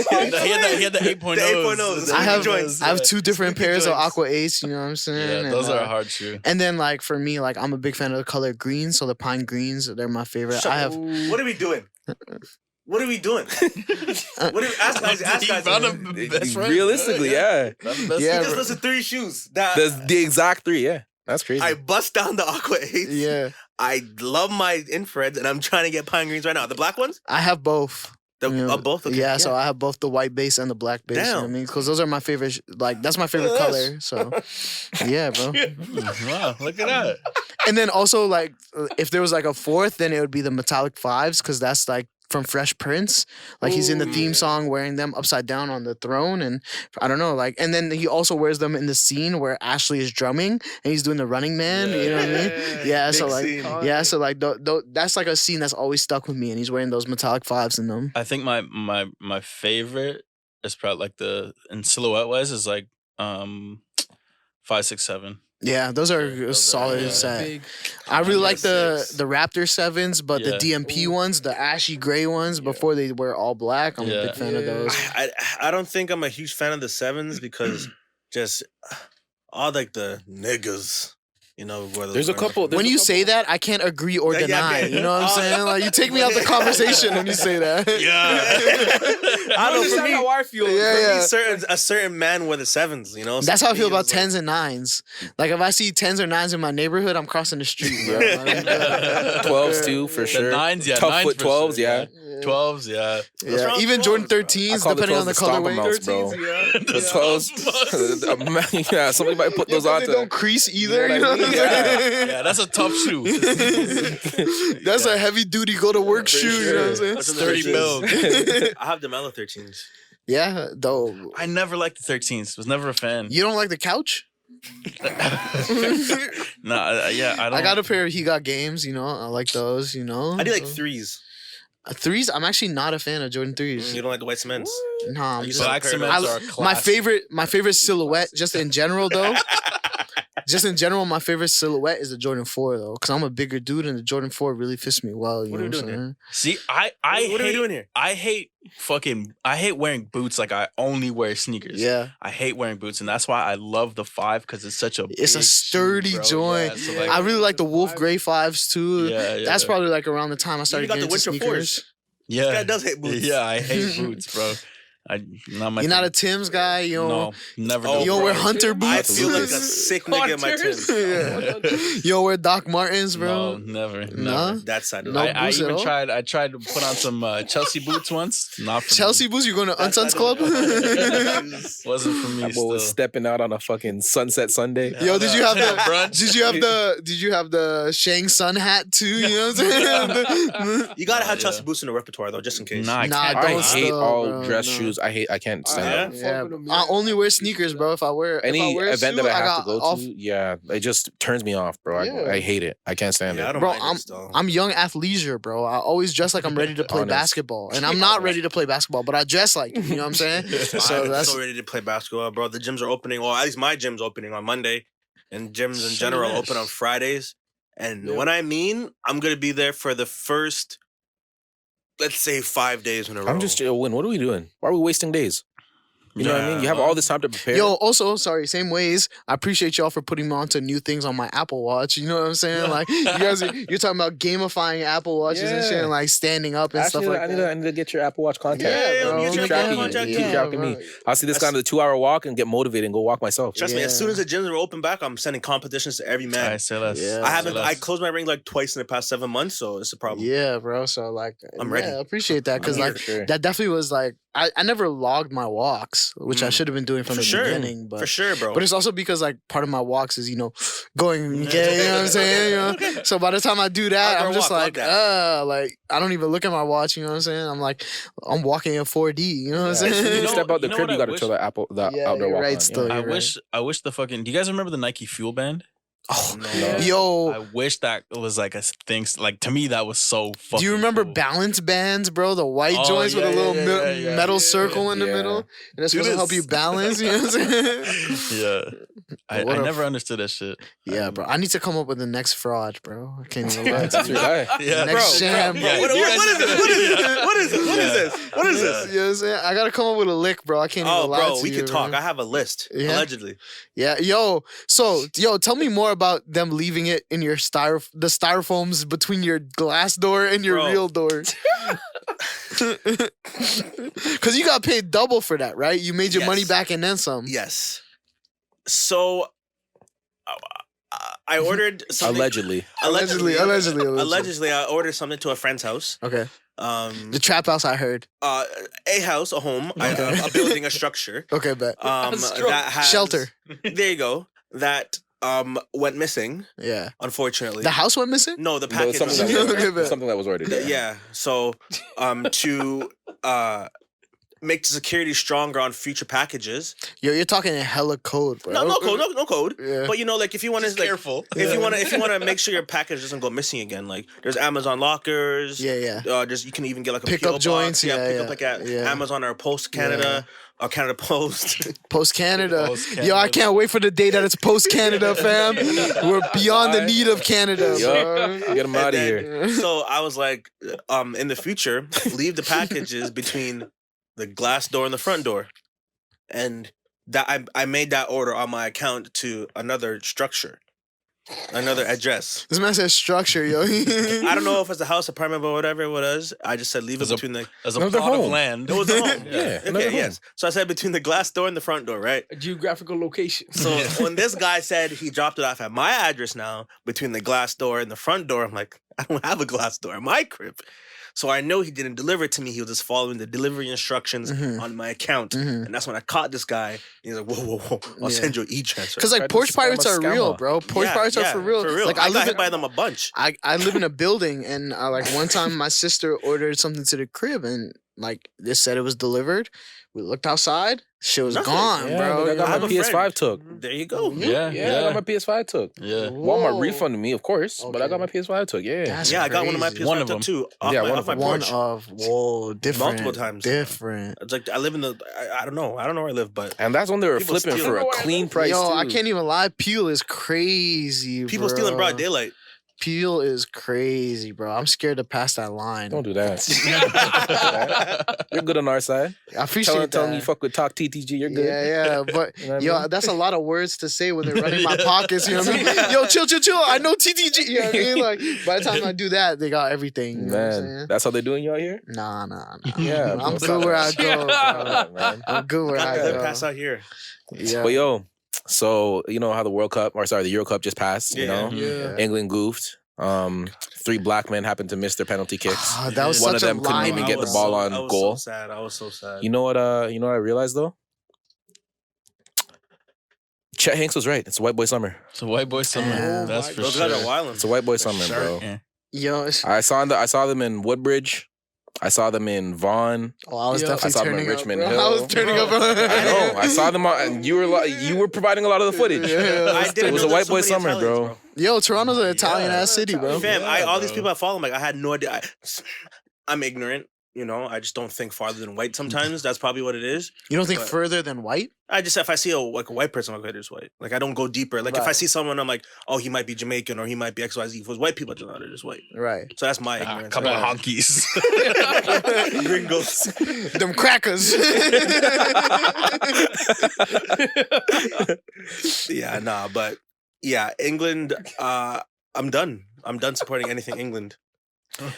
S5: had the 8.0s.
S2: The 8.0s.
S6: I have
S2: joints.
S6: I have 2 different pairs of
S2: joints.
S6: Aqua 8s, you know what I'm saying?
S5: Yeah, those
S6: And,
S5: are a hard shoe.
S6: And then like for me, like I'm a big fan of the color green, so the pine greens, they're my favorite. I have
S2: What are we doing? What are we doing? What are we, ask guys? Ask
S5: He
S2: guys.
S5: found
S2: He
S5: a best friend.
S3: Realistically, yeah.
S6: Yeah,
S2: just
S6: bro.
S2: listed 3 shoes. That
S3: The exact 3, yeah. That's crazy.
S2: I bust down the Aqua 8s.
S6: Yeah,
S2: I love my infrareds, and I'm trying to get pine greens right now. The black ones?
S6: I have both.
S2: The
S6: You know,
S2: both? Okay.
S6: Yeah, so I have both the white base and the black base. You know what I
S2: Damn.
S6: mean? Because those are my favorite. Like that's my favorite color. So yeah, bro.
S5: Wow, look at that.
S6: And then also like if there was like a fourth, then it would be the metallic 5s because that's like from Fresh Prince. Like he's in the theme song wearing them upside down on the throne, and I don't know, like, and then he also wears them in the scene where Ashley is drumming and he's doing the Running Man. You know what I mean? Yeah. So
S2: Big
S6: like,
S2: scene.
S6: yeah. So like, that's like a scene that's always stuck with me, and he's wearing those metallic 5s in them.
S5: I think my favorite is probably like in silhouette wise is like 567.
S6: Yeah, those are
S5: Those are-
S6: solid
S5: yeah.
S6: set.
S4: Big.
S6: I really like the
S5: Six.
S6: Raptor 7s, but the
S5: Yeah.
S6: DMP ones, the ashy gray ones, before they were all black. I'm a
S5: Yeah.
S6: big fan of
S4: Yeah.
S6: those.
S2: I don't think I'm a huge fan of the 7s because just all like the niggas, you know.
S3: There's a couple.
S6: When you say that, I can't agree or
S2: Yeah, yeah,
S6: deny.
S2: yeah.
S6: You know what I'm
S2: Oh,
S6: saying? Like you take me out the conversation when you say that.
S2: I don't know. For
S4: understand
S2: me,
S4: how I feel.
S6: Yeah,
S2: for
S6: yeah.
S2: me, a certain man with the 7s, you know.
S6: That's how I feel about
S2: He was
S6: 10s and 9s. Like if I see 10s or 9s in my neighborhood, I'm crossing the street, bro.
S3: 12s too, for sure.
S5: nines, yeah,
S3: Tough
S5: nines
S3: foot
S5: for
S3: 12s,
S5: sure,
S3: yeah.
S5: 12s, yeah.
S2: What's
S6: Yeah,
S2: wrong
S6: even
S2: with
S6: Jordan
S2: 12s, bro?
S6: 13s,
S3: I call the
S6: depending on the
S3: 12s the stomp
S6: colorway.
S3: amounts, bro.
S4: 13s, yeah.
S3: The 12s, yeah, somebody might put those on
S6: They
S3: to.
S6: don't crease either.
S3: You
S6: You
S3: know
S6: know
S3: what
S6: what
S3: I
S6: I'm
S3: mean?
S6: saying?
S5: Yeah, that's a tough shoe.
S6: That's a heavy duty go to work
S3: For
S6: shoe. You know what I'm saying?
S2: That's
S5: It's 30 mil.
S2: I have the Mellow 13s.
S6: Yeah, though.
S5: I never liked the 13s. Was never a fan.
S6: You don't like the couch?
S5: Nah, yeah, I don't.
S6: I got a pair of He Got Games, you know. I like those, you know.
S2: I do like 3s.
S6: Threes. I'm actually not a fan of Jordan 3s.
S2: You don't like the white cements?
S6: Nah, I'm
S2: You
S6: just
S5: Black
S2: Pair of
S5: cements
S6: I-
S5: are classic.
S6: my favorite silhouette, just in general though. Just in general, my favorite silhouette is the Jordan 4 though, because I'm a bigger dude and the Jordan 4 really fits me well. You
S2: What
S6: know
S2: are we
S6: what I'm
S2: doing
S6: saying?
S5: See, I
S2: What are we
S5: hate,
S2: doing here?
S5: I hate wearing boots like I only wear sneakers.
S6: Yeah.
S5: I hate wearing boots, and that's why I love the 5 because it's such a
S6: It's a
S5: big
S6: sturdy
S5: shoe, bro.
S6: joint.
S5: Yeah, so like,
S6: I really like the Wolf Gray 5s too.
S5: yeah,
S6: That's probably like around the time I started
S2: got the
S6: getting into
S2: winter
S6: sneakers.
S2: fours.
S5: yeah.
S2: This guy does hate boots.
S5: Yeah, I hate boots, bro. Not my
S6: You're not a
S5: thing.
S6: Tim's guy. You don't,
S5: No, never.
S2: Oh,
S5: do
S6: you don't wear
S5: bro.
S6: Hunter
S2: I
S6: boots.
S2: feel like a sick nigga in my
S4: Hunters?
S2: Timbs.
S6: You don't wear Doc Martens,
S5: No,
S6: bro.
S5: never.
S6: Nah?
S5: Never.
S2: That side of
S6: No
S2: it.
S5: I
S6: boots at
S5: even
S6: all?
S5: tried. I tried to put on some Chelsea boots once. Not for
S6: Chelsea
S5: me.
S6: boots. You going to
S2: That
S6: Unsons
S2: side
S6: Club?
S2: of it.
S5: Wasn't for me.
S3: That boy was
S5: Still.
S3: stepping out on a fucking sunset Sunday.
S6: Yo, did you have the
S5: brunch?
S6: Did you have the Shang Sun hat too? You know what I'm saying?
S2: You gotta have
S5: Yeah.
S2: Chelsea boots in the repertoire though, just in case.
S5: Nah, I
S6: Nah,
S5: can't.
S3: I
S6: don't
S3: hate
S6: still,
S3: all
S6: bro,
S3: dress
S6: no.
S3: shoes. I can't stand
S5: Yeah?
S3: them.
S6: Yeah,
S4: Fuck with 'em,
S6: I
S4: yeah.
S6: only wear sneakers, bro. If I wear
S3: Any
S6: if I wear a
S3: event
S6: suit,
S3: that I have
S6: got
S3: to go
S6: off-
S3: to, yeah, it just turns me off, bro.
S6: Yeah.
S3: I hate it. I can't stand
S2: Yeah, I
S3: it.
S2: don't
S6: Bro,
S2: mind this, though.
S6: I'm young athleisure, bro. I always dress like I'm ready to play
S3: Honest.
S6: basketball, and I'm not ready to play basketball, but I dress like it, you know what I'm saying. So
S2: I'm
S6: that's
S2: so ready to play basketball, bro. The gyms are opening. Well, at least my gym's opening on Monday, and gyms in general
S6: Nice.
S2: open on Fridays. And
S6: Yeah.
S2: when I mean, I'm gonna be there for the first, let's say, 5 days in a row.
S3: I'm just, Win, what are we doing? Why are we wasting days? You know what I mean? You have all this time to prepare.
S6: Yo, also, sorry, same ways. I appreciate y'all for putting me on to new things on my Apple Watch. You know what I'm saying? Like, you guys, you're talking about gamifying Apple Watches and shit,
S3: Yeah.
S6: and like standing up and stuff
S3: Actually,
S6: like
S3: I
S6: that.
S3: need to get your Apple Watch contact.
S2: Yeah,
S6: bro.
S2: get your
S3: Keep
S2: Apple
S3: tracking
S2: Watch
S3: you.
S2: out,
S3: Keep
S2: yeah,
S3: tracking me. I'll see this guy on the 2-hour walk and get motivated and go walk myself.
S2: Trust me, as
S6: Yeah.
S2: soon as the gyms are open back, I'm sending competitions to every man.
S5: I say less.
S6: Yeah.
S2: I haven't.
S5: Say
S2: I
S5: less.
S2: closed my ring like twice in the past 7 months, so it's a problem.
S6: Yeah, bro. So like,
S2: I'm ready.
S6: Yeah, I appreciate that because
S2: I'm
S6: like
S3: For sure.
S6: that definitely was like I never logged my walks, which I should have been doing from
S2: For
S6: the
S2: sure,
S6: beginning. But
S2: for sure, bro.
S6: But it's also because like part of my walks is going gay. You know what I'm saying? You know? So by the time I do that,
S2: Outdoor
S6: I'm just
S2: walk,
S6: like, like I don't even look at my watch. You know what I'm saying? I'm like, I'm walking in 4D. You know what I'm saying?
S3: When you
S5: know-
S3: step out the
S5: you know
S3: crib,
S5: what
S3: you
S5: I
S3: got to
S5: wish-
S3: chill the outdoor
S6: you're
S3: walk
S6: right
S3: on.
S6: still.
S3: Yeah.
S6: You're
S5: I wish the fucking. Do you guys remember the Nike Fuel Band?
S6: Oh,
S2: No.
S6: yo.
S5: I wish that was like a thing. Like to me, that was so fucking.
S6: Do you remember
S5: cool.
S6: balance bands, bro? The white
S5: Oh,
S6: joints with a
S5: yeah,
S6: little
S5: yeah, yeah.
S6: metal
S5: Yeah,
S6: circle in the
S3: yeah.
S6: middle, and it's
S5: Do
S6: supposed to help
S5: this.
S6: you balance. You know what I'm saying?
S5: Yeah, I
S6: What a
S5: never understood that shit.
S6: Yeah, bro. I need to come up with the next fraud, bro. I can't even lie to
S3: That's
S6: you.
S3: your guy.
S5: Yeah,
S6: Next sham, bro.
S5: Yeah,
S2: What
S5: you
S2: is
S5: guys-
S2: this? What is this? What is this? What is this? What is
S6: You
S2: this?
S6: know what I'm saying? I gotta come up with a lick, bro. I can't even
S2: Oh,
S6: lie
S2: bro,
S6: to
S2: we
S6: you.
S2: can talk.
S6: bro.
S2: I have a list.
S6: Yeah?
S2: Allegedly.
S6: Yeah, tell me more about them leaving it in your the styrofoams between your glass door and your
S2: Bro.
S6: real door. Because you got paid double for that, right? You made your money
S2: Yes.
S6: back and then some.
S2: Yes. So I ordered something.
S3: Allegedly.
S6: Allegedly.
S2: Allegedly, I ordered something to a friend's house.
S6: Okay.
S2: The
S6: The trap house, I heard.
S2: a house, a home,
S6: Okay.
S2: a building, a structure.
S6: Okay, bet.
S2: That has
S6: Shelter.
S2: There you go. That went missing,
S6: Yeah.
S2: unfortunately.
S6: The house went missing?
S2: No, the
S3: But
S2: package.
S3: something,
S2: was
S3: that was,
S6: Okay, bet.
S3: something that was already there.
S2: Yeah. So to make the security stronger on future packages.
S6: Yo, you're talking in hella code, bro.
S2: No code, no code.
S6: Yeah.
S2: But like if you want to like
S5: careful.
S2: if you want to make sure your package doesn't go missing again, like there's Amazon lockers.
S6: Yeah.
S2: Just you can even get like a
S6: Pick
S2: PO
S6: up joints,
S2: box. Yeah, pick
S6: yeah,
S2: up like at
S6: yeah.
S2: Amazon or Post Canada or Canada Post.
S6: Post Canada.
S5: Post
S6: Yo, I
S5: Canada.
S6: can't wait for the day that it's post Canada, fam. We're beyond the need of Canada, bro.
S3: Yup. Get him out of here.
S2: So I was like, in the future, leave the packages between the glass door and the front door, and that I made that order on my account to another structure, another address.
S6: This man says structure, yo.
S2: I don't know if it's a house, apartment, but whatever it was. I just said leave it
S5: There's a-
S2: between the.
S5: As a
S3: Another
S5: plot of
S3: home.
S5: land.
S2: It was the home.
S3: Yeah, another
S2: Okay.
S3: home.
S2: Yes. So I said between the glass door and the front door, right?
S4: A geographical location.
S2: So when this guy said he dropped it off at my address now, between the glass door and the front door, I'm like, I don't have a glass door in my crib. So I know he didn't deliver it to me. He was just following the delivery instructions
S6: Mhm.
S2: on my account.
S6: Mhm.
S2: And that's when I caught this guy. He's like, whoa. I'll
S6: Yeah.
S2: send you an e-transfer.
S6: Because like
S3: Tried to
S6: porch
S3: scam
S6: pirates
S3: a
S6: are real,
S3: scammer.
S6: bro. Porch pirates are for real.
S2: For real.
S6: Like
S2: I
S6: I
S2: got
S6: live
S2: hit
S6: in,
S2: by them a bunch.
S6: I live in a building, and like one time my sister ordered something to the crib, and like they said it was delivered. We looked outside, shit was
S2: Nothing.
S6: gone,
S3: Yeah,
S6: bro.
S3: look, I
S6: You
S3: got
S6: know?
S2: have
S3: my
S2: a
S3: PS5
S2: friend.
S3: took.
S2: There you go.
S5: Yeah,
S3: Yeah, I got my PS5 took.
S5: Yeah.
S3: Walmart
S6: Whoa.
S3: refunded me, of course, but I got my
S6: Okay.
S3: PS5 took. Yeah.
S6: That's
S2: Yeah, I got one of my
S6: crazy.
S2: PS5
S5: One of them.
S2: too.
S3: Yeah, one
S2: Off
S3: of
S2: my
S3: them.
S6: One
S2: porch.
S6: of different,
S2: Multiple times.
S6: different.
S2: It's like I live in the. I don't know. I don't know where I live, but
S3: And that's when they were
S2: People
S3: flipping
S2: steal.
S3: for a
S4: You know what I
S3: clean
S4: mean?
S3: price.
S6: Yo,
S3: too.
S6: I can't even lie. Peel is crazy.
S2: people
S6: bro.
S2: stealing broad daylight.
S6: Peel is crazy, bro. I'm scared to pass that line.
S3: Don't do that. You're good on our side.
S6: I appreciate
S3: Tell them
S6: that.
S3: you fuck with Talk TTG. You're good.
S6: Yeah, but
S3: You know what I
S6: yo,
S3: mean?
S6: that's a lot of words to say when they're running my pockets. You know what I mean? Yo, chill. I know TTG. You know what I mean? Like by the time I do that, they got everything. You know what I'm
S3: Man,
S6: saying?
S3: that's how they're doing you out here?
S6: Nah.
S3: Yeah,
S6: I'm
S3: bro.
S6: good where I go. Bro.
S3: Man.
S6: I'm good where I
S2: Got
S6: go.
S2: pass out here.
S6: Yeah.
S3: But yo, so you know how the the Euro Cup just passed, you
S2: Yeah.
S3: know?
S6: Yeah.
S3: England goofed. 3 black men happened to miss their penalty kicks.
S6: Ah, that was
S3: One
S6: such
S3: of them
S6: a
S3: couldn't
S6: line.
S3: even
S2: I
S3: get the
S2: was
S3: ball
S2: so-
S3: on
S2: I was
S3: goal.
S2: So sad. I was so sad.
S3: You know what I realized though? Chet Hanks was right. It's a white boy summer.
S5: It's a white boy summer.
S6: Oh
S5: That's
S6: my
S5: for
S2: Those
S5: sure.
S2: guys are wilding.
S3: It's a white boy summer,
S2: sure.
S3: bro.
S5: Yeah.
S6: Yo,
S3: I saw them in Woodbridge. I saw them in Vaughan.
S6: oh, I was
S4: Yo,
S6: definitely
S3: I saw them in
S6: turning up.
S3: Richmond
S6: Bro.
S3: Hill.
S6: I was turning up.
S3: I know. I saw them, and you were providing a lot of the footage.
S6: Yeah.
S2: I didn't
S3: It was
S2: know
S3: a white
S2: there's so
S3: boy
S2: many
S3: summer,
S2: Italians,
S3: bro.
S6: Yo, Toronto's an Italian ass city, bro.
S2: Fam,
S5: Yeah,
S2: all these
S5: bro.
S2: people I follow, like I had no idea. I'm ignorant. You know, I just don't think farther than white sometimes. That's probably what it is.
S6: You don't think
S2: But-
S6: further than white?
S2: I just, if I see a white person, I'm like, okay, there's white. Like, I don't go deeper. Like, if I
S6: Right.
S2: see someone, I'm like, oh, he might be Jamaican or he might be XYZ. If it was white people, I just know they're just white.
S6: Right.
S2: So that's my
S5: A
S2: ignorance.
S5: couple of
S2: Right.
S5: honkies.
S2: Gringos.
S6: Them crackers.
S2: Yeah, nah, but yeah, England, I'm done. I'm done supporting anything England.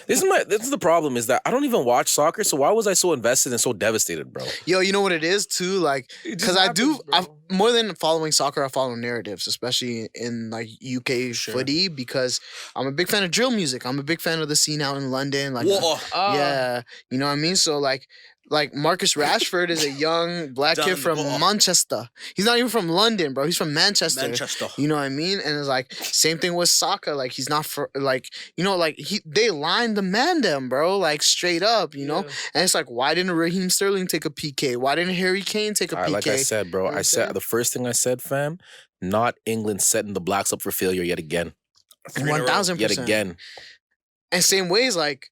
S3: This is the problem is that I don't even watch soccer, so why was I so invested and so devastated, bro?
S6: Yo, you know what it is too? Like,
S4: It just
S6: because I do,
S4: happens, bro.
S6: more than following soccer, I follow narratives, especially in like UK
S2: Sure.
S6: footy, because I'm a big fan of drill music. I'm a big fan of the scene out in London. Like,
S2: Whoa.
S6: yeah, you know what I mean? So like like Marcus Rashford is a young black
S2: Down
S6: kid
S2: the
S6: from
S2: ball.
S6: Manchester. He's not even from London, bro. He's from Manchester.
S2: Manchester.
S6: You know what I mean? And it's like same thing with Saka. Like he's not for like like they lined the man them, bro. Like straight up, you know.
S4: Yeah.
S6: And it's like, why didn't Raheem Sterling take a PK? Why didn't Harry Kane take a PK?
S3: Like I said, bro,
S6: You know what
S3: I
S6: I'm
S3: said
S6: saying?
S3: the first thing I said, fam, not England setting the blacks up for failure yet again.
S6: 1000%.
S3: Yet again.
S6: And same ways, like,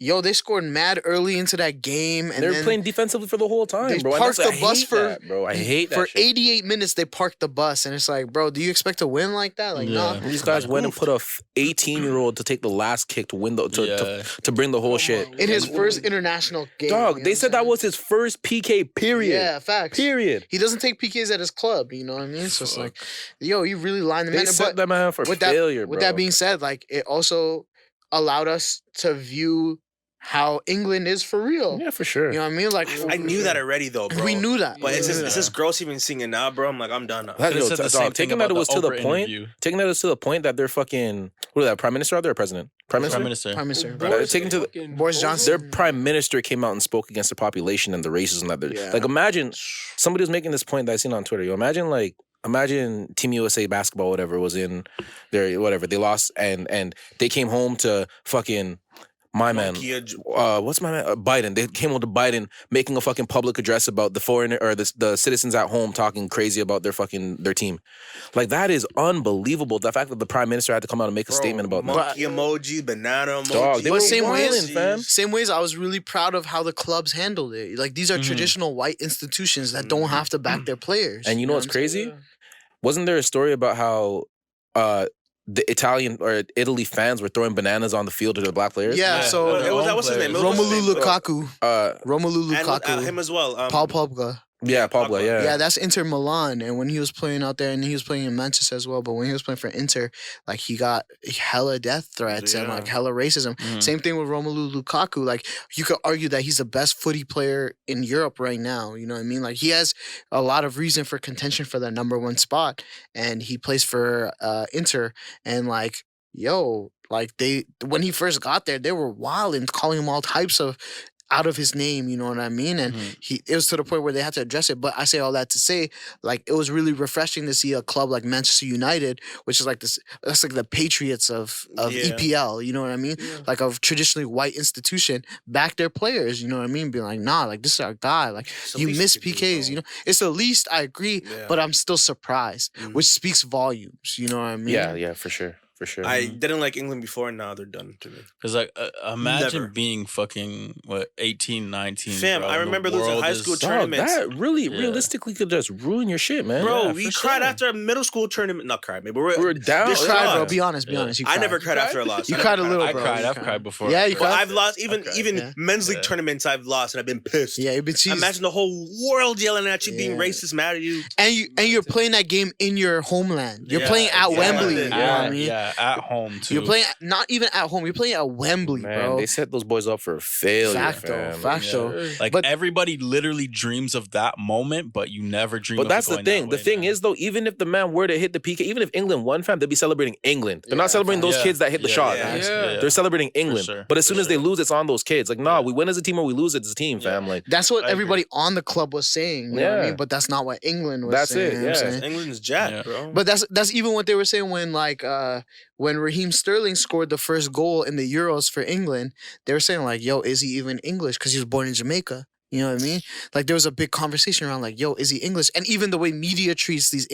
S6: yo, they scored mad early into that game, and
S3: They're
S6: then
S3: playing defensively for the whole time,
S6: they
S3: bro. And
S6: parked
S3: that's-
S6: the bus
S3: hate
S6: for
S3: that, bro. I hate that
S6: for
S3: shit.
S6: 88 minutes. They parked the bus, and it's like, bro, do you expect to win like that? Like,
S5: Yeah.
S6: nah.
S3: These guys went and put a 18-year-old to take the last kick to win to bring the whole shit.
S6: In his first international game,
S3: Dog,
S6: you know
S3: they
S6: what
S3: said
S6: I'm
S3: that
S6: saying?
S3: was his first PK. Period.
S6: Yeah, facts.
S3: Period.
S6: He doesn't take PKs at his club. You know what I mean? So it's like, yo, he really lined the
S3: They
S6: man.
S3: set
S6: But
S3: that man for failure, bro.
S6: with that being said, like, it also allowed us to view how England is for real.
S3: Yeah, for sure.
S6: You know what I mean? Like,
S2: I knew that already though, bro.
S6: we knew that.
S2: But it's
S6: We
S2: just,
S6: knew
S2: it's
S6: that.
S2: just gross even seeing it now, bro. I'm like, I'm done now.
S3: That-
S5: They
S3: yo,
S5: said the
S3: dog,
S5: same thing
S3: taking that
S5: about
S3: it was
S5: the
S3: to the
S5: Oprah
S3: point.
S5: interview.
S3: Taking that is to the point that they're fucking. What is that? Prime minister out there or president? Prime minister.
S5: Prime Minister.
S6: Prime Minister.
S3: Boris- taken to the-
S4: fucking
S6: Boris Johnson.
S3: Their prime minister came out and spoke against the population and the racism that they're
S6: Yeah.
S3: like. Imagine somebody was making this point that I seen on Twitter. Yo, imagine Team USA basketball, whatever, was in their whatever they lost and they came home to fucking my man. What's my man? Biden. They came home to Biden making a fucking public address about the foreigner or the citizens at home talking crazy about their team. Like that is unbelievable. The fact that the prime minister had to come out and make a statement about that.
S2: monkey emoji, banana emoji.
S3: Dog, they
S6: But
S3: were
S6: same ways,
S3: wilding, fam.
S6: Same ways, I was really proud of how the clubs handled it. Like these are traditional white institutions that don't have to back their players.
S3: And you know what's
S6: what I'm saying?
S3: crazy? Wasn't there a story about how the Italian or Italy fans were throwing bananas on the field to the black players?
S6: Yeah,
S5: Yeah.
S6: so
S2: It was, what's his name? It was what's his
S6: Romelu
S2: name?
S6: Lukaku. Romelu
S2: And
S6: Lukaku.
S2: him as well.
S6: Paul Pogba.
S3: Yeah, Pogba, yeah.
S6: Yeah, that's Inter Milan. And when he was playing out there, and he was playing in Manchester as well, but when he was playing for Inter, like he got hella death threats and
S2: Yeah.
S6: like hella racism. Same thing with Romelu Lukaku. Like you could argue that he's the best footy player in Europe right now. You know what I mean? Like he has a lot of reason for contention for that number one spot, and he plays for Inter. And like, yo, like when he first got there, they were wild and calling him all types of out of his name, you know what I mean? And it was to the point where they had to address it. But I say all that to say, like, it was really refreshing to see a club like Manchester United, which is like that's like the Patriots of
S2: Yeah.
S6: EPL, you know what I mean? Like a traditionally white institution, back their players, you know what I mean? Being like, nah, like this is our guy. Like
S2: It's the
S6: you
S2: least
S6: miss
S2: you could do,
S6: PKs,
S2: bro.
S6: you know? It's the least, I agree,
S2: Yeah.
S6: but I'm still surprised, which speaks volumes, you know what I mean?
S3: Yeah, for sure. For sure.
S2: I didn't like England before, and now they're done to me.
S5: Because like, imagine
S2: Never.
S5: being fucking 18, 19.
S2: Fam,
S5: bro.
S2: I
S5: The
S2: remember losing
S5: world
S2: high
S5: is-
S2: school
S3: Dog,
S2: tournaments.
S3: that really,
S5: Yeah.
S3: realistically could just ruin your shit, man.
S2: Bro,
S5: Yeah,
S2: we
S5: for
S2: cried
S5: sure.
S2: after a middle school tournament. Not cried, maybe
S3: We're down.
S6: You cried, bro.
S2: Yeah.
S6: Be honest,
S5: Yeah.
S6: You
S2: I
S6: cried.
S2: never cried after a loss.
S6: You
S2: I never
S6: cried a little,
S5: I
S6: bro.
S5: cried.
S6: You
S5: I've cried before.
S6: Yeah, you
S2: Well,
S6: cried.
S2: I've lost even
S5: cried.
S6: Yeah.
S2: men's league
S5: Yeah.
S2: tournaments. I've lost, and I've been pissed.
S6: Yeah, you've been cheesed.
S2: Imagine the whole world yelling at you, being
S6: Yeah.
S2: racist, mad at you.
S6: And you're playing that game in your homeland. You're
S2: Yeah,
S6: playing at
S2: yeah,
S6: Wembley.
S2: yeah,
S6: You know what I
S5: Yeah,
S6: mean?
S5: yeah, at home too.
S6: You're playing not even at home. You're playing at Wembley,
S3: Man,
S6: bro.
S3: they set those boys up for failure,
S6: Facto,
S3: fam.
S6: facto.
S5: Like
S6: But-
S5: everybody literally dreams of that moment, but you never dream.
S3: But
S5: of
S3: that's
S5: it
S3: the
S5: going
S3: thing.
S5: that
S3: The
S5: way,
S3: thing
S5: man.
S3: is, though, even if the man were to hit the PK, even if England won, fam, they'd be celebrating England. They're
S6: Yeah,
S3: not celebrating those
S5: Yeah.
S3: kids that hit the
S5: Yeah,
S3: shot.
S2: yeah,
S4: Yeah.
S3: They're celebrating England.
S5: sure,
S3: But as
S5: for
S3: soon as they
S5: sure.
S3: lose, it's on those kids. Like, nah, we win as a team or we lose as a team, fam. Like,
S6: That's what
S5: I agree.
S6: everybody on the club was saying. You know what I
S3: Yeah.
S6: mean? But that's not what England was
S3: That's
S6: saying.
S3: it,
S6: you know what I'm
S3: yeah.
S6: saying?
S2: England's jacked,
S5: Yeah.
S2: bro.
S6: But that's even what they were saying when when Raheem Sterling scored the first goal in the Euros for England. They were saying like, "Yo, is he even English?" Because he was born in Jamaica. You know what I mean? Like there was a big conversation around like, yo, is he English? And even the way media treats these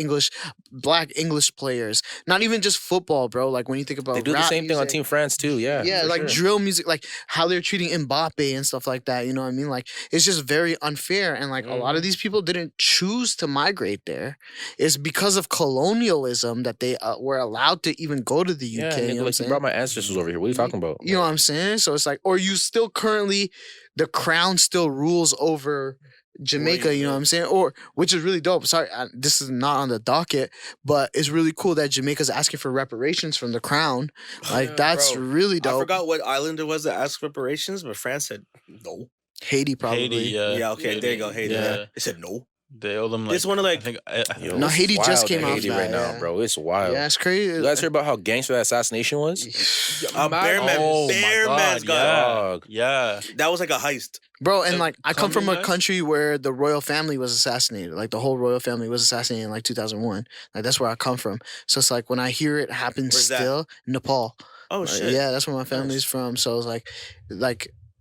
S6: black English players, not even just football, bro. Like when you think about
S3: they do the
S6: rap
S3: same thing on
S6: music,
S3: Team France, too. Yeah.
S6: yeah,
S3: for
S6: like
S3: sure.
S6: drill music, like how they're treating Mbappe and stuff like that. You know what I mean? Like it's just very unfair. And like a lot of these people didn't choose to migrate there. It's because of colonialism that they were allowed to even go to the UK.
S3: Yeah,
S6: you
S3: nigga,
S6: know what I'm
S3: like, you
S6: saying?
S3: brought my ancestors over here. What are you talking about?
S6: You know what I'm saying? So it's like, or you still currently, the crown still rules over Jamaica, you know what I'm saying? Or, which is really dope. Sorry, this is not on the docket, but it's really cool that Jamaica's asking for reparations from the crown. Like,
S4: Yeah,
S6: that's
S2: bro.
S6: really
S2: I
S6: dope.
S2: forgot what island it was that asked for reparations, but France said no.
S6: Haiti, probably.
S5: Haiti, yeah.
S2: Yeah, okay, there you go, Haiti.
S5: Yeah.
S2: Yeah. They said no.
S5: They owe them like.
S2: It's one of like.
S5: I think
S3: Yo,
S6: No,
S3: it's
S6: Haiti just
S3: wild
S6: came
S3: in
S6: off
S3: Haiti
S6: that,
S3: right now,
S6: yeah.
S3: bro. It's wild.
S6: Yeah, it's crazy.
S3: You guys heard about how gangster that assassination was?
S2: Bearman,
S5: Oh my
S2: Bearman's
S5: God,
S2: got
S3: Dog.
S5: yeah.
S2: that was like a heist.
S6: Bro, and
S5: So,
S6: like I come from a
S5: Colombian guys?
S6: country where the royal family was assassinated. Like the whole royal family was assassinated in like 2001. Like that's where I come from. So it's like when I hear it happen
S2: Where's that?
S6: still, Nepal.
S2: Oh shit.
S6: Yeah, that's where my family's from. So it's like,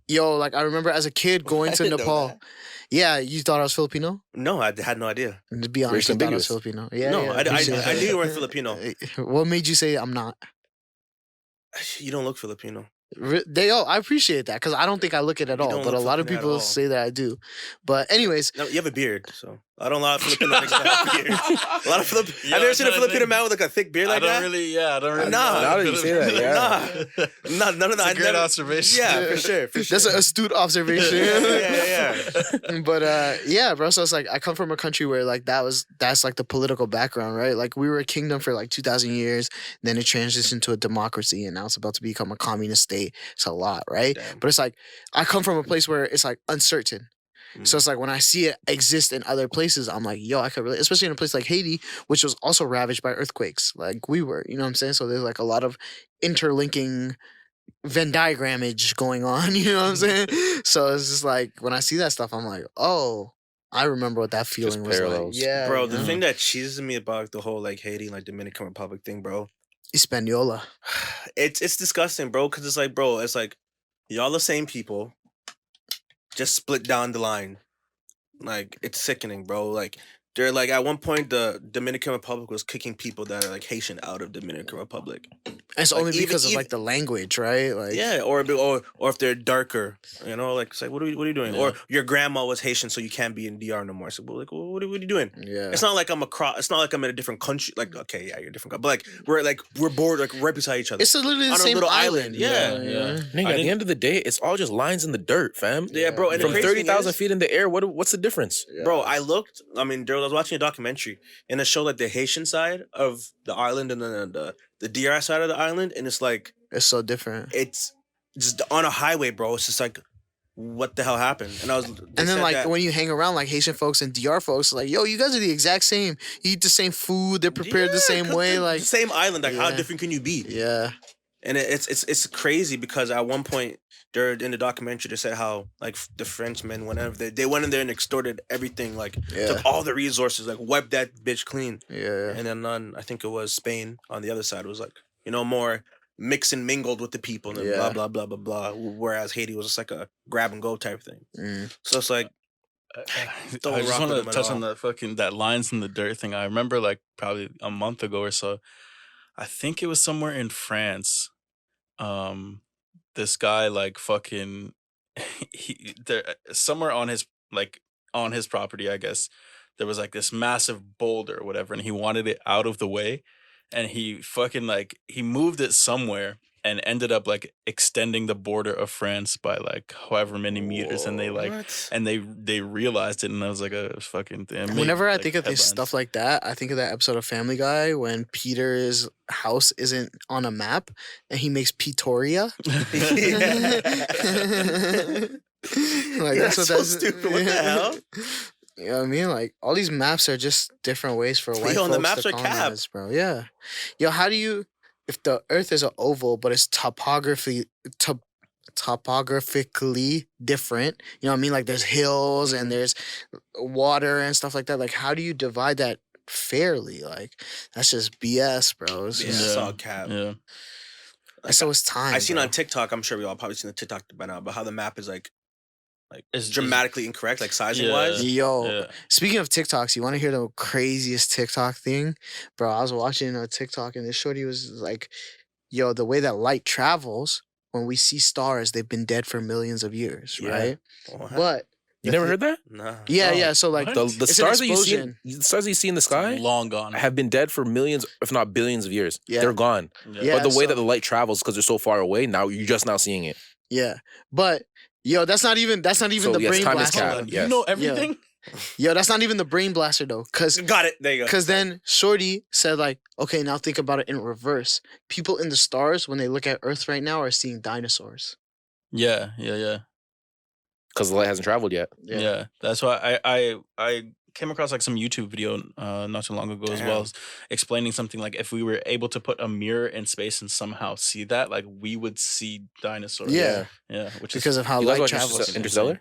S6: yo, like I remember as a kid going
S2: I
S6: to
S2: didn't know
S6: Nepal.
S2: that.
S6: Yeah, you thought I was Filipino?
S2: No, I had no idea.
S6: To be honest, I thought I was
S3: ambiguous.
S6: Filipino. Yeah,
S2: no,
S6: yeah,
S2: I
S6: appreciate
S2: knew
S6: that.
S2: you weren't Filipino.
S6: What made you say I'm not?
S2: You don't look Filipino.
S6: I appreciate that because I don't think I look it at
S2: You
S6: all,
S2: don't
S6: but a
S2: look
S6: lot of
S2: Filipino at
S6: people
S2: all.
S6: say that I do. But anyways,
S2: No, you have a beard, so I don't know a lot of Filipino niggas that have beards. A lot of
S5: Yo,
S2: I've never seen a
S5: I'm trying to
S2: Filipino
S5: think.
S2: man with like a thick beard like
S5: I
S2: that.
S5: don't really.
S2: Nah.
S3: Now that you say that, yeah.
S2: Nah, none of that.
S5: That's a
S2: I
S5: great
S2: never-
S5: observation.
S2: Yeah, for sure.
S6: that's an astute observation.
S2: yeah.
S6: But yeah, bro. So it's like I come from a country where like that's like the political background, right? Like we were a kingdom for like 2,000 years, then it transitioned to a democracy, and now it's about to become a communist state. It's a lot, right?
S2: Damn.
S6: But it's like I come from a place where it's like uncertain.
S2: Mm.
S6: So it's like when I see it exist in other places, I'm like, yo, I could really, especially in a place like Haiti, which was also ravaged by earthquakes, like we were. You know what I'm saying? So there's like a lot of interlinking Venn diagrammage going on. You know what I'm saying? So it's just like when I see that stuff, I'm like, oh, I remember what that feeling was
S3: parallels.
S6: like. Yeah,
S2: Bro,
S6: you
S2: the
S6: know?
S2: thing that cheeses me about the whole like Haiti, like Dominican Republic thing, bro,
S6: Hispaniola.
S2: it's disgusting, bro. Because it's like, bro, it's like y'all the same people, just split down the line. Like it's sickening, bro. Like they're like at one point the Dominican Republic was kicking people that are like Haitian out of Dominican Republic.
S6: And it's
S2: Like,
S6: only
S2: even-
S6: because of
S2: even-
S6: like the language, right? Like
S2: Yeah, or if they're darker, you know, like it's like what are you doing?
S5: Yeah.
S2: Or your grandma was Haitian, so you can't be in DR no more. So well, like, well, what are you doing?
S6: yeah.
S2: It's not like I'm across. It's not like I'm in a different country. Like okay, yeah, you're a different country, but like we're bored, like right beside each other.
S6: It's literally the
S2: on a
S6: same
S2: little
S6: island.
S2: island, yeah.
S3: Nigga,
S5: I
S3: at the
S5: didn't-
S3: end of the day, it's all just lines in the dirt, fam.
S2: Yeah, bro. And
S3: From
S2: the crazy thing
S3: 30,000
S2: is-
S3: feet in the air, what's the difference?
S2: Bro, I looked. I mean, I was watching a documentary, and it showed like the Haitian side of the island and then the DR side of the island, and it's like
S6: It's so different.
S2: it's just on a highway, bro. It's just like, what the hell happened? And I was,
S6: And then like when you hang around like Haitian folks and DR folks, like, yo, you guys are the exact same. You eat the same food, they're prepared the same way. Like
S2: same island. Like how
S6: Yeah.
S2: different can you be?
S6: yeah.
S2: And it's crazy because at one point there in the documentary they said how like the Frenchmen whenever they went in there and extorted everything, like
S6: Yeah.
S2: took all the resources, like wiped that bitch clean.
S6: Yeah.
S2: And then I think it was Spain on the other side was like, you know, more mixed and mingled with the people and
S6: Yeah.
S2: blah blah blah blah blah. Whereas Haiti was just like a grab and go type thing.
S6: Mm.
S2: So it's like Don't
S5: I just
S2: rock
S5: want
S2: with
S5: to
S2: them at
S5: touch
S2: all.
S5: on that lines in the dirt thing. I remember like probably a month ago or so. I think it was somewhere in France. This guy like fucking there somewhere on his property, I guess. There was like this massive boulder or whatever, and he wanted it out of the way, and he fucking like he moved it somewhere and ended up like extending the border of France by like however many meters, and they like
S2: what?
S5: and they realized it, and I was like a fucking thing.
S6: Whenever I think of this stuff like that, I think of that episode of Family Guy when Peter's house isn't on a map and he makes Petoria. Like
S2: That's so stupid. What the hell?
S6: You know what I mean? Like all these maps are just different ways for white
S2: Yo, and
S6: folks
S2: the maps
S6: to
S2: are capped.
S6: colonize, bro. Yeah. Yo, how do you if the Earth is an oval but it's topographically different? You know what I mean? Like there's hills and there's water and stuff like that. Like how do you divide that fairly? Like that's just BS, bro. It's
S2: Yeah,
S6: just,
S2: it's all cap.
S5: Yeah.
S6: and so it's time.
S2: I seen
S6: bro.
S2: on TikTok. I'm sure we all probably seen the TikTok by now, but how the map is like
S5: It's
S2: dramatically incorrect, like sizing
S5: Yeah.
S2: wise.
S6: Yo,
S5: Yeah.
S6: speaking of TikToks, you want to hear the craziest TikTok thing? Bro, I was watching a TikTok and this shorty was like, yo, the way that light travels, when we see stars, they've been dead for millions of years,
S2: Yeah.
S6: right?
S2: What?
S6: But
S3: You never heard that?
S2: Nah.
S6: yeah,
S5: Oh,
S6: yeah. So like,
S5: what?
S3: The
S6: It's an
S3: stars that
S6: explosion.
S3: the stars that you see in the sky
S5: Long gone.
S3: have been dead for millions, if not billions of years.
S6: Yeah.
S3: They're gone.
S6: Yeah.
S3: But the way
S6: so-
S3: that the light travels, because they're so far away, now you're just now seeing it.
S6: yeah. But yo, that's not even
S3: So,
S6: the
S3: yes,
S6: brain
S3: time is
S6: blaster.
S3: capped.
S5: You
S3: Yes.
S5: know everything?
S6: Yo, that's not even the brain blaster though,
S2: Got it. There you go.
S6: because then Shorty said like, okay, now think about it in reverse. People in the stars, when they look at Earth right now, are seeing dinosaurs.
S5: Yeah.
S3: Because the light hasn't traveled yet.
S5: Yeah. That's why I came across like some YouTube video not too long ago as well, explaining something like if we were able to put a mirror in space and somehow see that, like we would see dinosaurs.
S6: Yeah.
S5: Yeah. Which
S6: Because
S5: is
S6: of how
S3: You guys
S6: light
S3: watch
S6: travels.
S3: Interstellar?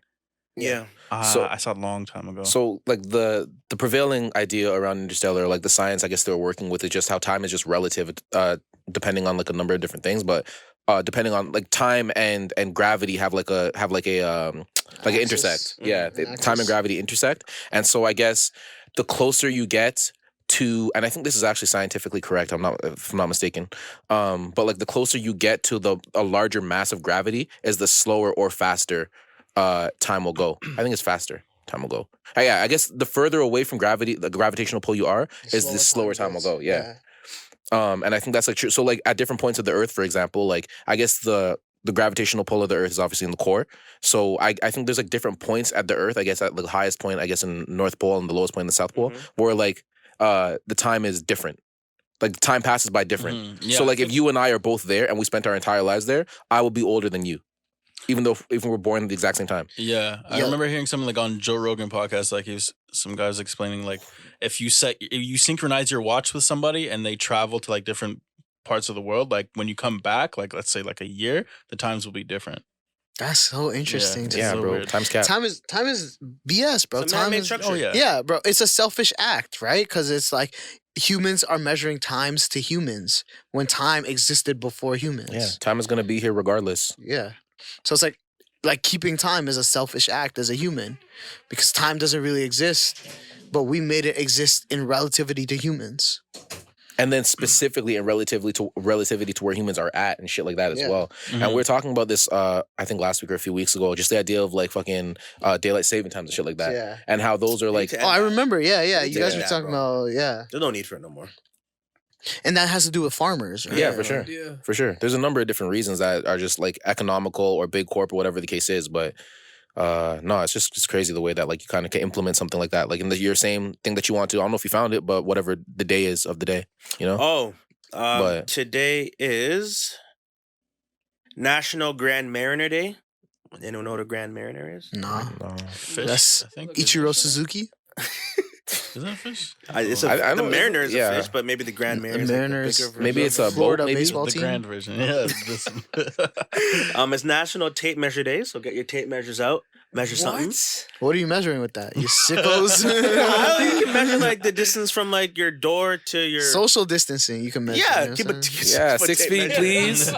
S2: Yeah.
S3: So-
S5: I saw it a long time ago.
S3: So like the prevailing idea around Interstellar, like the science I guess they're working with is just how time is just relative, depending on like a number of different things, but depending on like time and gravity have like an intersect. Yeah, time and gravity intersect, and so I guess the closer you get to, and I think this is actually scientifically correct. If I'm not mistaken. But like the closer you get to a larger mass of gravity, is the slower or faster time will go. I think it's faster. Time will go. Yeah, I guess the further away from gravity, the gravitational pull you are, is the slower time will go. Yeah. And I think that's like true. So like at different points of the Earth, for example, like I guess the gravitational pull of the Earth is obviously in the core. So I think there's like different points at the Earth. I guess at the highest point, I guess in North Pole, and the lowest point in the South Pole, where like the time is different. Like time passes by different.
S5: Yeah,
S3: so like if you and I are both there and we spent our entire lives there, I will be older than you, even we're born at the exact same time.
S5: Yeah, I remember hearing something like on Joe Rogan podcast, like some guy was explaining like if you synchronize your watch with somebody and they travel to like different parts of the world, like when you come back, like let's say like a year, the times will be different.
S6: That's so interesting.
S5: It's
S3: Yeah,
S5: so
S3: bro.
S5: weird.
S3: Time's cap.
S6: Time is BS, bro.
S2: It's a
S6: Time
S2: man-made
S6: is
S2: structure.
S5: Oh yeah.
S6: yeah, bro. It's a selfish act, right? Because it's like humans are measuring times to humans when time existed before humans.
S3: Yeah, time is gonna be here regardless.
S6: Yeah. So it's like keeping time is a selfish act as a human, because time doesn't really exist, but we made it exist in relativity to humans.
S3: And then specifically in relativity to where humans are at and shit like that as
S6: Yeah.
S3: well. And we were talking about this, I think last week or a few weeks ago, just the idea of like fucking daylight saving times and shit like that.
S6: Yeah.
S3: And how those are like,
S6: Oh, I remember. Yeah. You guys were
S2: Yeah,
S6: talking
S2: bro.
S6: about
S2: There's no need for it no more.
S6: and that has to do with farmers, right?
S3: yeah, for sure.
S4: Yeah.
S3: For sure. There's a number of different reasons that are just like economical or big corp or whatever the case is. But no, it's crazy the way that like you kind of can implement something like that. Like in your same thing that you want to, I don't know if you found it, but whatever the day is of the day, you know?
S2: Oh,
S3: But-
S2: today is National Grand Mariner Day. Anyone know what a Grand Mariner is?
S6: Nah.
S3: No.
S5: Fish,
S6: That's
S5: I think.
S6: Ichiro Suzuki.
S5: Is that a fish?
S2: It's
S3: I
S2: the
S3: know
S2: Mariner is
S3: yeah.
S2: a fish, but maybe the Grand Mariner is
S6: Mariners.
S2: like the bigger
S3: Maybe
S2: version.
S3: it's a boat,
S6: Florida
S3: maybe?
S6: baseball
S5: The
S6: team.
S5: grand version. Yeah. This.
S2: It's National Tape Measure Day, so get your tape measures out, measure something.
S6: What are you measuring with that? You sickos.
S2: Well, you can measure like the distance from like your door to your
S6: Social distancing. You can measure.
S2: yeah,
S6: you know
S2: keep
S6: what I'm
S2: it.
S6: saying?
S3: Yeah,
S2: put
S3: 6
S2: tape
S3: feet,
S2: measure.
S3: please.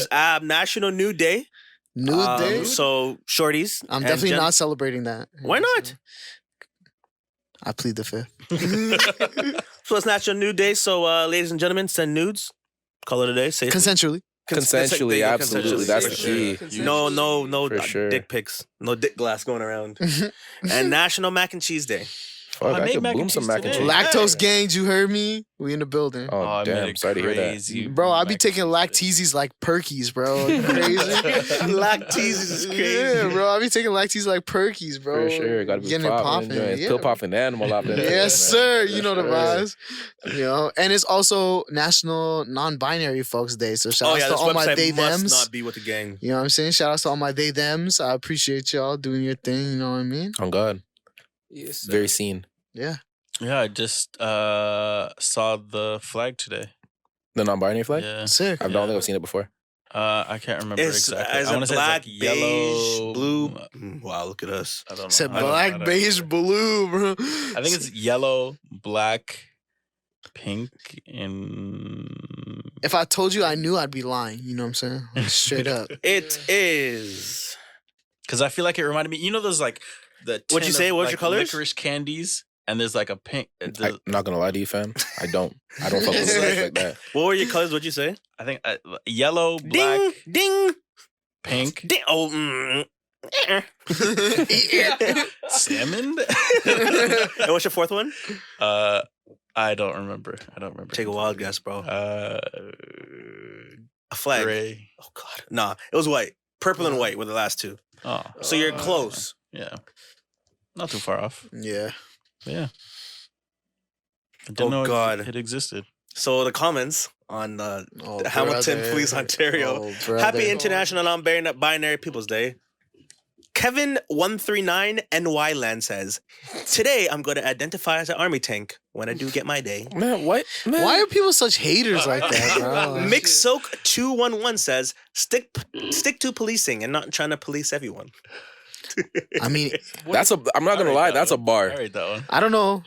S2: It's National Nude Day.
S6: Nude day.
S2: So shorties.
S6: I'm
S2: and
S6: definitely
S2: gen-
S6: not celebrating that.
S2: Why not?
S6: I plead the fifth.
S2: So it's National Nude Day. So ladies and gentlemen, send nudes. Call it a day. Say
S6: Consensually.
S3: Consensually, absolutely. That's the key.
S2: No
S3: For sure.
S2: dick pics. No dick glass going around. And National Mac and Cheese Day.
S3: Fuck,
S5: I
S3: I
S5: made
S3: could
S5: mac
S3: boom
S5: and
S3: some
S5: cheese
S3: mac and
S5: today.
S3: cheese.
S6: Lactose gangs, you heard me? We in the building.
S3: Oh,
S5: I made
S3: damn.
S5: it
S3: Sorry to hear that.
S5: crazy
S6: Bro, I be
S5: mac
S6: taking
S5: and
S6: lacteases like perkies, bro. Crazy.
S2: Lactease is crazy.
S6: Yeah, bro. I be taking lactease like perkies, bro.
S3: For sure. Gotta be
S6: Getting it
S3: popping.
S6: popping.
S3: Pill popping animal out there.
S6: Yes, sir. You know the
S3: Sure.
S6: vibes. You know, and it's also National Non-Binary Folks Day. So shout
S2: Oh
S6: outs
S2: yeah,
S6: to
S2: this
S6: all my
S2: website
S6: they
S2: must
S6: thems.
S2: not be with the gang.
S6: You know what I'm saying? Shout outs to all my they thems. I appreciate y'all doing your thing. You know what I mean?
S3: On God.
S4: Yes, sir.
S3: Very seen.
S6: Yeah.
S5: Yeah, I just saw the flag today.
S3: The non-binary flag?
S5: Yeah.
S6: Sick.
S3: I don't think I've seen it before.
S5: I can't remember
S2: It's
S5: exactly.
S2: as
S5: I
S2: a
S5: want to say
S2: black,
S5: it's like yellow,
S2: beige, blue. Wow, look at us.
S5: I don't know.
S6: Said
S5: I don't-
S6: black,
S5: I don't
S6: beige,
S5: remember.
S6: blue, bro.
S5: I think it's yellow, black, pink, and
S6: If I told you I knew, I'd be lying. You know what I'm saying? Like, straight up.
S2: It is.
S5: because I feel like it reminded me. You know those like the
S2: What'd you
S5: tin
S2: say?
S5: of,
S2: What was
S5: like,
S2: your colors?
S5: Licorice candies, and there's like a pink.
S3: I'm not gonna lie to you, fam. I don't fuck with flags like that.
S2: What were your colors? What'd you say?
S5: I think yellow, black,
S2: Ding, ding,
S5: pink,
S2: ding. Oh,
S5: salmon.
S2: And what's your fourth one?
S5: I don't remember.
S2: Take a wild guess, bro.
S5: Uh,
S2: A flag.
S5: gray.
S2: Oh God, nah. It was white. Purple and white were the last two.
S5: Oh,
S2: So you're close.
S5: yeah, not too far off.
S6: Yeah.
S5: Yeah. I didn't know
S2: God.
S5: it existed.
S2: So the comments on
S6: Oh,
S2: Hamilton
S6: brother.
S2: Police, Ontario.
S6: Oh, brother.
S2: Happy International Non-Binary People's Day. Kevin139 NY Land says, today I'm going to identify as an army tank when I do get my day.
S3: Man, what? Man.
S6: Why are people such haters like that, bro?
S2: Mixsoak211 says, stick to policing and not trying to police everyone.
S6: I mean,
S3: I'm not gonna lie, that's a bar.
S5: I read that one.
S6: I don't know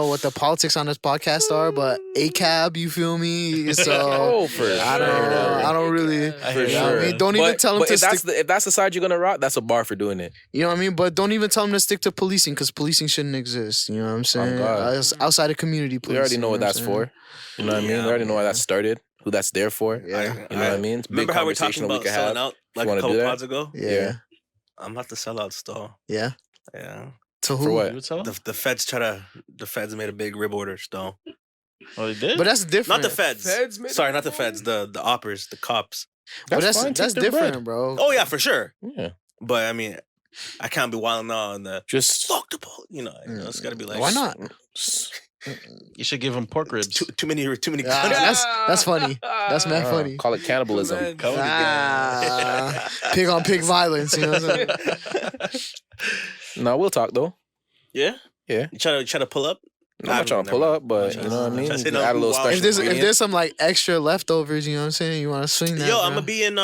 S6: what the politics on this podcast are, but ACAB, you feel me? So
S3: Oh, for
S6: I don't really.
S5: I hear
S6: You know what I
S5: you.
S6: mean? Don't even tell them to stick.
S3: if that's the side you're gonna rock, that's a bar for doing it.
S6: You know what I mean? But don't even tell them to stick to policing because policing shouldn't exist. You know what I'm saying?
S3: God.
S6: Outside of community policing.
S3: We already know what that's for. You know what I mean? We already know why that started. Who that's there for.
S6: Yeah.
S3: You know what I mean? It's a big
S2: Remember how we were talking
S3: conversation that we
S2: about
S3: could
S2: selling
S3: have.
S2: out like
S3: you
S2: a
S3: wanna
S2: couple
S3: do that?
S2: pods ago?
S6: Yeah.
S2: I'm about to sell out still.
S6: Yeah.
S2: Yeah.
S6: To who?
S3: For what?
S5: You would tell?
S2: The feds made a big rib order still.
S5: Oh, they did?
S6: But that's different.
S2: Not the feds. Sorry, not the feds. The oppers, the cops.
S6: But that's
S3: fine, take their
S6: different,
S3: bread.
S6: bro.
S2: Oh yeah, for sure.
S3: Yeah.
S2: But I mean, I can't be wilding out on the
S3: Just
S2: fuck the police. You know, it's got to be like
S6: Why not?
S5: You should give them pork ribs.
S2: Too many
S6: Yeah,
S2: guns.
S6: that's funny. That's mad funny.
S3: call it cannibalism.
S6: Pig on pig violence. You know what I'm saying?
S3: No, we'll talk though.
S2: Yeah.
S3: Yeah.
S2: You try to pull up.
S3: I'm not trying to pull up, but you know what I mean?
S2: Trying to say
S3: Add
S2: no,
S3: a little
S2: wow.
S3: special
S6: If there's
S3: ingredient.
S6: some like extra leftovers, you know what I'm saying? You want to swing that?
S2: Yo,
S6: bro.
S2: I'm gonna be in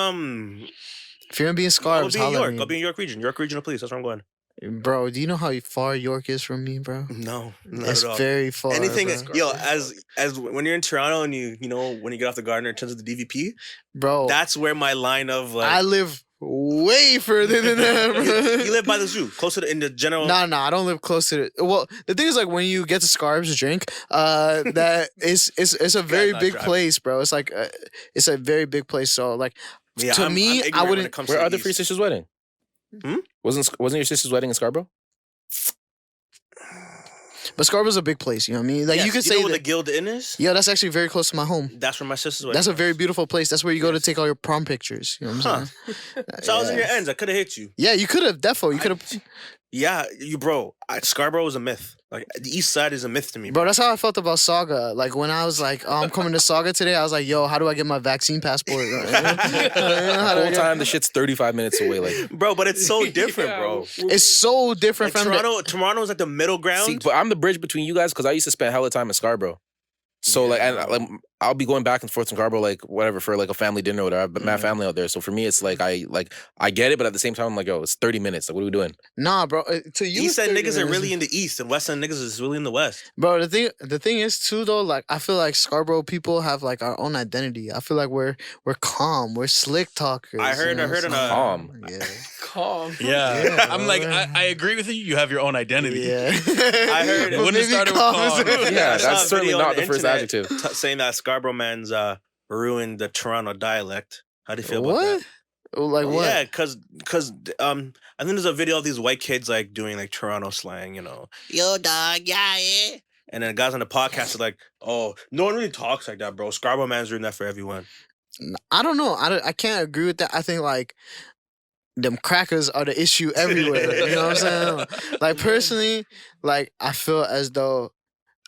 S6: If you're gonna be in
S2: I'll
S6: Scarves,
S2: be in
S6: holla at
S2: York.
S6: me.
S2: I'll be in York Region. York Regional Police. That's where I'm going.
S6: Bro, do you know how far York is from me, bro?
S2: No, not
S6: It's
S2: at all.
S6: very far.
S2: Anything,
S6: bro.
S2: yo, as when you're in Toronto and you know when you get off the Gardner in terms of the DVP,
S6: Bro,
S2: that's where my line of like
S6: I live way further than that, bro.
S2: you live by the zoo, closer to in the general.
S6: No, I don't live close to it. Well, the thing is, like, when you get to Scarves drink, that it's a very
S2: not
S6: big
S2: driving.
S6: place, bro. It's like it's a very big place. So, like,
S2: Yeah,
S6: to me,
S2: ignorant
S6: I
S2: when
S6: wouldn't.
S2: it comes
S3: Where
S2: to
S3: are
S2: the
S3: the free
S2: East.
S3: sister's wedding?
S2: Hmm?
S3: Wasn't your sister's wedding in Scarborough?
S6: But Scarborough's a big place. You know what I mean? Like,
S2: Yes,
S6: you could
S2: know
S6: say
S2: where the
S6: that.
S2: Guild Inn is.
S6: Yeah, that's actually very close to my home.
S2: That's where my sister's wedding.
S6: That's a
S2: was.
S6: very beautiful place. That's where you go to take all your prom pictures. You know what I'm saying?
S2: So I was in your ends. I could have hit you.
S6: Yeah, you could have, defo. You could have.
S2: Yeah, Scarborough is a myth. Like the East Side is a myth to me,
S6: Bro, that's how I felt about Saga. Like, when I was like, oh, I'm coming to Saga today, I was like, yo, how do I get my vaccine passport?
S3: The whole time the shit's 35 minutes away. Like,
S2: Bro, but it's so different, bro.
S6: It's so different
S2: Like,
S6: from
S2: Toronto's like the middle ground.
S3: see, but I'm the bridge between you guys because I used to spend hella time in Scarborough. So I'll be going back and forth in Scarborough like whatever for like a family dinner or whatever. But my family out there, so for me it's like I get it, but at the same time I'm like, yo, it's 30 minutes. Like, what are we doing?
S6: Nah, bro. To you,
S2: East End
S6: it's
S2: niggas are
S6: 30
S2: really in the East, and West End niggas is really in the West.
S6: Bro, the thing is too though, like, I feel like Scarborough people have like our own identity. I feel like we're calm, we're slick talkers.
S2: I heard
S6: you know what
S2: on
S6: I'm saying?
S3: Calm.
S6: Yeah.
S4: Calm.
S5: Yeah.
S6: Yeah,
S5: I'm
S6: bro,
S5: like,
S6: yeah.
S5: I agree with you. You have your own identity.
S6: Yeah.
S2: I heard it.
S6: But
S5: Wouldn't have
S6: maybe
S5: started with
S6: calm is-
S5: calm.
S3: Yeah,
S2: I saw a
S3: that's certainly
S2: video
S3: not
S2: on
S3: the first
S2: internet
S3: adjective.
S2: saying that Scarborough man's ruined the Toronto dialect. How do you feel about
S6: What?
S2: that?
S6: Like what?
S2: Yeah, cause I think there's a video of these white kids like doing like Toronto slang, you know. Yo, dog, yeah. And then guys on the podcast are like, oh, no one really talks like that, bro. Scarborough man's doing that for everyone.
S6: I don't know. I can't agree with that. I think like them crackers are the issue everywhere. You know what I'm saying? Like, personally, like, I feel as though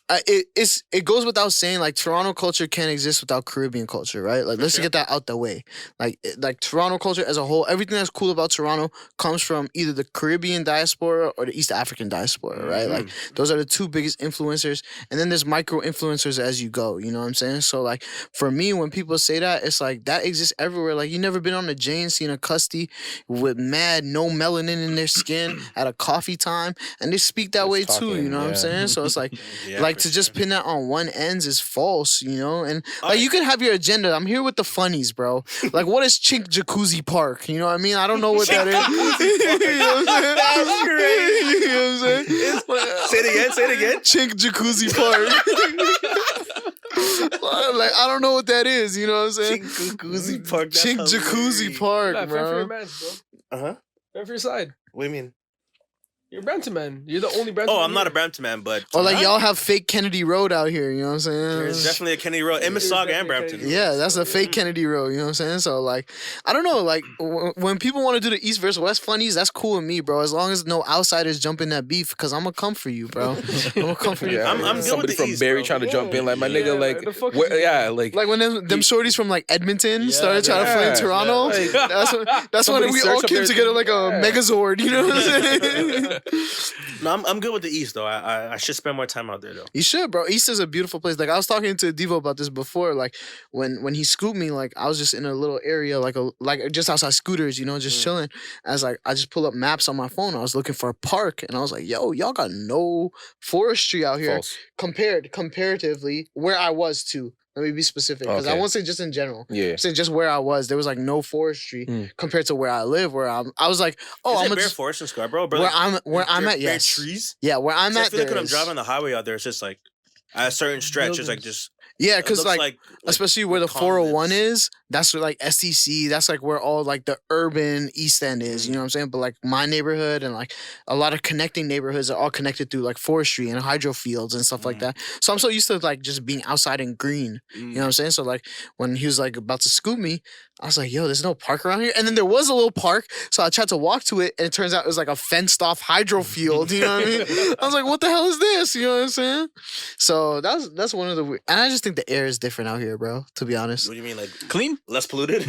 S6: it goes without saying, like, Toronto culture can't exist without Caribbean culture, right? Like, let's get that out the way. Like Toronto culture as a whole, everything that's cool about Toronto comes from either the Caribbean diaspora or the East African diaspora, right? Like, those are the two biggest influencers, and then there's micro influencers as you go. You know what I'm saying? So, like, for me, when people say that, it's like that exists everywhere. Like, you never been on a Jane seen a custy with mad no melanin in their skin at a coffee time, and they speak that way too.
S3: talking,
S6: You know what I'm
S3: yeah.
S6: saying? So it's like.
S2: Yeah,
S6: Like,
S2: for
S6: to just
S2: sure.
S6: pin that on one ends is false, you know? And like, you can have your agenda. I'm here with the funnies, bro. Like, what is Chink Jacuzzi Park? You know what I mean? I don't know what that is. You know what I'm saying? You know what I'm saying?
S2: Say it again.
S6: Chink Jacuzzi Park. Like, I don't know what that is. You know what I'm saying?
S2: Jacuzzi Park. that's
S6: Chink
S2: hilarious. Uh-huh.
S6: Jacuzzi Park,
S4: Yeah, fend for your
S6: bro.
S4: mans, bro.
S2: Uh huh.
S4: Fend for your side.
S2: What do you mean?
S4: You're a Brampton man. You're the only Brampton.
S2: Oh,
S4: man
S2: I'm not a
S4: here.
S2: Brampton man, but
S6: Or like y'all have fake Kennedy Road out here, you know what I'm saying?
S2: there's definitely a Kennedy Road in Mississauga and Brampton.
S6: Yeah, that's a fake Kennedy Road, you know what I'm saying? So, like, I don't know, like, when people want to do the East versus West funnies, that's cool with me, bro, as long as no outsiders jump in that beef, because I'm going to come for you, bro. I'm going to come for you.
S3: Yeah,
S2: I'm good with
S3: somebody
S2: the
S3: from
S2: East,
S3: Barrie
S2: bro.
S3: trying to jump in, like my
S4: Yeah,
S3: nigga, like
S4: the fuck is
S3: where,
S4: he
S3: yeah,
S4: doing?
S3: like
S6: Like when them shorties from like Edmonton started trying to
S3: yeah,
S6: fight Toronto,
S3: yeah.
S6: that's when
S3: Somebody
S6: we
S3: search
S6: all
S3: up
S6: came
S3: their-
S6: together like a
S3: Yeah.
S6: Megazord. You know what I'm saying?
S2: No, I'm good with the East though. I should spend more time out there though.
S6: You should, bro. East is a beautiful place. Like I was talking to Devo about this before. Like when he scooped me, like I was just in a little area, like just outside Scooters, you know, just chilling. I was like, I just pulled up maps on my phone. I was looking for a park, and I was like, yo, y'all got no forestry out here
S3: false.
S6: comparatively where I was to. Let me be specific because I
S3: Okay.
S6: won't say just in general.
S3: Yeah.
S6: I'm saying just where I was, there was like no forestry compared to where I live. I was like, oh,
S2: Is
S6: I'm
S2: it
S6: gonna
S2: bare
S6: just,
S2: forest in Scarborough, bro?
S6: where I'm
S2: bare-
S6: at.
S2: bare
S6: Yes,
S2: trees.
S6: yeah, where I'm
S2: So I
S6: at.
S2: feel like when I'm
S6: there's-
S2: driving on the highway out there, it's just like at a certain stretch, it's like just
S6: yeah,
S2: it
S6: because
S2: looks
S6: like especially where the
S2: calm
S6: 401
S2: lives.
S6: is, that's where like STC, that's like where all like the urban East End is, you know what I'm saying? But like my neighborhood and like a lot of connecting neighborhoods are all connected through like forestry and hydro fields and stuff like that. So I'm so used to like just being outside and green, you know what I'm saying? So like when he was like about to scoop me, I was like, yo, there's no park around here. And then there was a little park. So I tried to walk to it and it turns out it was like a fenced off hydro field, you know what I mean? I was like, what the hell is this? You know what I'm saying? So that's one of the weird, and I just think the air is different out here, bro, to be honest.
S2: What do you mean, like
S5: Clean?
S2: less polluted?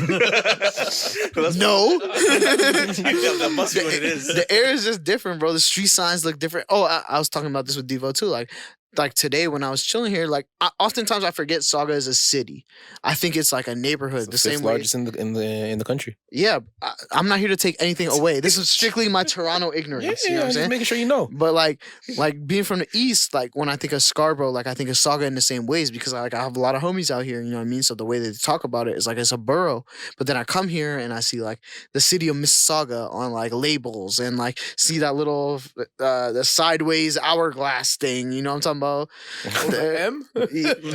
S2: Less
S6: No.
S2: that must be what it is.
S6: The air is just different, bro. The street signs look different. Oh, I was talking about this with Devo too. Like today when I was chilling here, like oftentimes I forget Saga is a city. I think it's like a neighborhood,
S3: It's
S6: the same way.
S3: largest in the country.
S6: Yeah, I'm not here to take anything away. This is strictly my Toronto ignorance. You know what I'm
S3: just
S6: saying?
S3: making sure you know.
S6: But like being from the east, like when I think of Scarborough, like I think of Saga in the same ways because I have a lot of homies out here. You know what I mean? So the way they talk about it is like it's a borough. But then I come here and I see like the city of Mississauga on like labels and like see that little the sideways hourglass thing. You know what I'm talking about?
S4: The M?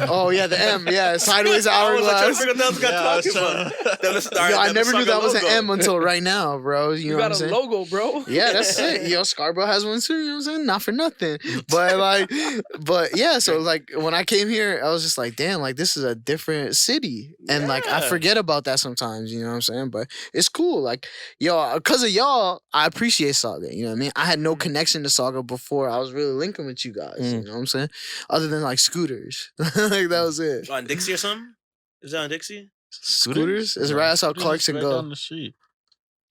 S6: Oh yeah, the M. Yeah, sideways
S2: I was like, trying to
S6: hourglass.
S2: figure out what the hell this guy talking about. That was-
S6: Yo, I never knew
S2: Mississauga
S6: that was an
S2: logo.
S6: M until right now, bro. You
S4: You
S6: know what I'm
S4: got a
S6: saying?
S4: logo, bro.
S6: Yeah, that's it. Yo, Scarborough has one too. You know what I'm saying? Not for nothing. But yeah. So like when I came here, I was just like, damn, like this is a different city, and like I
S2: Yeah.
S6: forget about that sometimes. You know what I'm saying? But it's cool. Like y'all, because of y'all, I appreciate Saga. You know what I mean? I had no connection to Saga before. I was really linking with you guys. You know what I'm saying? Other than like scooters, like that was it.
S2: On Dixie or something? Is that on Dixie?
S6: Scooters is right outside Clarkson
S5: right
S6: go.
S5: down the street.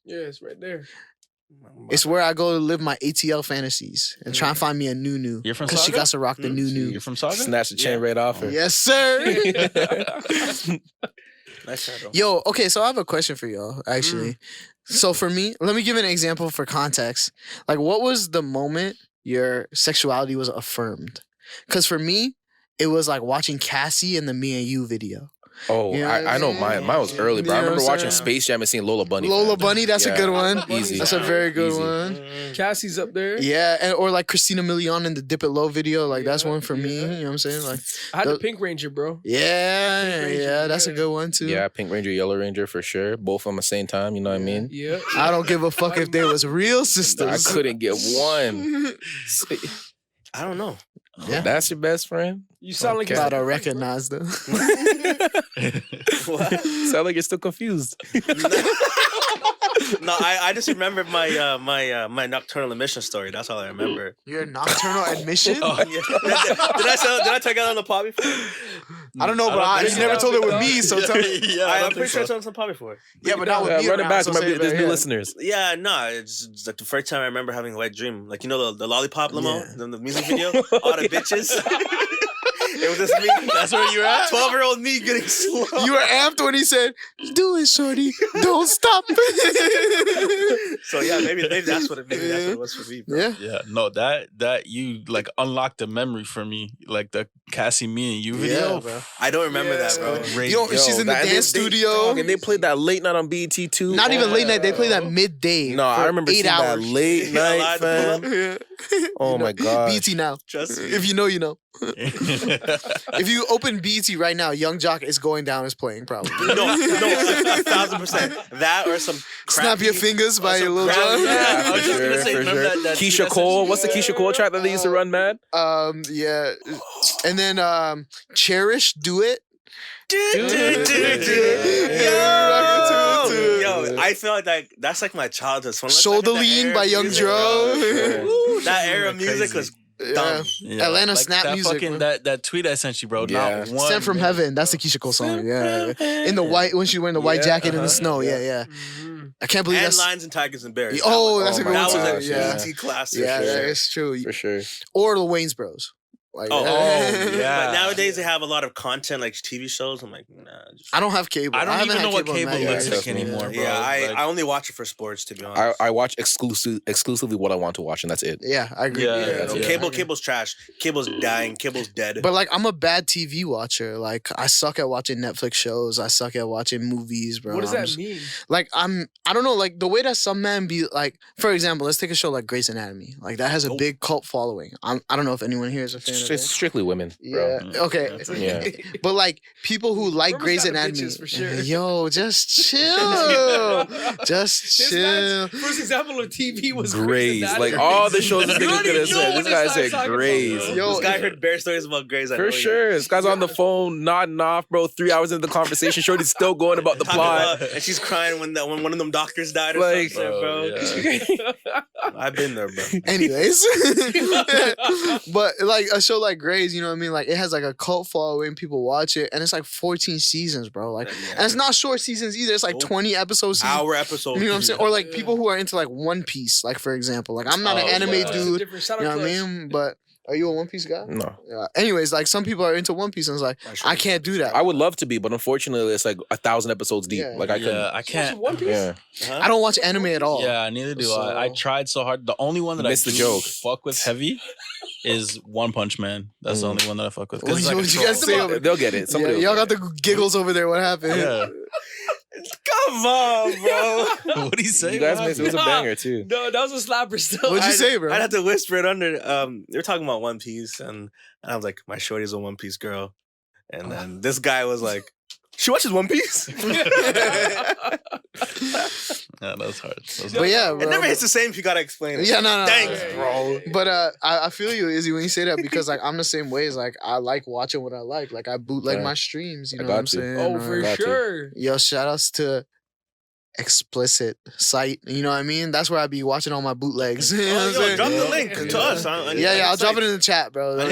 S4: Yeah, it's right there.
S6: It's where I go to live my ATL fantasies and try and find me a new.
S5: You're from
S6: Because she
S5: Saga?
S6: got to rock the new.
S5: You're from Saga?
S3: Snatch the chain right off her.
S6: Yes, sir.
S2: Nice try though.
S6: Yo, okay, so I have a question for y'all, actually. So for me, let me give an example for context. Like, what was the moment your sexuality was affirmed? Because for me, it was like watching Cassie in the Me and You video.
S3: Oh,
S6: Yeah,
S3: I know mine. Mine was early, bro. I
S6: You know
S3: remember
S6: what I'm
S3: watching
S6: saying?
S3: Space Jam and seeing Lola Bunny.
S6: Lola
S3: fam.
S6: Bunny, that's a
S3: Yeah.
S6: good one.
S3: Easy.
S6: That's a very good
S3: Easy.
S6: one.
S4: Cassie's up there.
S6: Yeah, and or like Christina Milian in the Dip It Low video, like that's one for me. You know what I'm saying? Like,
S4: I had the
S6: Those-
S4: Pink Ranger, bro.
S6: yeah,
S4: Ranger,
S6: yeah, that's a
S4: yeah.
S6: good one too.
S3: Yeah, Pink Ranger, Yellow Ranger for sure. Both of them at the same time. You know what I mean?
S4: Yeah.
S6: I don't give a fuck if they was real
S3: I
S6: sisters.
S3: couldn't get one.
S2: I don't know.
S6: Yeah.
S3: That's your best friend?
S4: You sound like
S3: Okay.
S6: Thought I recognized them.
S3: Sound like you're still confused.
S2: No, I just remembered my my nocturnal emission story. That's all I remember.
S6: Your nocturnal admission?
S2: Yeah. Did I tell you that on the pod before?
S6: I don't know, but
S2: I don't
S6: you
S2: think
S6: never
S4: so.
S6: told it with me, so tell me.
S5: Yeah, I
S2: I'm
S5: don't
S2: pretty
S5: think
S2: sure I
S5: so.
S2: told it on the pod before.
S6: Yeah, but not with me
S3: Run it
S6: around,
S3: back.
S6: so
S3: Remember,
S6: say it
S3: there's
S6: right
S3: new
S6: here.
S3: listeners.
S2: Yeah, no, it's like the first time I remember having a wet dream. Like, you know the lollipop limo,
S6: Yeah.
S2: the music video, all the bitches. It was just me.
S5: That's where you're at?
S2: 12-year-old me getting slow.
S6: You were amped when he said, "Do it, shorty. Don't stop."
S2: So yeah, maybe that's what it was for me. Bro.
S6: Yeah.
S5: Yeah, no, that you like unlocked a memory for me, like the Cassie, Me and You video.
S6: Yeah, bro.
S2: I don't remember that, bro.
S5: Great.
S6: You know, she's in the
S3: that-
S6: dance
S3: they-
S6: studio.
S3: dog, and they played that late night on BET too.
S6: Not even late night. They play that midday.
S3: No, I
S6: for
S3: remember
S6: 8
S3: seeing
S6: hours.
S3: that late
S2: Yeah,
S3: night,
S2: live
S3: fam.
S2: pull
S6: Yeah.
S3: Oh my God.
S6: BT now.
S2: Trust me.
S6: If you know, you know. If you open BT right now, Young Jock is going down as playing probably.
S2: No, 1,000%. That or some
S6: Snap your fingers by
S2: some
S6: Lil
S2: crap-
S6: Jon.
S5: Yeah, I was
S3: For
S5: just
S3: sure,
S5: gonna say,
S3: for
S5: remember
S3: sure.
S5: that
S3: Keisha
S5: tweet I
S3: Cole.
S5: sent you?
S3: What's the Keisha Cole track that they used to run, man?
S6: Yeah. And then Cherish, Do It.
S2: Yo, I feel like that's like my childhood. So
S6: Shoulder Lean by Young Dro.
S2: That era of music was dumb.
S6: Yeah. Atlanta snap
S5: that
S6: music,
S5: Fucking,
S6: bro.
S5: that tweet I sent you, bro.
S3: Yeah.
S5: Not one.
S6: Sent from Heaven. That's the Keisha Cole song. Yeah. In the white, when she wearing the white jacket in the snow. Yeah. I can't believe
S2: And
S6: that's.
S2: Lions and Tigers and Bears.
S6: Oh, that's a
S3: Oh
S6: good
S3: my
S6: one
S2: That
S6: too.
S2: was a
S6: Yeah.
S2: BT classic.
S6: Yeah,
S3: sure.
S6: it's true.
S3: For sure.
S6: Or the Wayne's Bros. Like,
S2: Oh,
S5: yeah.
S2: But nowadays they have a lot of content like TV shows. I'm like, nah.
S6: I don't have cable.
S5: I don't
S6: haven't
S5: even
S6: had
S5: know what
S6: in
S5: cable
S6: that
S5: looks
S6: years.
S5: like anymore, bro.
S2: Yeah,
S5: Like-
S2: I only watch it for sports, to be honest.
S3: I watch exclusively what I want to watch, and that's it.
S6: Yeah, I agree.
S5: Yeah,
S2: No,
S5: yeah.
S2: Cable's trash. Cable's dying. Cable's dead.
S6: But like, I'm a bad TV watcher. Like, I suck at watching Netflix shows. I suck at watching movies, bro.
S4: What does
S6: I'm
S4: that
S6: just-
S4: mean?
S6: Like, I don't know. Like the way that some men be like, for example, let's take a show like Grey's Anatomy. Like that has a
S2: Nope.
S6: big cult following. I don't know if anyone here is a fan of
S3: It's
S6: it.
S3: strictly women, bro.
S6: Yeah. Okay.
S3: Yeah.
S6: But like people who like
S4: Berma's
S6: Grey's
S4: got the
S6: Anatomy,
S4: bitches for sure.
S6: yo, just chill, just
S4: This
S6: chill.
S4: man's first example of TV was
S3: Grey's.
S4: Anatomy.
S3: Like all the shows this
S4: You
S3: nigga
S4: don't
S3: could have
S4: even know
S3: said.
S4: what
S3: This guy
S4: this guy's
S3: said
S4: talking about,
S3: Grey's.
S4: bro.
S6: Yo,
S2: This guy heard bear stories about Grey's. I know
S3: For
S2: he-
S3: sure. This guy's on the phone nodding off, bro. 3 hours into the conversation. Shorty's still going about the
S2: Talking
S3: plot.
S2: about- and she's crying when one of them doctors died or
S3: Like-
S2: something, bro. I've been there, bro.
S6: Anyways, but like a show like Grey's, you know what I mean? Like it has like a cult following. People watch it, and it's like 14 seasons, bro. Like, and it's not short seasons either. It's like
S2: Nope.
S6: 20 episodes. Season.
S2: Hour episode.
S6: You know what I'm saying? Or like people who are into like One Piece, like for example. Like I'm not an
S5: Oh,
S6: anime
S5: yeah.
S6: dude.
S4: Different. Shout
S6: You
S4: out
S6: know what I
S4: Clutch.
S6: mean? But are you a One Piece guy?
S3: No.
S6: Yeah. Anyways, like some people are into One Piece, and it's like I can't do that.
S3: I would love to be, but unfortunately, it's like 1,000 episodes deep.
S6: Yeah.
S3: Like I couldn't.
S5: Yeah, I can't.
S4: One Piece?
S3: Yeah.
S6: I don't watch anime at all.
S5: Yeah, neither do I. I
S6: So-
S5: tried so hard. The only one that
S3: Missed
S5: I
S3: the
S5: do
S3: joke.
S5: fuck with heavy is One Punch Man. That's the only one that I fuck with. 'Cause
S6: What
S5: it's
S6: you-
S5: like
S6: what
S5: a
S6: you guys
S5: troll.
S6: say over-
S3: They'll get it. Somebody
S6: Yeah,
S3: will
S6: y'all
S3: get
S6: got the giggles over there. What happened?
S5: Yeah.
S2: Come on, bro.
S5: What do you say?
S3: You guys
S5: What
S3: missed it. It was a
S4: Nah.
S3: banger too.
S4: No, that was a slapper still.
S6: What'd you say, bro?
S2: I'd have to whisper it under. They were talking about One Piece, and I was like, my shorty's a One Piece girl, and then this guy was like, she watches One Piece.
S5: Yeah, that's hard. That's
S6: But yeah,
S2: It
S6: bro.
S2: never hits the same if you gotta explain it.
S6: Yeah, no.
S2: Thanks,
S4: Yeah,
S2: bro.
S6: But I feel you, Izzy, when you say that because like I'm the same way. It's like I like watching what I like. Like I bootleg
S3: Yeah.
S6: my streams. You
S3: I
S6: know what I'm
S3: got you.
S6: saying?
S4: Oh, for
S3: Got you.
S4: sure.
S6: Yo, shout outs to Explicit Site. You know what I mean? That's where I be watching all my bootlegs. You know what I'm
S2: Yo,
S6: saying?
S2: drop the
S5: Yeah.
S2: link to us.
S6: Yeah, I'll drop it in the chat, bro.
S2: I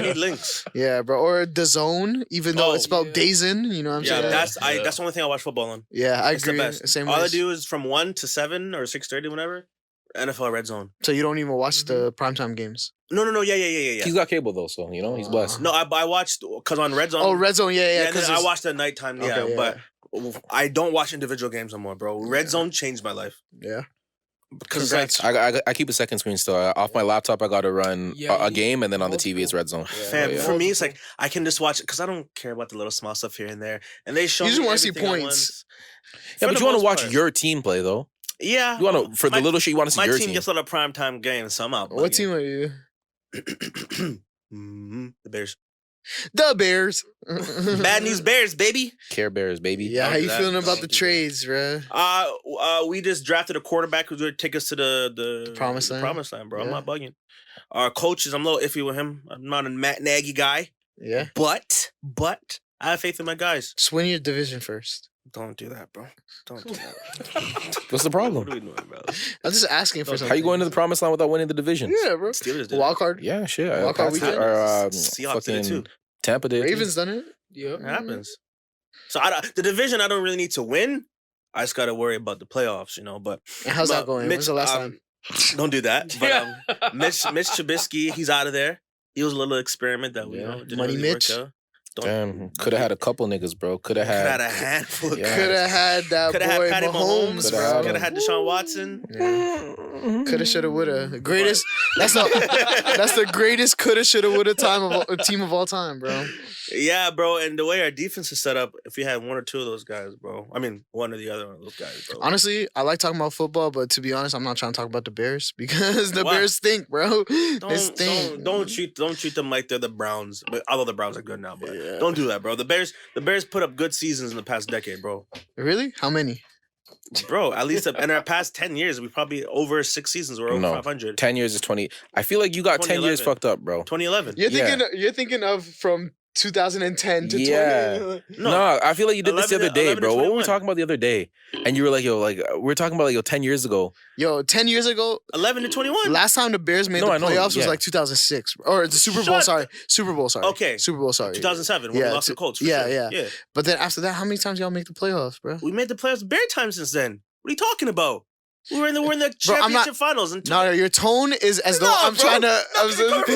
S2: need links.
S6: Yeah, bro. Or The Zone, even though
S2: Oh,
S6: it's spelled
S4: yeah.
S6: Dazin. You know what I'm
S2: Yeah,
S6: saying?
S2: that's the only thing I watch football on.
S6: Yeah, I
S2: It's the
S6: agree.
S2: best.
S6: Same
S2: All I
S6: ways.
S2: do is from 1 to 7 or 6:30, whenever. NFL Red Zone.
S6: So you don't even watch the primetime games.
S2: No. Yeah.
S3: He's got cable though, so you know he's blessed.
S2: No, I watched because on Red Zone.
S6: Oh, Red Zone, yeah.
S2: and
S6: Because
S2: then I watched at nighttime. Yeah,
S6: Okay, yeah.
S2: but I don't watch individual games no more, bro. Red
S6: Yeah.
S2: Zone changed my life
S6: yeah.
S2: because it's like
S6: Congrats.
S3: I keep a second screen still. Off my laptop, I got to run
S4: Yeah,
S3: a game, and then on the TV, it's Red Zone.
S2: fam,
S6: yeah.
S2: for me, it's like I can just watch it because I don't care about the little small stuff here and there, and they show
S6: You just
S2: me
S6: wanna see
S2: everything at
S6: points.
S2: once.
S3: Yeah,
S2: For
S3: but
S2: the
S3: you want to
S2: most
S3: watch
S2: part.
S3: your team play though.
S2: Yeah,
S3: You want to for the little shit. You want to see
S2: my
S3: your
S2: team
S3: team.
S2: gets a lot of primetime games, so I'm out.
S6: What team are you?
S2: The Bears.
S6: The Bears.
S2: Bad news, Bears, baby.
S3: Care Bears, baby.
S6: Yeah, how you
S2: That-
S6: feeling about the
S2: that-
S6: trades, bro?
S2: We just drafted a quarterback who's going to take us to the
S6: Promised land?
S2: Promised land, bro. I'm
S6: Yeah.
S2: not bugging. Our coaches, I'm a little iffy with him. I'm not a Matt Nagy guy,
S6: Yeah.
S2: but I have faith in my guys.
S6: Just win your division first.
S2: Don't do that, bro. Don't do that.
S3: What's the
S2: What
S3: problem?
S2: are we doing, bro?
S6: I'm just asking for something.
S3: How you going to the promised land without winning the division?
S6: Yeah, bro.
S2: Steelers did.
S6: Wild card.
S3: Yeah, shit.
S6: Wild card weekend?
S2: Seahawks did it too.
S3: Tampa did.
S6: Ravens done it.
S4: Yeah.
S2: It happens. So the division, I don't really need to win. I just got to worry about the playoffs, you know. But
S6: And how's that
S2: but
S6: going? When's the last time?
S2: Don't do that. But Mitch Trubisky, he's out of there. He was a little experiment that we didn't
S6: Money
S2: really
S6: Mitch.
S2: work out.
S3: Damn, could have had a couple niggas, bro. Could have
S2: Could have had
S3: had.
S2: a handful. Of
S3: Yeah.
S6: Could have had that
S2: Could have had
S6: boy
S2: Patty
S6: Mahomes,
S2: Mahomes.
S6: bro.
S2: Could have had Deshaun Watson.
S6: Coulda, shoulda, woulda. Greatest. That's the greatest coulda, shoulda, woulda team of all time, bro.
S2: Yeah, bro. And the way our defense is set up, if we had one or two of those guys, bro. I mean, one or the other one of those guys, bro.
S6: Honestly, I like talking about football, but to be honest, I'm not trying to talk about the Bears because the
S2: Why?
S6: Bears stink, bro. They stink.
S2: Don't treat them like they're the Browns. But although the Browns are good now, but
S6: Yeah.
S2: don't do that, bro. The Bears put up good seasons in the past decade, bro.
S6: Really? How many?
S2: Bro, at least in our past 10 years, we probably over 6 seasons we're over
S3: No.
S2: 500.
S3: 10 years is 20. I feel like you got 10 years
S2: 2011.
S3: fucked up, bro.
S2: 2011.
S6: You're thinking of from 2010 to
S3: Yeah.
S6: 20.
S3: No, I feel like you did this the
S2: 11
S3: other day,
S2: to
S3: bro. What were we
S2: 21.
S3: talking about the other day? And you were like, yo, like, we were talking about, like, yo, 10 years ago.
S6: Yo, 10 years ago,
S2: 11 to 21.
S6: last time the Bears made
S3: No,
S6: the
S3: I know,
S6: playoffs was
S3: yeah.
S6: like 2006 or the Super Bowl.
S2: Shut
S6: Sorry, Super Bowl. Sorry.
S2: Okay.
S6: Super Bowl. Sorry.
S2: 2007 when we
S6: Yeah,
S2: lost the Colts. For
S6: yeah,
S2: sure.
S6: yeah. But then after that, how many times y'all make the playoffs, bro?
S2: We made the playoffs bare time since then. What are you talking about? We're in the
S6: Bro, I'm
S2: championship
S6: not-
S2: finals. And
S6: No, your tone is as though
S2: No,
S6: I'm
S2: bro.
S6: trying to.
S2: Not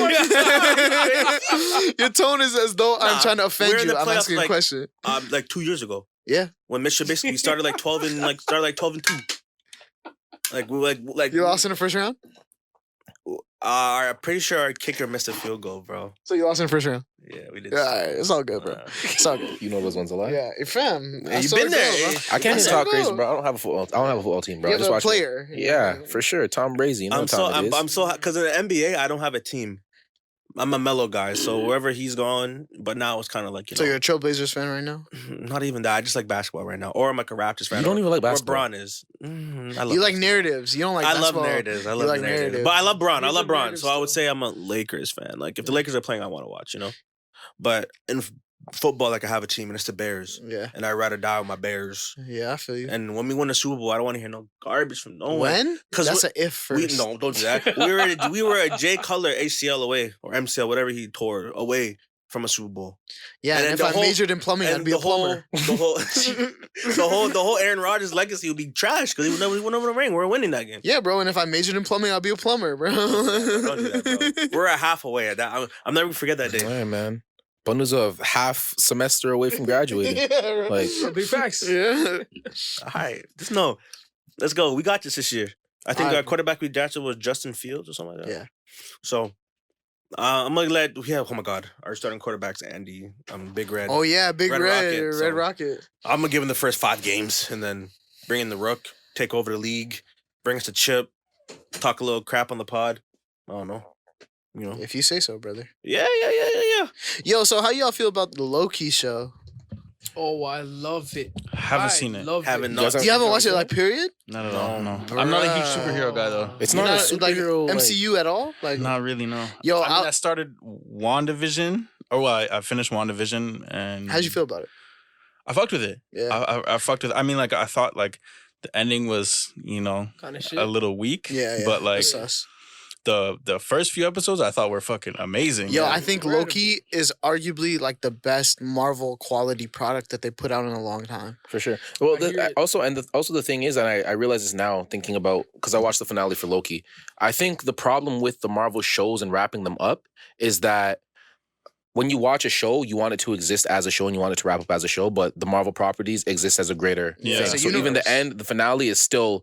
S6: Your tone is as though I'm
S2: Nah,
S6: trying to offend
S2: we're in
S6: you.
S2: the
S6: I'm
S2: playoffs,
S6: asking a
S2: like-
S6: question.
S2: like 2 years ago.
S6: Yeah.
S2: When Michigan basically started like 12 and 2. Like we like
S6: You lost in the first round?
S2: I'm pretty sure our kicker missed a field goal, bro.
S6: So you lost in the first round?
S2: Yeah, we did.
S6: Yeah, all right, it's all good, bro. It's all good.
S3: You know those ones a lot.
S6: Yeah, fam.
S2: Yeah,
S6: I
S2: you've
S6: saw
S2: been
S6: it
S2: there.
S6: go, bro.
S3: I can't
S6: I
S3: even
S6: saw
S3: talk
S6: it
S3: crazy,
S6: go.
S3: bro. I don't have a football team, bro.
S6: You
S3: I
S6: have
S3: just
S6: a
S3: watch
S6: player.
S3: Yeah, for sure. Tom Brady. You know what time it is.
S2: I'm so because in the NBA I don't have a team. I'm a mellow guy, so wherever he's gone. But now it's kind of like
S6: So you're a Trailblazers fan right now?
S2: not even that. I just like basketball right now, or I'm like a Raptors fan.
S3: You don't
S2: or-
S3: even like
S2: or
S3: basketball.
S2: Bron is. I love
S6: You like narratives. You don't like
S2: I love
S6: basketball.
S2: narratives. I
S6: You
S2: love
S6: like
S2: narratives.
S6: narratives.
S2: But I love Bron. I
S4: He's
S2: love
S4: a
S2: Bron.
S4: narrative
S2: So I would
S4: still.
S2: say I'm a Lakers fan. Like if the Lakers are playing, I want to watch. You know. But in football, like I have a team, and it's the Bears,
S6: Yeah.
S2: and I'd rather die with my Bears.
S6: Yeah, I feel you.
S2: And when we win the Super Bowl, I don't want to hear no garbage from no one.
S6: When?
S2: 'Cause
S6: That's
S2: we-
S6: an if
S2: We
S6: first.
S2: no, don't do that. We were a Jay Cutler ACL away or MCL, whatever he tore away from a Super Bowl.
S6: Yeah,
S2: and
S6: and
S2: then
S6: if
S2: the
S6: I
S2: whole-
S6: majored in plumbing, I'd
S2: And
S6: be a plumber.
S2: the whole Aaron Rodgers legacy would be trash because he would never win over the ring. We're winning that game.
S6: Yeah, bro. And if I majored in plumbing, I'd be a plumber, bro.
S2: Don't do that, bro. We're a half away at that. I'm never gonna forget that day.
S3: Yeah, man. Pannu's a half semester away from graduating.
S6: Yeah, bro.
S3: Like,
S4: Big facts.
S6: Yeah.
S2: All right, just know. Let's go. We got this year. I think
S6: All right.
S2: our quarterback we drafted was Justin Fields or something like that.
S6: Yeah.
S2: So I'm gonna let oh my god, our starting quarterback's Andy. Big Red.
S6: Oh yeah, Big
S2: Red
S6: Red,
S2: Rocket,
S6: Red
S2: so-
S6: Rocket.
S2: I'm gonna give him the first 5 games and then bring in the Rook, take over the league, bring us a chip, talk a little crap on the pod. I don't know. You know.
S6: If you say so, brother.
S2: Yeah.
S6: Yo, so how y'all feel about the low key show?
S4: Oh, I love it.
S5: Haven't seen it.
S4: Love
S2: Haven't
S4: it.
S2: not.
S3: Guys
S6: You haven't watched it like period?
S5: Not at all.
S2: No.
S5: No. I'm not a huge superhero guy though.
S3: it's
S6: You're
S3: not a
S6: like
S3: superhero. like-
S6: MCU at all? Like
S5: Not really. No.
S6: Yo,
S5: I mean,
S6: I'll-
S5: I started WandaVision. Or well, I finished WandaVision, and
S6: how'd you feel about it?
S5: I fucked with it.
S6: Yeah.
S5: I fucked with. I mean, like I thought, like the ending was,
S4: Kind of shit.
S5: a little weak.
S6: Yeah, yeah.
S5: But like
S6: That's sus.
S5: the first few episodes, I thought were fucking amazing.
S6: Yo,
S5: man.
S6: I think
S4: Incredible.
S6: Loki is arguably like the best Marvel quality product that they put out in a long time.
S3: For sure. Well,
S4: I hear it.
S3: also the thing is, and I realize this now thinking about because I watched the finale for Loki. I think the problem with the Marvel shows and wrapping them up is that when you watch a show, you want it to exist as a show and you want it to wrap up as a show, but the Marvel properties exist as a greater
S5: Yeah.
S3: thing.
S6: As a
S3: So even
S6: universe.
S3: the end, the finale is still,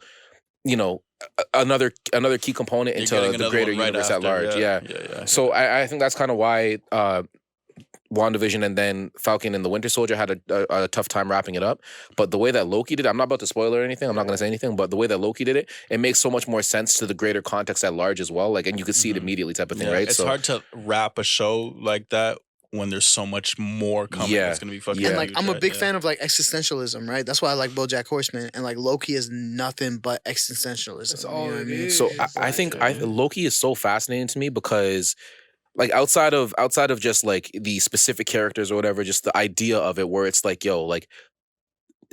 S3: another key component
S5: You're
S3: into
S5: getting
S3: the
S5: another
S3: greater
S5: one right
S3: universe at
S5: after,
S3: large.
S5: yeah.
S3: Yeah. So I think that's kind of why WandaVision and then Falcon and the Winter Soldier had a tough time wrapping it up. But the way that Loki did it, I'm not about to spoil or anything. I'm not going to say anything. But the way that Loki did it, it makes so much more sense to the greater context at large as well. Like, and you could see it
S5: Mhm.
S3: immediately, type of thing,
S5: Yeah,
S3: right?
S5: It's hard to wrap a show like that when there's so much more coming.
S3: Yeah.
S5: It's gonna be fucking.
S3: Yeah.
S6: And like
S5: huge,
S6: I'm a
S5: right?
S6: big
S5: Yeah.
S6: fan of like existentialism, right? That's why I like BoJack Horseman, and like Loki is nothing but existentialism.
S4: That's
S6: you
S4: all
S6: know what I
S4: it
S6: mean?
S4: is.
S3: So I
S4: Like,
S3: think
S5: yeah.
S3: Loki is so fascinating to me because, like, outside of just like the specific characters or whatever, just the idea of it, where it's like, yo, like,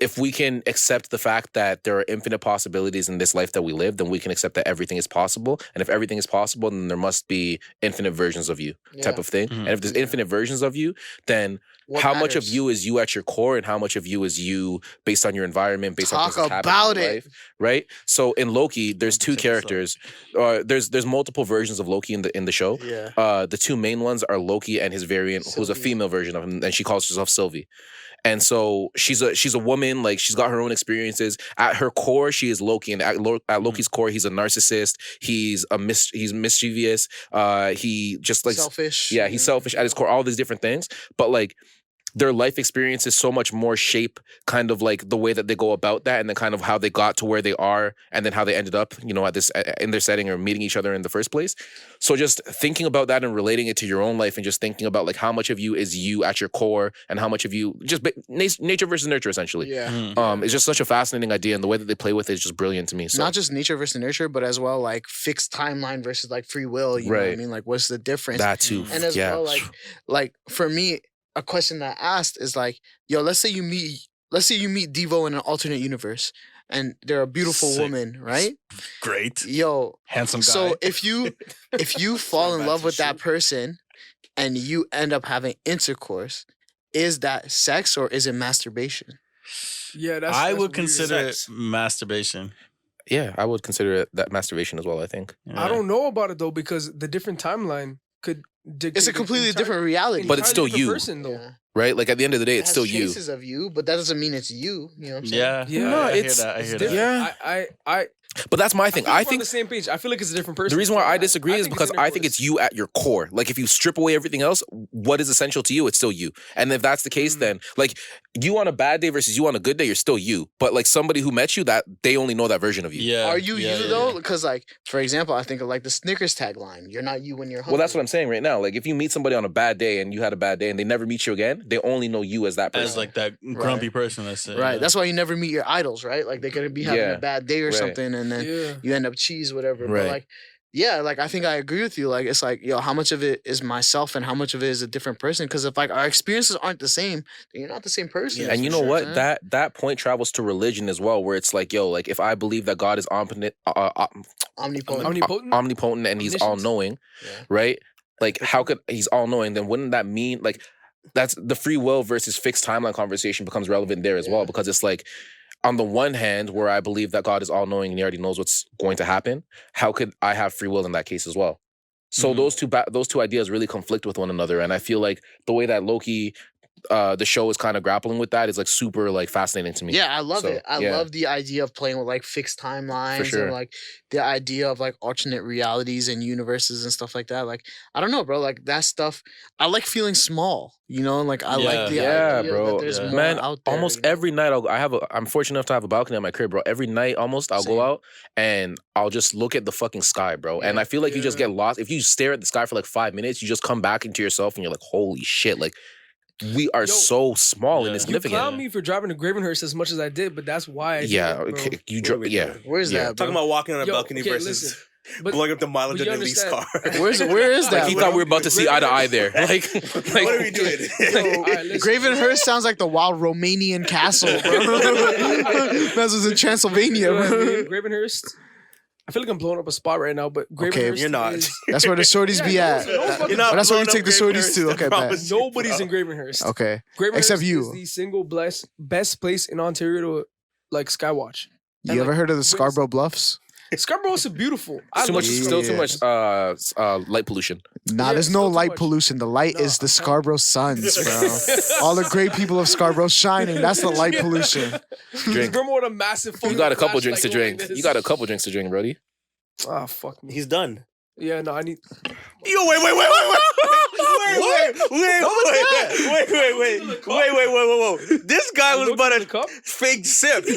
S3: if we can accept the fact that there are infinite possibilities in this life that we live, then we can accept that everything is possible. And if everything is possible, then there must be infinite versions of you, type
S6: Yeah.
S3: of thing.
S5: Mhm.
S3: And if there's infinite versions of you, then
S6: What
S3: how much of
S6: matters?
S3: you is you at your core, and how much of you is you based on your environment, based on
S6: Talk
S3: things that happen in
S6: about
S3: your
S6: it.
S3: life, right? So in Loki, there's two
S5: 100%
S3: characters. There's multiple versions of Loki in the show.
S6: Yeah.
S3: The two main ones are Loki and his variant, who's a
S6: Sylvie.
S3: female version of him, and she calls herself Sylvie. And so she's a woman, like she's got her own experiences. At her core, she is Loki, and at Loki's core, he's a narcissist. He's mischievous. He just like
S6: selfish.
S3: Yeah, he's selfish at his core. All these different things, but like their life experiences so much more shape kind of like the way that they go about that, and then kind of how they got to where they are, and then how they ended up, at this in their setting or meeting each other in the first place. So just thinking about that and relating it to your own life, and just thinking about like how much of you is you at your core, and how much of you just nature versus nurture essentially.
S6: Yeah.
S3: It's just such a fascinating idea, and the way that they play with it is just brilliant to me. So
S6: Not just nature versus nurture, but as well like fixed timeline versus like free will. You know what I mean? Like what's the difference?
S3: that too,
S6: And as well, like for me, a question that I asked is like, yo, let's say you meet Devo in an alternate universe, and they're a beautiful
S5: Sick.
S6: woman, right?
S5: Great.
S6: Yo,
S5: Handsome guy.
S6: so if you fall in love with that person, and you end up having intercourse, is that sex or is it masturbation?
S4: Yeah,
S5: I
S4: that's
S5: would
S4: weird.
S5: consider it
S2: Sex.
S5: masturbation.
S3: yeah, I would consider it that masturbation as well. I think,
S4: I don't know about it though, because the different timeline could dictate
S6: It's a completely different reality.
S3: But it's still you.
S4: person though.
S6: Yeah.
S3: right? Like at the end of the day,
S6: It
S3: it's
S6: has
S3: still you.
S6: traces of you, but that doesn't mean it's you. You know what I'm saying?
S5: Yeah.
S4: Yeah.
S3: No,
S5: I hear
S3: it's-
S5: that. I
S4: It's
S5: hear that.
S4: different.
S3: Yeah.
S4: I
S3: But that's my thing.
S4: we're
S3: I
S4: on
S3: think
S4: the same page. I feel like it's a different person.
S3: the reason why I disagree is
S4: think
S3: because
S4: it's
S3: I think it's you at your core. Like if you strip away everything else, what is essential to you? It's still you. And if that's the case, then like you on a bad day versus you on a good day, you're still you. But like somebody who met you, that they only know that version of you.
S5: Yeah.
S6: Are you
S5: yeah,
S6: you
S5: yeah,
S6: though?
S5: yeah.
S6: Because like, for example, I think of like the Snickers tagline: "You're not you when you're hungry."
S3: Well, that's what I'm saying right now. Like if you meet somebody on a bad day and you had a bad day and they never meet you again, they only know you as that person.
S5: As like that grumpy person, let's say.
S6: Right.
S5: Yeah.
S6: That's why you never meet your idols, right? Like they could be having
S3: Yeah.
S6: a bad day or
S3: Right.
S6: something, and then
S4: Yeah.
S6: you end up cheese, whatever.
S3: Right.
S6: But like, yeah, like I think I agree with you. Like it's like, yo, how much of it is myself and how much of it is a different person? Because if like our experiences aren't the same, then you're not the same person.
S3: And you
S6: for
S3: know
S6: sure,
S3: what?
S6: man.
S3: That point travels to religion as well, where it's like, yo, like if I believe that God is omnipotent,
S6: Omnipotent.
S4: Omnipotent.
S3: and he's all
S4: Omniscient.
S3: knowing,
S6: Yeah.
S3: right? Like how could he's all knowing? Then wouldn't that mean like that's the free will versus fixed timeline conversation becomes relevant there as well,
S6: Yeah.
S3: because it's like on the one hand, where I believe that God is all knowing and he already knows what's going to happen, how could I have free will in that case as well? So
S5: Mhm.
S3: those two ideas really conflict with one another, and I feel like the way that Loki, the show is kind of grappling with that is like super like fascinating to me.
S6: Yeah, I love
S3: So,
S6: it. I
S3: yeah.
S6: love the idea of playing with like fixed timelines
S3: sure.
S6: and like the idea of like alternate realities and universes and stuff like that. Like, I don't know, bro. Like that stuff, I like feeling small, you know? Like I like the
S3: Yeah,
S6: idea
S3: bro.
S6: that there's
S5: Yeah.
S6: more
S3: Man,
S6: out there.
S3: almost
S6: you know?
S3: every night I'm fortunate enough to have a balcony at my crib, bro. Every night almost I'll
S6: Same.
S3: go out and I'll just look at the fucking sky, bro. And
S6: Yeah.
S3: I feel like you just
S4: Yeah.
S3: get lost. If you stare at the sky for like 5 minutes, you just come back into yourself and you're like, holy shit, like we are
S4: Yo,
S3: so small and
S5: yeah.
S4: You
S3: insignificant.
S4: clown me for driving to Gravenhurst as much as I did, but that's why I did
S3: Yeah,
S4: it, bro.
S3: okay,
S2: Where
S3: yeah.
S6: Where's
S3: Yeah.
S6: that, bro?
S2: Talking about walking on a
S4: Yo,
S2: balcony
S4: okay,
S2: versus
S4: listen. But
S2: blowing up the mileage
S4: but
S2: of
S4: you
S2: the lease car.
S4: understand.
S6: Where is
S3: Like
S6: that?
S3: he
S6: bro?
S3: thought we were about to see eye to eye there. Like,
S2: What are we doing?
S6: Yo,
S4: All right, listen.
S6: Gravenhurst sounds like the wild Romanian castle, bro. That was in Transylvania,
S4: You know what I mean?
S6: bro.
S4: Gravenhurst. I feel like I'm blowing up a spot right now, but Gravenhurst
S2: you're not.
S4: is-
S6: That's where the shorties be
S4: Yeah,
S6: at.
S4: no fucking-
S2: You're not
S6: But that's where you
S2: blowing
S6: take the
S2: up
S6: shorties to.
S2: Gravenhurst, I
S6: Okay, bet.
S2: promise you,
S4: Nobody's
S2: bro.
S4: in Gravenhurst.
S6: Okay.
S4: Gravenhurst
S6: Except you.
S4: is the single best place in Ontario to like skywatch.
S6: You ever heard of the Scarborough Bluffs?
S4: Scarborough is beautiful. I
S3: too
S4: love
S3: much,
S4: Scarborough.
S3: still too much light pollution.
S6: Nah,
S4: Yeah,
S6: there's
S4: still
S6: no
S4: too
S6: light
S4: much.
S6: pollution. The light
S4: No,
S6: is the
S4: I'm
S6: Scarborough Suns, bro. All the great people of Scarborough shining. That's the light pollution.
S3: Drink.
S4: Grandma with a massive.
S3: You got a couple
S4: flashlight
S3: drinks to
S4: going
S3: drink.
S4: like this.
S3: You got a couple drinks to drink, Brody.
S4: Ah, fuck me.
S2: He's done.
S4: Yeah, no, I need.
S2: Yo, wait. Whoa. This guy was about
S4: the
S2: to
S4: cup.
S2: fake sip.
S3: Yo,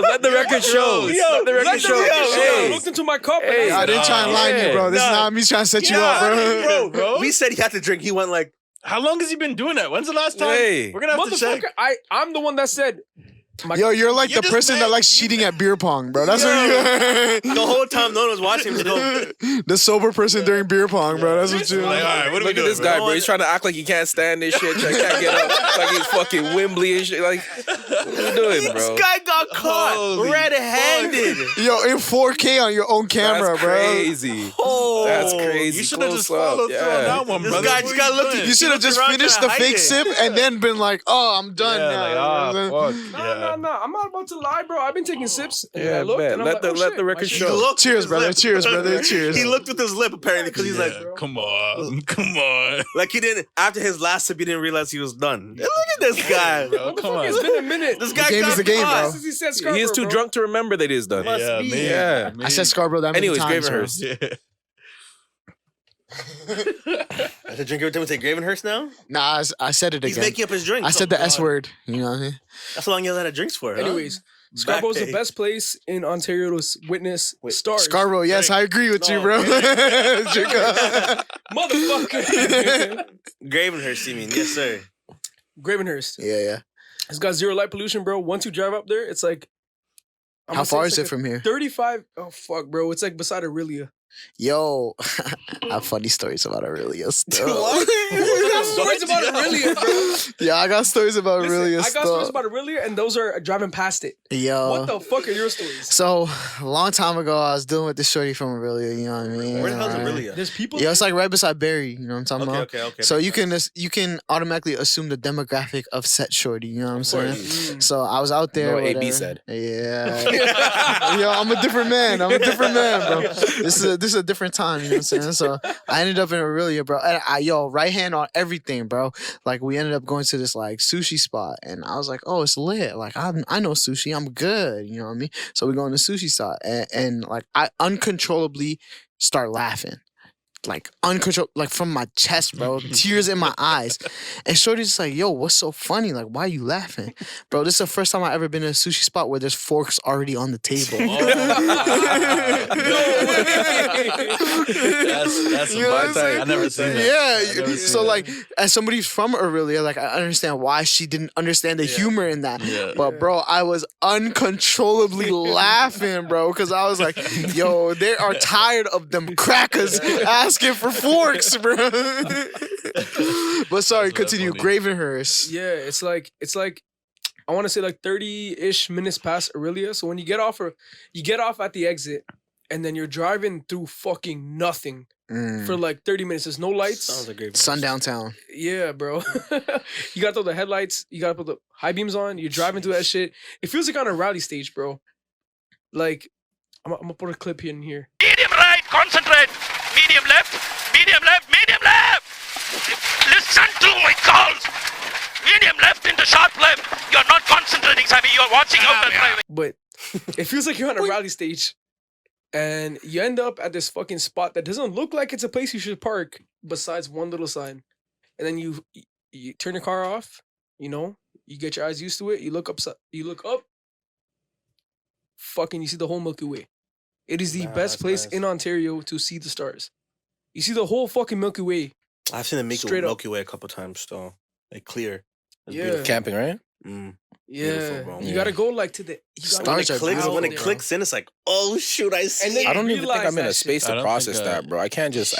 S3: let the record show. Let the record show.
S4: I
S3: Hey.
S4: looked into my cup.
S3: Hey.
S4: And
S6: I didn't try and line you, bro. This is
S2: Nah.
S6: not me trying to set you up, bro.
S2: We said he had to drink. He went like,
S5: How long has he been doing that? When's the last time?
S3: Hey.
S5: We're gonna have to check.
S4: Motherfucker, I'm the one that said. My,
S6: Yo, you're like
S5: You
S6: the
S5: just
S6: person that
S5: made-
S6: likes cheating at beer pong, bro. That's what you
S2: the whole time no one was watching him. Just go,
S6: the sober person during beer pong, bro. That's what you
S5: Like, all right, what are we
S3: Look at
S5: doing?
S3: this guy,
S2: bro?
S3: bro. He's trying to act like he can't stand this shit. Can't get up. Like he's fucking Wembley and shit. Like, what are you doing, bro?
S2: this guy got caught
S5: Holy
S2: red-handed.
S6: Yo, in 4K on your own camera,
S3: That's
S6: bro.
S3: crazy.
S2: Oh,
S3: That's crazy.
S5: You should have
S3: Close
S5: just followed
S3: up.
S5: through on
S3: Yeah.
S5: that one,
S2: This
S5: brother.
S2: guy
S5: What
S2: just
S5: are
S2: got
S5: you
S2: looked-
S5: doing?
S6: You should have
S2: looked
S6: just
S2: around
S6: finished
S2: trying
S6: the
S2: to hide
S6: fake
S2: it.
S6: sip and then been like, oh, I'm done
S5: Yeah,
S6: now.
S5: like,
S6: You know what I'm saying?
S5: fuck. Yeah.
S4: Nah. I'm not about to lie, bro. I've been taking sips. And
S3: Yeah,
S4: I looked,
S3: bet.
S4: and I'm
S3: Let
S4: like,
S3: the-
S4: oh,
S3: let
S4: shit,
S3: the
S4: my
S3: record
S4: shit-
S3: show.
S2: looked
S6: Cheers,
S2: with his
S6: brother.
S2: lip.
S6: Cheers, brother. Cheers.
S2: He looked with his lip apparently because he's like,
S5: Yeah, come on.
S2: like he didn't. After his last sip, he didn't realize he was done. Look at this guy.
S5: Bro, come on.
S4: It's been a minute.
S2: This guy
S6: game
S2: got
S6: is the game,
S2: caught.
S6: bro.
S4: Since he said
S3: He
S4: Scarborough,
S3: is too
S4: bro.
S3: drunk to remember that it is done.
S2: Must
S5: Yeah,
S2: be.
S5: me.
S3: Yeah.
S5: Me.
S6: I said Scarborough that many
S3: Anyways,
S6: times. bro.
S3: Gravenhurst.
S5: Yeah.
S2: I said drink every time we take Gravenhurst now.
S6: Nah, I said it
S2: He's
S6: again.
S2: making up his drink.
S6: I said the
S2: Oh,
S6: S
S2: God.
S6: word. You know what I mean?
S2: That's how long you had drinks for. Huh?
S4: Anyways, Scarborough's the
S2: Back
S4: best place in Ontario to witness stars.
S6: Scarborough, yes, I agree with you,
S2: No,
S6: bro.
S2: man.
S6: Drink up.
S4: Motherfucker.
S2: Gravenhurst, you mean? Yes, sir.
S4: Gravenhurst.
S6: Yeah.
S4: It's got zero light pollution, bro. Once you drive up there, it's like. I'm
S6: How
S4: gonna say
S6: far
S4: it's
S6: is
S4: like
S6: it from here?
S4: 35. Oh, fuck, bro. It's like beside Aurelia.
S6: Yo, I have funny stories about Aurelia still.
S4: I got stories about
S2: Yo.
S4: Aurelia, bro.
S6: Yeah, I got stories about
S4: Listen,
S6: Aurelia
S4: I got stories
S6: stuff.
S4: about Aurelia, and those are driving past it.
S6: Yo.
S4: What the fuck are your stories?
S6: So, a long time ago, I was dealing with this shorty from Aurelia, you know what I mean?
S2: Where the hell's
S6: Right?
S2: Aurelia?
S4: There's people.
S6: Yeah, it's like right beside Barry, you know what I'm talking about?
S2: Okay.
S6: So you can automatically assume the demographic of set shorty, you know what I'm saying?
S4: Mm.
S6: So I was out there.
S3: No, AB
S6: whatever.
S3: said.
S6: Yeah. Yo, I'm a different man, bro. This is a different time, you know what I'm saying? So I ended up in Aurelia, bro. And right hand on everything, bro. Like we ended up going to this like sushi spot, and I was like, oh, it's lit. Like I know sushi, I'm good, you know what I mean? So we go in the sushi spot, and like I uncontrollably start laughing. Like uncontrollable, like from my chest, bro. Tears in my eyes. And Shorty's just like, yo, what's so funny? Like, why are you laughing? Bro, this is the first time I ever been in a sushi spot where there's forks already on the table.
S5: That's
S6: You know what
S5: my
S6: I'm
S5: type.
S6: saying?
S5: I never seen that.
S6: Yeah.
S5: I never seen
S6: So
S5: that.
S6: like as somebody from Aurelia, like I understand why she didn't understand the humor in that.
S5: Yeah.
S6: But bro, I was uncontrollably laughing, bro, because I was like, yo, they are tired of them crackers asking for forks, bro. But sorry,
S5: That's
S6: continue.
S5: funny.
S6: Gravenhurst.
S4: Yeah, it's like I want to say like 30-ish minutes past Aurelia. So when you get off at the exit, and then you're driving through fucking nothing for like 30 minutes. There's no lights.
S2: Sounds like Gravenhurst.
S6: Sundown town.
S4: Yeah, bro. You gotta throw the headlights. You gotta put the high beams on. You're driving through that shit. It feels like on a rally stage, bro. Like, I'm gonna put a clip in here.
S7: Medium right, concentrate. Medium left, medium left, medium left. Listen to my calls. Medium left into sharp left. You're not concentrating, Sammy. You're watching out the driving.
S4: But it feels like you're on a rally stage. And you end up at this fucking spot that doesn't look like it's a place you should park besides one little sign. And then you turn your car off, you get your eyes used to it, you look up, fucking you see the whole Milky Way. It is the
S2: Nah,
S4: best
S2: that's
S4: place
S2: nice.
S4: in Ontario to see the stars. You see the whole fucking Milky Way.
S2: I've seen the
S4: Straight up.
S2: Milky Way a couple times, though. Like clear. It's
S4: Yeah.
S2: beautiful.
S3: Camping, right?
S2: Mm.
S4: Yeah.
S2: Beautiful, bro.
S4: You
S3: Yeah.
S4: gotta go like to the
S6: Stars
S2: When
S6: are
S2: it clicks,
S6: beautiful,
S2: when it
S6: bro.
S2: clicks in, it's like, oh shoot, I see.
S4: And then
S2: it.
S3: I don't even think
S4: realize
S3: I'm in a
S4: that
S3: space
S5: shit. I
S3: to
S5: don't
S3: process
S5: think,
S3: that, bro. I can't just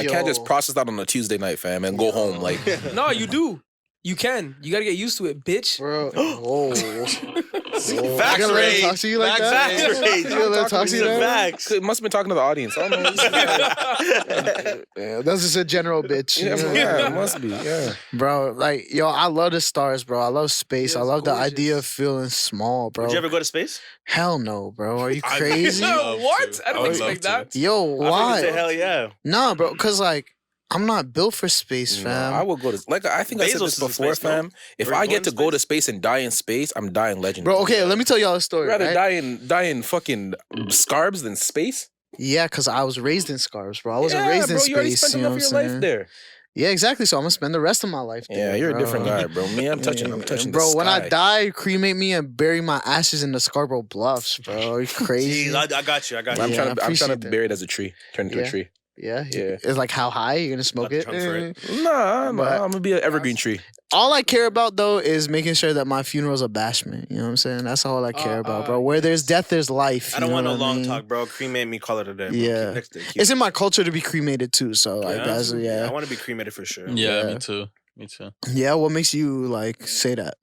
S3: process that on a Tuesday night, fam, and go home. Like,
S4: No, you do. You can. You gotta get used to it, bitch.
S6: Bro. Whoa.
S2: Facts
S6: You gonna let
S2: rage.
S6: him talk to you like
S2: Facts
S6: that?
S2: rage.
S6: You gonna let him talk to you like that?
S2: Facts.
S3: it must have been talking to the audience. I don't know.
S6: Yeah, that's just a general bitch.
S3: Yeah,
S6: you know?
S3: yeah, it must be. Yeah.
S6: Bro, like, yo, I love the stars, bro. I love space.
S4: Yeah,
S6: I
S4: it's
S6: love the
S4: gorgeous.
S6: idea of feeling small, bro.
S2: Would you ever go to space?
S6: Hell no, bro. Are you
S5: I-
S6: crazy?
S5: Love
S4: What?
S5: to.
S4: I don't
S5: would
S4: expect
S5: love
S4: that.
S5: to.
S6: Yo,
S2: I say
S6: why?
S2: hell yeah.
S6: Nah, bro, because, like, I'm not built for space,
S3: No,
S6: fam.
S3: I would go to I think I said
S2: Bezos
S3: this
S2: is in
S3: before,
S2: space, no?
S3: fam. If
S2: Or
S3: I
S2: going
S3: get
S2: to
S3: to go to
S2: space?
S3: space and die in space, I'm dying legend.
S6: Bro, okay, let me tell y'all a story.
S3: I'd rather
S6: Right?
S3: die in fucking scarbs than space.
S6: Yeah, because I was raised in Scarves, bro. I wasn't
S3: Yeah,
S6: raised in
S3: bro, you already
S6: space.
S3: spent
S6: You know
S3: enough
S6: what
S3: of
S6: I'm
S3: your life
S6: saying?
S3: there.
S6: Yeah, exactly. So I'm gonna spend the rest of my life there.
S3: Yeah, you're a
S6: bro.
S3: different guy, bro. Me, I'm touching
S6: Bro,
S3: the
S6: when I
S3: sky.
S6: die, cremate me and bury my ashes in the Scarborough Bluffs, bro. Are you crazy?
S2: Jeez, I got you. I got you.
S3: I'm
S6: Yeah,
S3: trying
S6: I
S3: to
S6: appreciate
S3: be
S6: that.
S3: buried as a tree, turned into
S6: Yeah.
S3: a tree.
S6: Yeah,
S3: Yeah.
S6: It's like how high you're gonna smoke
S2: Got the
S6: it.
S2: trunk for it.
S3: Nah,
S6: But-
S3: I'm gonna be an evergreen tree.
S6: All I care about though is making sure that my funeral's a bashment. You know what I'm saying? That's all I care about, bro. Where there's death, there's life.
S2: I don't
S6: you
S2: want
S6: know
S2: no
S6: what I
S2: long
S6: mean?
S2: talk, bro. Cremate me, call it a day. Bro.
S6: Yeah.
S2: Keep next day. Keep-
S6: It's in my culture to be cremated too. So like
S2: Yeah?
S6: that's
S2: I
S6: yeah.
S2: want to be cremated for sure.
S5: Yeah,
S6: Yeah.
S5: me too. Me too.
S6: Yeah. What makes you like say that?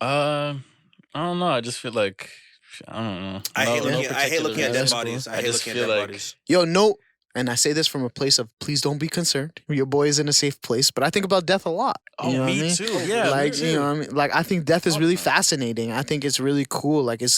S5: I don't know. I just feel like I don't know.
S2: I hate
S5: No
S2: looking. I hate
S5: particular
S2: looking at dead
S5: reason.
S2: bodies. I
S5: I
S2: hate
S5: just
S2: looking at
S5: feel
S2: dead
S5: like-
S2: bodies.
S6: Yo, no. and I say this from a place of please don't be concerned. Your boy is in a safe place, but I think about death a lot.
S5: Oh,
S6: you know what I
S5: me
S6: mean?
S5: too. Yeah,
S6: Like,
S5: me too.
S6: you know what I mean? Like, I think death is really fascinating. I think it's really cool. Like, it's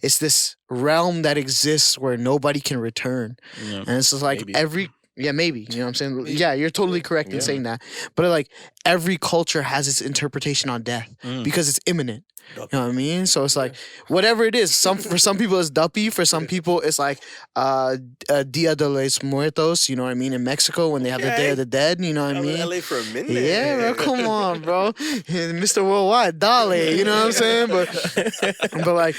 S6: this realm that exists where nobody can return.
S5: Yeah.
S6: And it's just like
S3: Maybe.
S6: maybe, you know what I'm saying? Yeah, you're totally correct in saying that. But like every culture has its interpretation on death because it's imminent. You know what I mean? So it's like whatever it is. For some people it's Duppy. For some people it's like Dia de los Muertos. You know what I mean? In Mexico when they have the Day of the Dead. You know what I
S2: I was
S6: mean?
S2: in LA for a minute.
S6: Yeah, bro, come on, bro. Mr. Worldwide, dale, you know what I'm saying? But like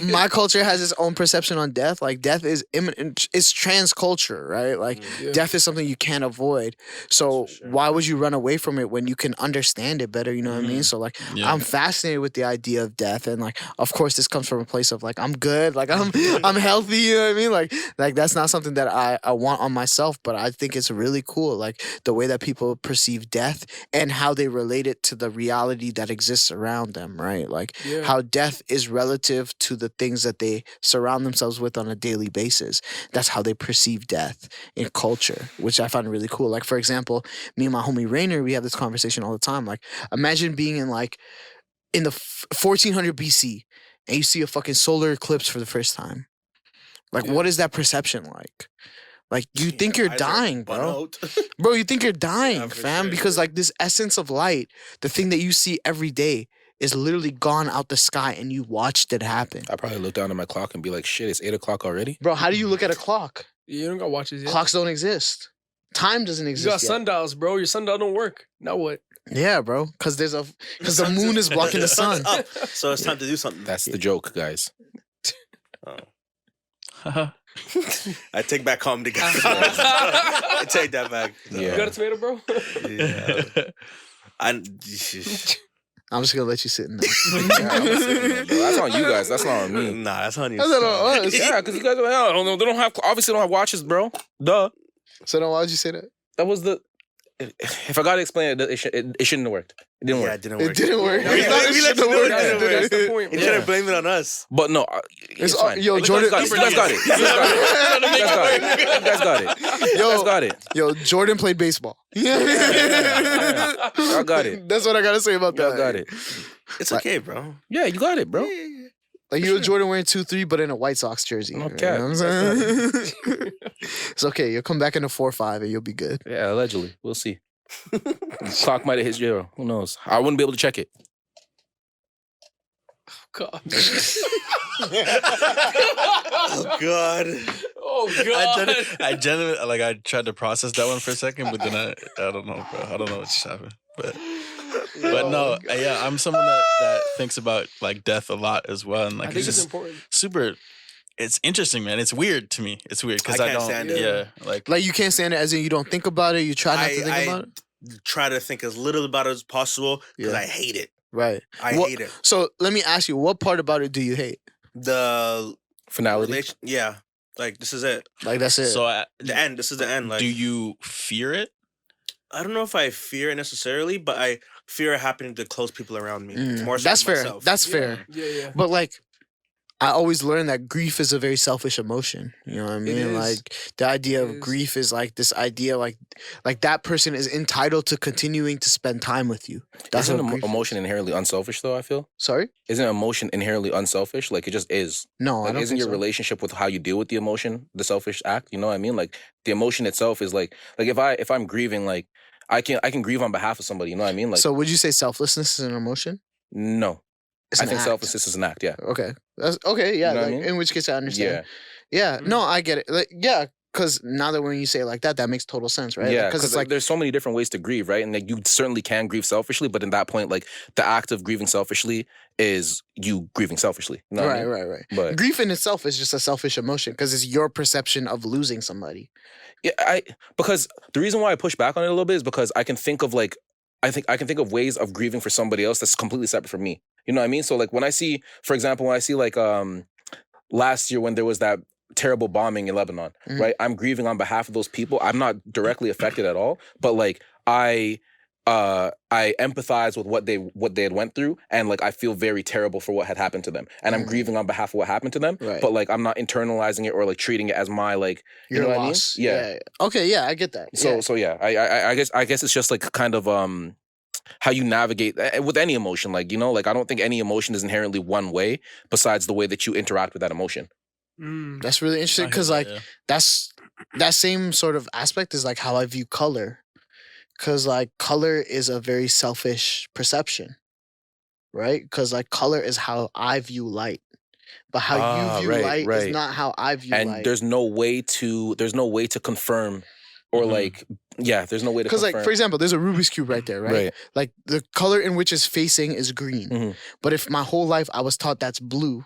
S6: my culture has its own perception on death. Like death is imminent. It's trans culture, right? Like death is something you can't avoid. So why would you run away from it when you can understand it better? You know what I mean? So like I'm fascinated with the idea of death, and like of course this comes from a place of like I'm good, like I'm healthy. You know what I mean? Like that's not something that I want on myself, but I think it's really cool, like the way that people perceive death and how they relate it to the reality that exists around them, right? Like how death is relative to the things that they surround themselves with on a daily basis. That's how they perceive death in culture, which I find really cool. Like for example, me and my homie Rainer, we have this conversation all the time. Like imagine being in the 1400 BC and you see a fucking solar eclipse for the first time. Like what is that perception like? Like you think you're dying, bro. Bro, you think you're dying, fam,
S2: sure.
S6: because like this essence of light, the thing that you see every day is literally gone out the sky and you watched it happen.
S3: I probably look down at my clock and be like, shit, it's 8 o'clock already.
S6: Bro, how do you look at a clock?
S4: You don't got watches yet.
S6: Clocks don't exist. Time doesn't
S4: You
S6: exist
S4: got
S6: yet.
S4: sundials, bro. Your sundial don't work. Now what?
S6: Yeah, bro, because the moon is blocking the sun.
S2: Up, so it's time to do something.
S3: That's the joke, guys.
S2: I take back comedy, guys. I take that back.
S3: Yeah.
S4: You got a tomato, bro?
S2: Yeah.
S6: I'm just gonna let you sit in there.
S3: Yeah, I'm gonna sit in there, bro. That's on you guys. That's not on me.
S2: Nah, that's on you.
S6: That's not on us.
S3: Yeah, because you guys are like, oh, no, they don't have, obviously don't have watches, bro. Duh.
S6: So then why would you say that?
S3: That was the, if I gotta explain it, it shouldn't have worked. It didn't
S2: Yeah,
S3: work.
S2: it didn't work.
S6: It didn't work.
S2: We let you know it didn't work.
S4: That's the point,
S2: You
S4: bro.
S2: trying to blame it on us.
S3: But no, it's
S6: It's
S3: fine.
S6: yo,
S3: You
S6: Jordan-
S3: guys got it. You guys got it. You guys got it. You guys got it. You guys got it.
S6: Yo, Jordan played baseball.
S3: Y'all got it.
S6: That's what I gotta say about
S3: Y'all
S6: that.
S3: got it.
S2: It's okay, bro.
S3: Yeah, you got it, bro.
S6: Like you and Jordan wearing 2-3, but in a White Sox jersey.
S3: No
S6: You know
S3: cap.
S6: what I'm saying? It's okay. You'll come back in a 4-5 and you'll be good.
S3: Yeah, allegedly. We'll see. Clock might have hit 0. Who knows? I wouldn't be able to check it.
S4: God.
S2: Oh God.
S4: Oh God.
S5: I genuinely like. I tried to process that one for a second, but then I don't know, bro. I don't know what just happened. But no, yeah, I'm someone that thinks about like death a lot as well, and like
S4: I think
S5: it's
S4: it's
S5: just
S4: important.
S5: super. It's interesting, man. It's weird to me. It's weird because
S2: I
S5: I
S2: can't
S5: don't.
S2: stand it.
S5: Yeah, like
S6: Like you can't stand it as in you don't think about it. You try not to think about it.
S2: Try to think as little about it as possible because
S6: Yeah.
S2: I hate it.
S6: Right.
S2: I
S6: What-
S2: hate it.
S6: So let me ask you, what part about it do you hate?
S2: The
S3: Finality.
S2: relation. Yeah. Like this is it.
S6: Like that's it.
S5: so.
S2: The end. This is the end. Like
S5: Do you fear it?
S2: I don't know if I fear it necessarily, but I fear it happening to close people around me.
S6: Mm,
S2: More so
S6: that's
S2: than
S6: fair.
S2: myself.
S6: That's fair.
S4: Yeah.
S6: But like, I always learned that grief is a very selfish emotion. You know what I mean?
S4: is.
S6: Like the idea
S4: It
S6: of
S4: is.
S6: grief is like this idea, like that person is entitled to continuing to spend time with you. That's
S3: Isn't
S6: what grief
S3: emotion inherently unselfish, though, I feel?
S6: Sorry?
S3: Isn't emotion inherently unselfish? Like, it just is.
S6: No, I
S3: Like,
S6: don't
S3: isn't
S6: think
S3: your
S6: so.
S3: relationship with how you deal with the emotion the selfish act? You know what I mean? Like, the emotion itself is like if I'm grieving, like, I can grieve on behalf of somebody. You know what I mean? Like,
S6: So would you say selflessness is an emotion?
S3: no.
S6: It's
S3: I
S6: an
S3: think
S6: act.
S3: selflessness is an act, yeah.
S6: Okay. That's okay. Yeah.
S3: You know what I
S6: like,
S3: mean?
S6: In which case I
S3: Yeah.
S6: understand. Yeah. No, I get it. Like, yeah. Because now that when you say it like that, that makes total sense, right?
S3: Yeah,
S6: Because
S3: because
S6: it's like,
S3: there's so many different ways to grieve, right? And like you certainly can grieve selfishly, but in that point, like the act of grieving selfishly is you grieving selfishly. You know what I mean?
S6: right.
S3: But
S6: Grief in itself is just a selfish emotion because it's your perception of losing somebody.
S3: yeah, because the reason why I push back on it a little bit is because I can think of I can think of ways of grieving for somebody else that's completely separate from me. You know what I mean? So like when I see, for example, like last year when there was that terrible bombing in Lebanon,
S6: Mhm.
S3: right? I'm grieving on behalf of those people. I'm not directly affected at all, but like I I empathize with what they had went through, and like I feel very terrible for what had happened to them, and I'm grieving on behalf of what happened to them.
S6: Right.
S3: But like I'm not internalizing it or like treating it as my like you
S6: Your
S3: know what
S6: loss.
S3: I mean? Yeah.
S6: Okay. Yeah, I get that.
S3: So yeah, I guess it's just like kind of how you navigate with any emotion. Like, you know, like I don't think any emotion is inherently one way besides the way that you interact with that emotion.
S6: That's really interesting because like that's that same sort of aspect is like how I view color. Because like color is a very selfish perception, right? Because like color is how I view light, but how you view light is not how I view light.
S3: And there's no way to confirm or like there's no way to confirm.
S6: Because like for example, there's a Rubik's cube right there, right? Like the color in which it's facing is green, but if my whole life I was taught that's blue.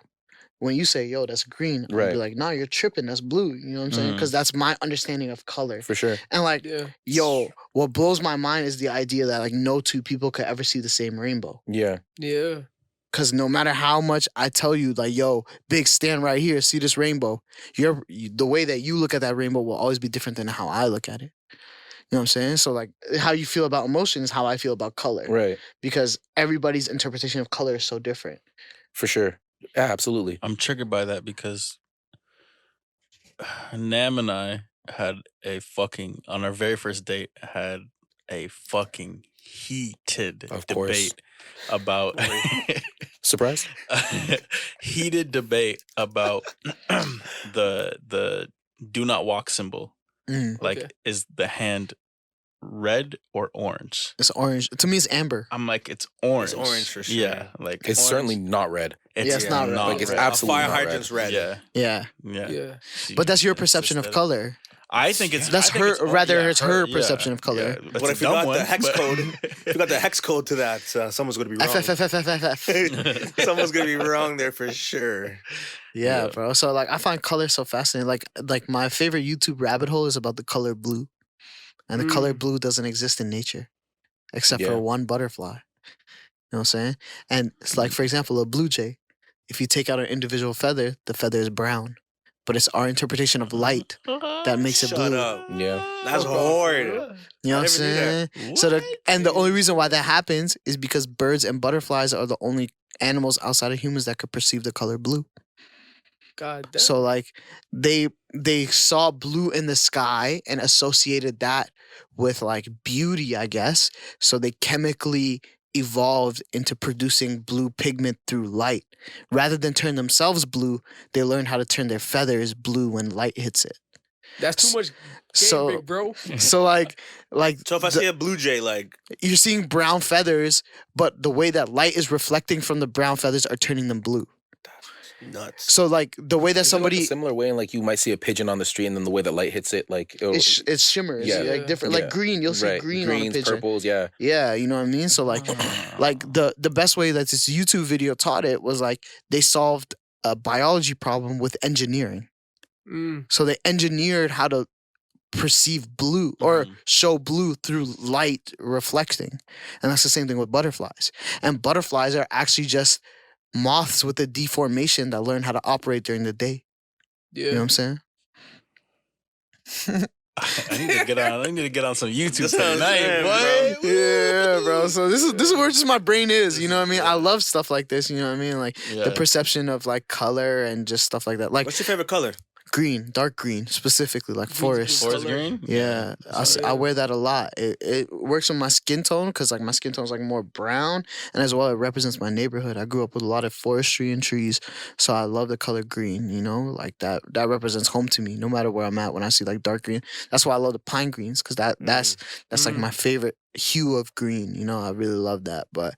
S6: When you say, yo, that's green, I'll be like, nah, you're tripping. That's blue. You know what I'm saying? Because that's my understanding of color.
S3: For sure.
S6: And like, yo, what blows my mind is the idea that like no two people could ever see the same rainbow.
S4: Yeah.
S6: Because no matter how much I tell you, like, yo, big, stand right here, see this rainbow, the way that you look at that rainbow will always be different than how I look at it. You know what I'm saying? So like, how you feel about emotion is how I feel about color.
S3: Right.
S6: Because everybody's interpretation of color is so different.
S3: For sure. Yeah, absolutely.
S5: I'm triggered by that because Nam and I had on our very first date, had a fucking heated debate about
S3: surprise?
S5: Heated debate about the do not walk symbol. Like, is the hand red or orange?
S6: It's orange. To me, it's amber.
S5: I'm like, it's orange.
S2: It's orange for sure.
S5: Yeah, like
S3: it's certainly not red.
S6: It's not red.
S3: Like it's absolutely
S2: fire
S3: not
S2: hydrant's red.
S5: Yeah.
S6: But that's your perception of color.
S5: I think it's
S6: that's her. It's her perception of color.
S2: Yeah. What if you got the hex code? If you got the hex code to that, someone's going to be wrong. Someone's going to be wrong there for sure.
S6: Yeah, bro. So like, I find color so fascinating. Like my favorite YouTube rabbit hole is about the color blue, and the color blue doesn't exist in nature, except for one butterfly. You know what I'm saying? And it's like, for example, a blue jay. If you take out an individual feather, the feather is brown. But it's our interpretation of light that makes it blue.
S2: Shut up.
S3: Yeah.
S2: That's hard.
S6: You know what I'm saying? So the only reason why that happens is because birds and butterflies are the only animals outside of humans that could perceive the color blue.
S4: God damn.
S6: So like they saw blue in the sky and associated that with like beauty, I guess. So they chemically evolved into producing blue pigment through light. Rather than turn themselves blue, they learned how to turn their feathers blue when light hits it.
S4: That's too much game, big bro.
S6: So like
S2: so if I see a blue jay, like
S6: you're seeing brown feathers, but the way that light is reflecting from the brown feathers are turning them blue.
S2: Nuts.
S6: So like the way that somebody
S3: like a similar way, and like you might see a pigeon on the street, and then the way that light hits it, like
S6: it shimmers, like different, like green. You'll see green on the pigeon.
S3: Purples,
S6: yeah, you know what I mean. So like the best way that this YouTube video taught it was like they solved a biology problem with engineering. So they engineered how to perceive blue or show blue through light reflecting, and that's the same thing with butterflies. And butterflies are actually just moths with a deformation that learn how to operate during the day. Yeah. You know what I'm saying?
S5: I need to get on some YouTube tonight, boy.
S6: Yeah, bro. So this is where just my brain is. You know what I mean? I love stuff like this. You know what I mean? Like the perception of like color and just stuff like that. Like,
S2: what's your favorite color?
S6: Green, dark green, specifically like forest.
S5: Forest green?
S6: Yeah, I wear that a lot. It works with my skin tone because like my skin tone is like more brown, and as well it represents my neighborhood. I grew up with a lot of forestry and trees, so I love the color green. You know, like that represents home to me. No matter where I'm at, when I see like dark green, that's why I love the pine greens because that's like my favorite hue of green. You know, I really love that. But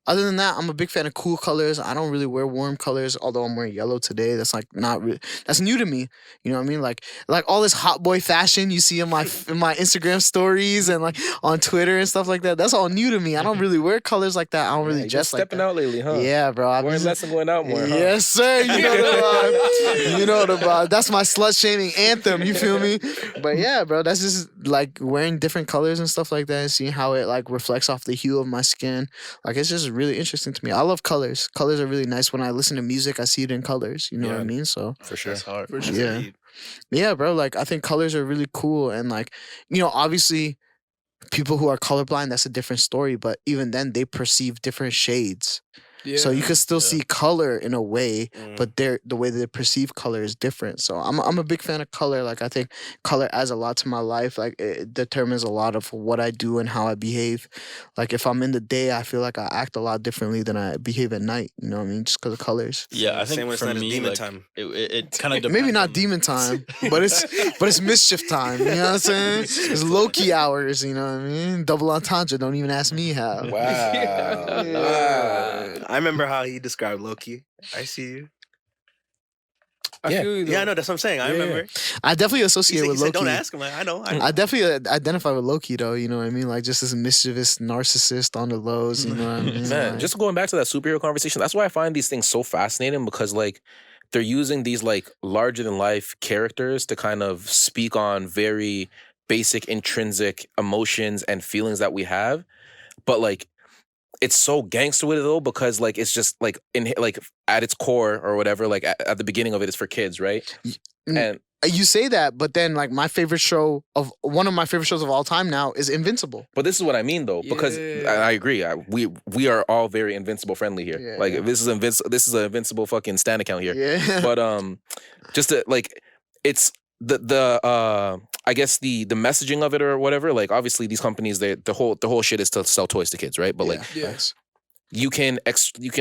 S6: other than that, I'm a big fan of cool colors. I don't really wear warm colors, although I'm wearing yellow today. That's like not really, that's new to me. You know what I mean? Like all this hot boy fashion you see in my Instagram stories and like on Twitter and stuff like that. That's all new to me. I don't really wear colors like that. I don't really dress like that.
S3: Stepping out lately, huh?
S6: Yeah, bro.
S3: Wearing less and going out more. Huh?
S6: Yes, sir. You know the vibe. You know the vibe. That's my slut shaming anthem. You feel me? But yeah, bro. That's just like wearing different colors and stuff like that and seeing how it like reflects off the hue of my skin. Like it's just really interesting to me. I love colors. Colors are really nice. When I listen to music, I see it in colors. You know what I mean? So
S3: for sure.
S5: That's hard.
S6: Yeah, bro. Like I think colors are really cool, and like, you know, obviously, people who are colorblind, that's a different story. But even then, they perceive different shades.
S4: Yeah.
S6: So you can still see color in a way,
S2: Mm.
S6: but the way that they perceive color is different. So I'm a big fan of color. Like I think color adds a lot to my life. Like it determines a lot of what I do and how I behave. Like if I'm in the day, I feel like I act a lot differently than I behave at night. You know what I mean? Just because of colors.
S5: Yeah, I
S2: Same
S5: think
S2: when it's
S5: for
S2: not
S5: me,
S2: demon
S5: like,
S2: time.
S5: it kind of depends.
S6: Maybe not
S5: on-
S6: demon time, but it's mischief time. You know what I'm saying? It's low key hours. You know what I mean? Double entendre. Don't even ask me how.
S3: Wow. Wow.
S2: I remember how he described Loki. I see you.
S4: I
S3: Yeah.
S4: feel you,
S2: Yeah, I
S4: though.
S2: know. That's what I'm saying. I
S4: Yeah.
S2: remember.
S6: I definitely
S2: He
S6: associate
S2: said,
S6: with
S2: he said,
S6: Loki.
S2: don't ask him. Like, I know.
S6: I definitely identify with Loki though, you know what I mean? Like just this mischievous narcissist on the lows, you know what I mean?
S3: Man,
S6: Like,
S3: just going back to that superhero conversation, that's why I find these things so fascinating because like they're using these like larger than life characters to kind of speak on very basic intrinsic emotions and feelings that we have. But like it's so gangster with it though because like it's just like in like at its core or whatever, like at the beginning of it is for kids, right?
S6: Mm.
S3: And
S6: you say that, but then like one of my favorite shows of all time now is Invincible.
S3: but this is what I mean though, because
S4: Yeah.
S3: I agree. We are all very invincible friendly here.
S6: Yeah.
S3: Like this is an invincible fucking stand account here.
S6: Yeah.
S3: But just to, like it's the I guess the messaging of it or whatever. Like obviously these companies, the whole shit is to sell toys to kids, right? But like
S4: Yeah.
S6: Facts.
S3: you can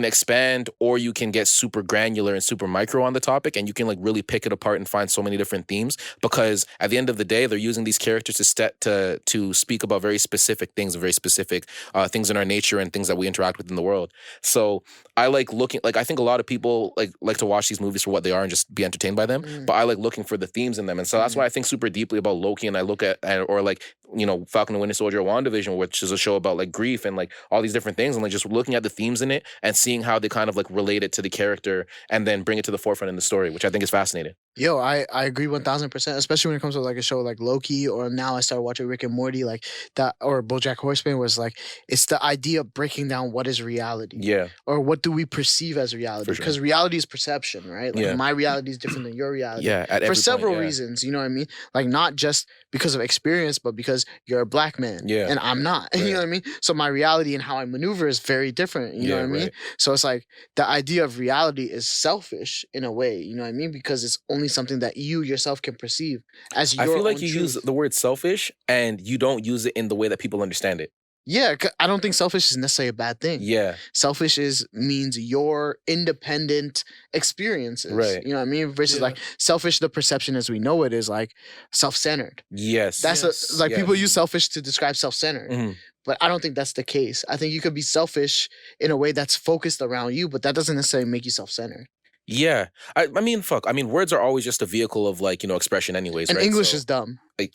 S3: expand or you can get super granular and super micro on the topic, and you can like really pick it apart and find so many different themes, because at the end of the day they're using these characters to speak about very specific things, very specific things in our nature and things that we interact with in the world. So I like looking, like I think a lot of people like to watch these movies for what they are and just be entertained by them, but I like looking for the themes in them. And so that's why I think super deeply about Loki, and I look at or like, you know, Falcon and Winter Soldier or WandaVision, which is a show about like grief and like all these different things, and like just looking at the themes in it and seeing how they kind of like relate it to the character and then bring it to the forefront in the story, which I think is fascinating.
S6: Yo, I agree 1000%, especially when it comes to like a show like Loki, or now I started watching Rick and Morty, like that, or BoJack Horseman, was like it's the idea of breaking down what is reality,
S3: Yeah.
S6: or what do we perceive as reality,
S3: For sure.
S6: because reality is perception, right? Like
S3: Yeah.
S6: my reality is different than your reality.
S3: Yeah. At
S6: For
S3: every
S6: several
S3: point, yeah.
S6: reasons, you know what I mean? Like not just because of experience, but because you're a black man,
S3: Yeah.
S6: and I'm not. You know what I mean? So my reality and how I maneuver is very different. You know what I mean?
S3: right.
S6: So it's like the idea of reality is selfish in a way. You know what I mean? Because it's only something that you yourself can perceive as your
S3: I feel like
S6: own
S3: you
S6: truth.
S3: use the word selfish and you don't use it in the way that people understand it.
S6: Yeah, I don't think selfish is necessarily a bad thing.
S3: Yeah.
S6: Selfish means your independent experiences.
S3: Right.
S6: You know what I mean? Versus
S4: Yeah.
S6: like selfish, the perception as we know it is like self-centered.
S3: Yes.
S6: That's
S4: Yes.
S6: like
S3: Yes.
S6: people use selfish to describe self-centered.
S3: Mhm.
S6: But I don't think that's the case. I think you could be selfish in a way that's focused around you, but that doesn't necessarily make you self-centered.
S3: Yeah. I mean, fuck. I mean, words are always just a vehicle of like, you know, expression anyways,
S6: And
S3: right?
S6: English
S3: So,
S6: is dumb.
S3: like,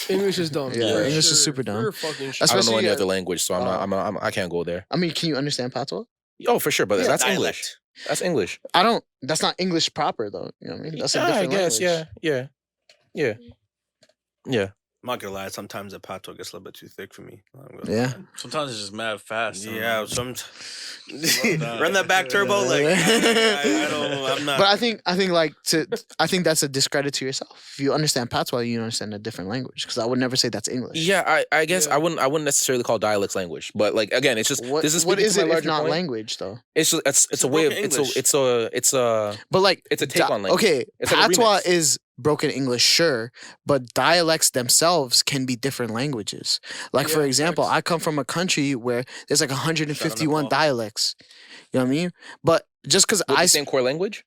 S4: English is dumb.
S6: Yeah,
S4: for
S6: English is
S4: sure.
S6: super dumb.
S4: For fucking sure.
S3: I don't know
S6: Especially,
S3: any other language, so I can't go there.
S6: I mean, can you understand patois?
S3: Oh, for sure, but
S2: Yeah,
S3: that's
S2: dialect.
S3: English. That's English.
S6: I don't. That's not English proper though. You know what I mean? That's a
S3: Yeah,
S6: different
S3: I guess.
S6: language.
S3: Yeah.
S2: I'm not gonna lie. Sometimes the pato gets a little bit too thick for me. I'm gonna
S6: Yeah.
S2: lie.
S5: Sometimes it's just mad fast.
S2: Yeah.
S5: Well
S2: Run that back turbo. Like I don't. I'm not.
S6: But I think like I think that's a discredit to yourself. If you understand patois, you understand a different language. Because I would never say that's English.
S3: Yeah, I guess
S4: Yeah.
S3: I wouldn't necessarily call dialects language, but like again, it's just
S6: What,
S3: this is
S6: what
S3: speaking
S6: is
S3: to my
S6: it if
S3: larger
S6: not
S3: point.
S6: language though?
S3: It's just, it's
S2: It's
S3: a
S2: a
S3: way of
S2: broken English.
S3: it's a
S6: But like
S3: It's a take on language.
S6: Okay,
S3: It's like a
S6: patois
S3: remix.
S6: is broken English, sure, but dialects themselves can be different languages. Like for
S4: Yeah,
S6: example,
S4: facts.
S6: I come from a country where there's like 151
S2: Nepal.
S6: dialects. You know what I mean? But just because
S3: with
S6: I
S3: the same core language.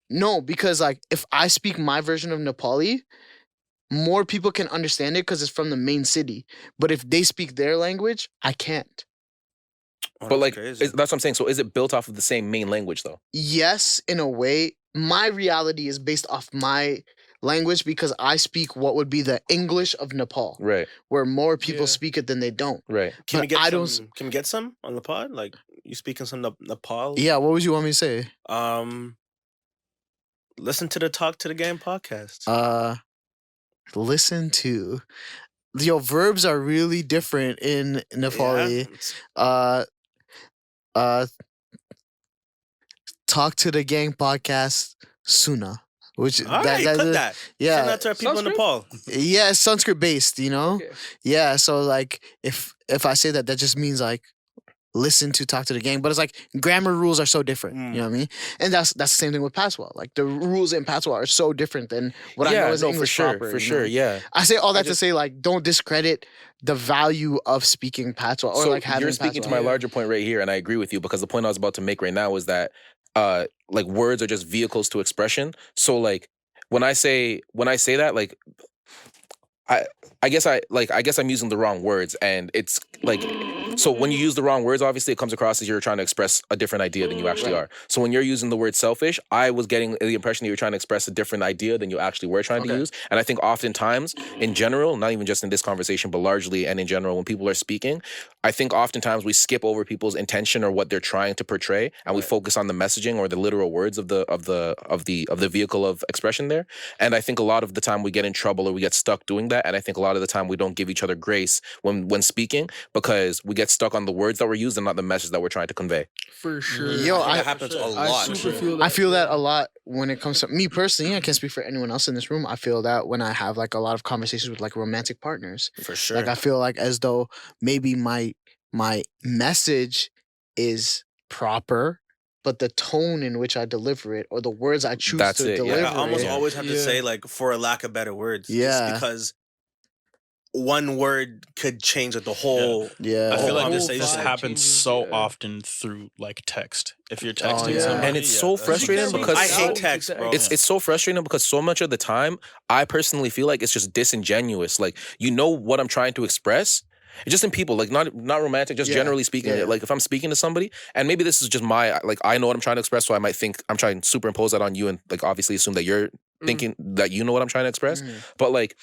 S6: no, because like if I speak my version of Nepali, more people can understand it because it's from the main city. But if they speak their language, I can't.
S2: Oh,
S3: But
S2: that's
S3: like
S2: crazy.
S3: that's what I'm saying. So is it built off of the same main language though?
S6: Yes, in a way, my reality is based off my language because I speak what would be the English of Nepal,
S3: Right.
S6: where more people
S4: Yeah.
S6: speak it than they don't.
S3: Right.
S2: Can we
S6: but
S2: get
S6: I
S2: some?
S6: don't
S2: Can we get some on the pod? Like you speaking some Nepal?
S6: Yeah, what would you want me to say?
S2: Listen to the Talk to the Game podcast.
S6: Listen to. Yo, verbs are really different in Nepali.
S2: Yeah.
S6: Talk to the Gang podcast, Suna. which
S2: All right, clip that.
S6: yeah.
S2: Send that to our people in
S4: Sanskrit?
S2: Nepal.
S6: Yeah, it's Sanskrit based, you know?
S4: Okay.
S6: Yeah, so like if I say that just means like listen to Talk to the Gang, but it's like grammar rules are so different. You know what I mean? And that's the same thing with Patois. Like the rules in Patois are so different than what I know is English
S3: for sure,
S6: proper,
S3: for
S6: you
S3: sure,
S6: know?
S3: yeah.
S6: I say all that to say like don't discredit the value of speaking Patois or
S3: So
S6: like having
S3: you're speaking to
S6: Patois.
S3: my larger point right here, and I agree with you because the point I was about to make right now is that like words are just vehicles to expression. So like when I say that, like I guess I'm using the wrong words, and it's like, so when you use the wrong words, obviously it comes across as you're trying to express a different idea than you actually are. So when you're using the word selfish, I was getting the impression that you're trying to express a different idea than you actually were trying to use. And I think oftentimes in general, not even just in this conversation, but largely and in general, when people are speaking, I think oftentimes we skip over people's intention or what they're trying to portray, and we focus on the messaging or the literal words of the vehicle of expression there. And I think a lot of the time we get in trouble or we get stuck doing that. And I think a lot of the time we don't give each other grace when speaking because we get stuck on the words that we're using and not the message that we're trying to convey.
S4: For sure.
S6: Yo,
S2: That happens a
S4: I
S2: lot.
S4: super feel that.
S6: I feel that a lot when it comes to me personally. I can't speak for anyone else in this room. I feel that when I have like a lot of conversations with like romantic partners,
S2: For sure.
S6: like I feel like as though maybe my message is proper, but the tone in which I deliver it or the words I choose
S3: That's
S6: to
S3: it, yeah.
S6: deliver
S2: I almost
S6: it.
S2: always have to say, like, for a lack of better words.
S6: Yeah.
S2: Just because one word could change like the whole.
S6: Yeah.
S5: I feel like
S4: whole
S5: this
S4: vibe
S5: happens
S4: changes,
S5: so
S4: yeah.
S5: often through like text. If you're texting
S6: yeah.
S5: somebody,
S3: And it's so
S5: that's-
S3: frustrating because
S2: I hate text, bro.
S3: It's so frustrating because so much of the time, I personally feel like it's just disingenuous. Like, you know what I'm trying to express. It's just in people, like not romantic, just
S6: Yeah,
S3: generally speaking.
S6: yeah.
S3: Like if I'm speaking to somebody, and maybe this is just my, like I know what I'm trying to express, so I might think I'm trying to superimpose that on you and like obviously assume that you're thinking that you know what I'm trying to express. But like,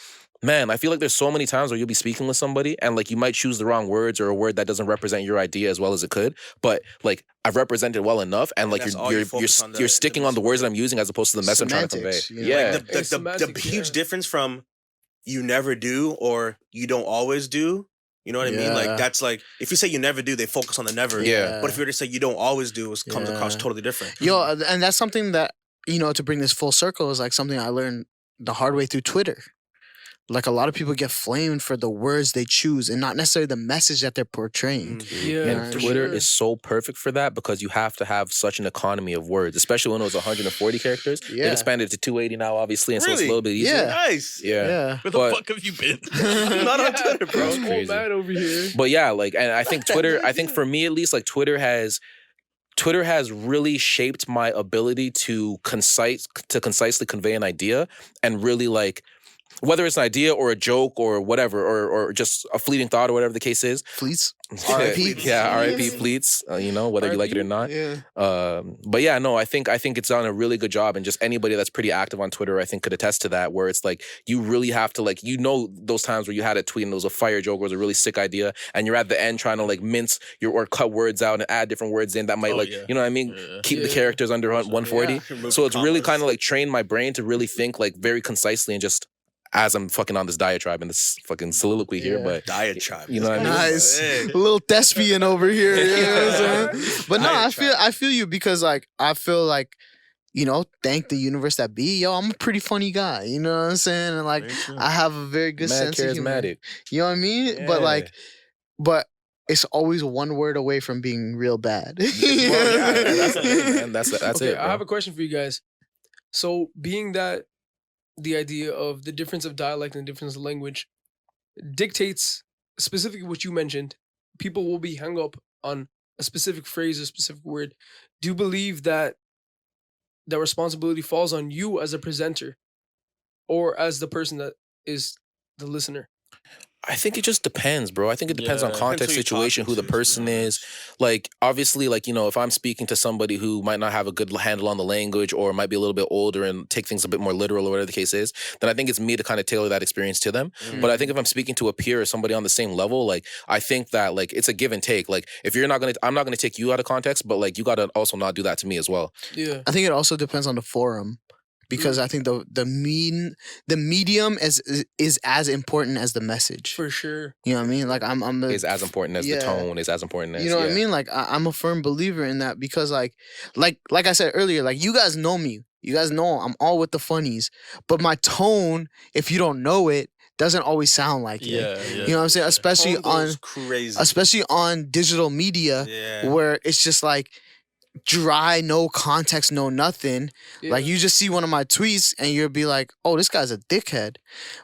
S3: man, I feel like there's so many times where you'll be speaking with somebody and like you might choose the wrong words or a word that doesn't represent your idea as well as it could, but like I've represented well enough, and like
S2: that's all you
S3: you're
S2: focus on,
S3: you're sticking on the words that I'm using as opposed to the message I'm trying to convey.
S6: Semantics, you know?
S3: Yeah,
S2: Like the
S4: It's semantics,
S2: huge
S4: yeah.
S2: difference from you never do or you don't always do. You know what I mean?
S6: Yeah.
S2: Like that's like if you say you never do, they focus on the never.
S3: Yeah.
S2: But if you were to say you don't always do, it comes
S6: Yeah.
S2: across totally different.
S6: Yo, and that's something that, you know, to bring this full circle is like something I learned the hard way through Twitter. Like a lot of people get flamed for the words they choose and not necessarily the message that they're portraying.
S4: Yeah,
S3: and
S6: for
S3: Twitter
S4: sure.
S3: is so perfect for that because you have to have such an economy of words, especially when it was 140 characters.
S6: Yeah.
S3: They've expanded to 280 now, obviously, and so it's a
S2: Really?
S3: little bit easier.
S6: Yeah.
S2: Nice.
S3: Yeah.
S6: Yeah.
S5: Where
S3: But-
S5: the fuck have you been?
S2: I'm not on Twitter, bro.
S3: That's
S4: Old
S3: crazy.
S4: man over here.
S3: But yeah, like, and I think for me at least, like Twitter has really shaped my ability to concisely convey an idea and really like, whether it's an idea or a joke or whatever, or just a fleeting thought or whatever the case is.
S6: Fleets. R.I.P.
S3: Yeah, R.I.P. Fleets. You know, whether you like it or not.
S6: Yeah.
S3: But yeah, no, I think it's done a really good job, and just anybody that's pretty active on Twitter, I think, could attest to that. Where it's like you really have to like, you know, those times where you had a tweet and it was a fire joke or it was a really sick idea, and you're at the end trying to like mince or cut words out and add different words in that might you know what I mean, keep the characters under 140.
S2: Remove
S3: So it's really
S2: commas.
S3: kind of like trained my brain to really think like very concisely and just as I'm fucking on this diatribe and this fucking soliloquy here,
S6: Yeah.
S3: but
S2: Diatribe.
S3: you know what I mean?
S6: Nice.
S2: Hey.
S6: A little thespian over here. You know what I'm saying? But no,
S2: Diatribe.
S6: I feel you because like I feel like, you know, thank the universe that be. Yo, I'm a pretty funny guy. You know what I'm saying? And like
S5: Very true.
S6: I have a very good
S3: Mad
S6: sense of humor.
S3: charismatic.
S6: You know what I mean? But like, but it's always one word away from being real bad.
S3: Well, yeah, that's the thing, man. That's
S4: Okay,
S3: it.
S4: I have
S3: Bro.
S4: a question for you guys. So, being that the idea of the difference of dialect and the difference of language dictates specifically what you mentioned, people will be hung up on a specific phrase, a specific word. Do you believe that the responsibility falls on you as a presenter or as the person that is the listener?
S3: I think it just depends, bro. I think it depends on
S5: Yeah.
S3: context,
S2: Depends who you're
S3: situation, who the
S2: talking to,
S3: person
S2: be
S3: is. Like, obviously, like, you know, if I'm speaking to somebody who might not have a good handle on the language or might be a little bit older and take things a bit more literal or whatever the case is, then I think it's me to kind of tailor that experience to them. But I think if I'm speaking to a peer or somebody on the same level, like, I think that, like, it's a give and take. Like, if you're not going to, I'm not going to take you out of context, but, like, you got to also not do that to me as well.
S4: Yeah.
S6: I think it also depends on the forum. Because I think the medium is as important as the message.
S4: For sure.
S6: You know what I mean? Like I'm
S3: Is as important as the
S6: Yeah.
S3: tone, is as important as,
S6: you know what I
S3: yeah.
S6: mean? Like I'm a firm believer in that because like I said earlier, like you guys know me You guys know I'm all with the funnies. But my tone, if you don't know it, doesn't always sound like it. You know what I'm saying? Especially
S2: Tone
S6: on
S2: goes crazy.
S6: especially on digital media
S2: Yeah.
S6: where it's just like dry, no context, no nothing.
S4: Yeah.
S6: Like you just see one of my tweets and you'll be like, oh, this guy's a dickhead.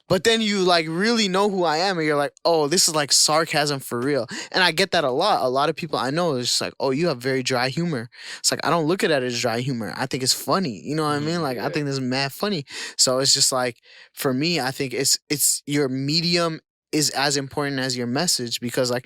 S6: But then you like really know who I am and you're like, oh, this is like sarcasm for real. And I get that a lot. A lot of people I know is just like, oh, you have very dry humor. It's like, I don't look at it as dry humor. I think it's funny. You know what I mean? Like I think this is mad funny. So it's just like, for me, I think it's your medium is as important as your message because like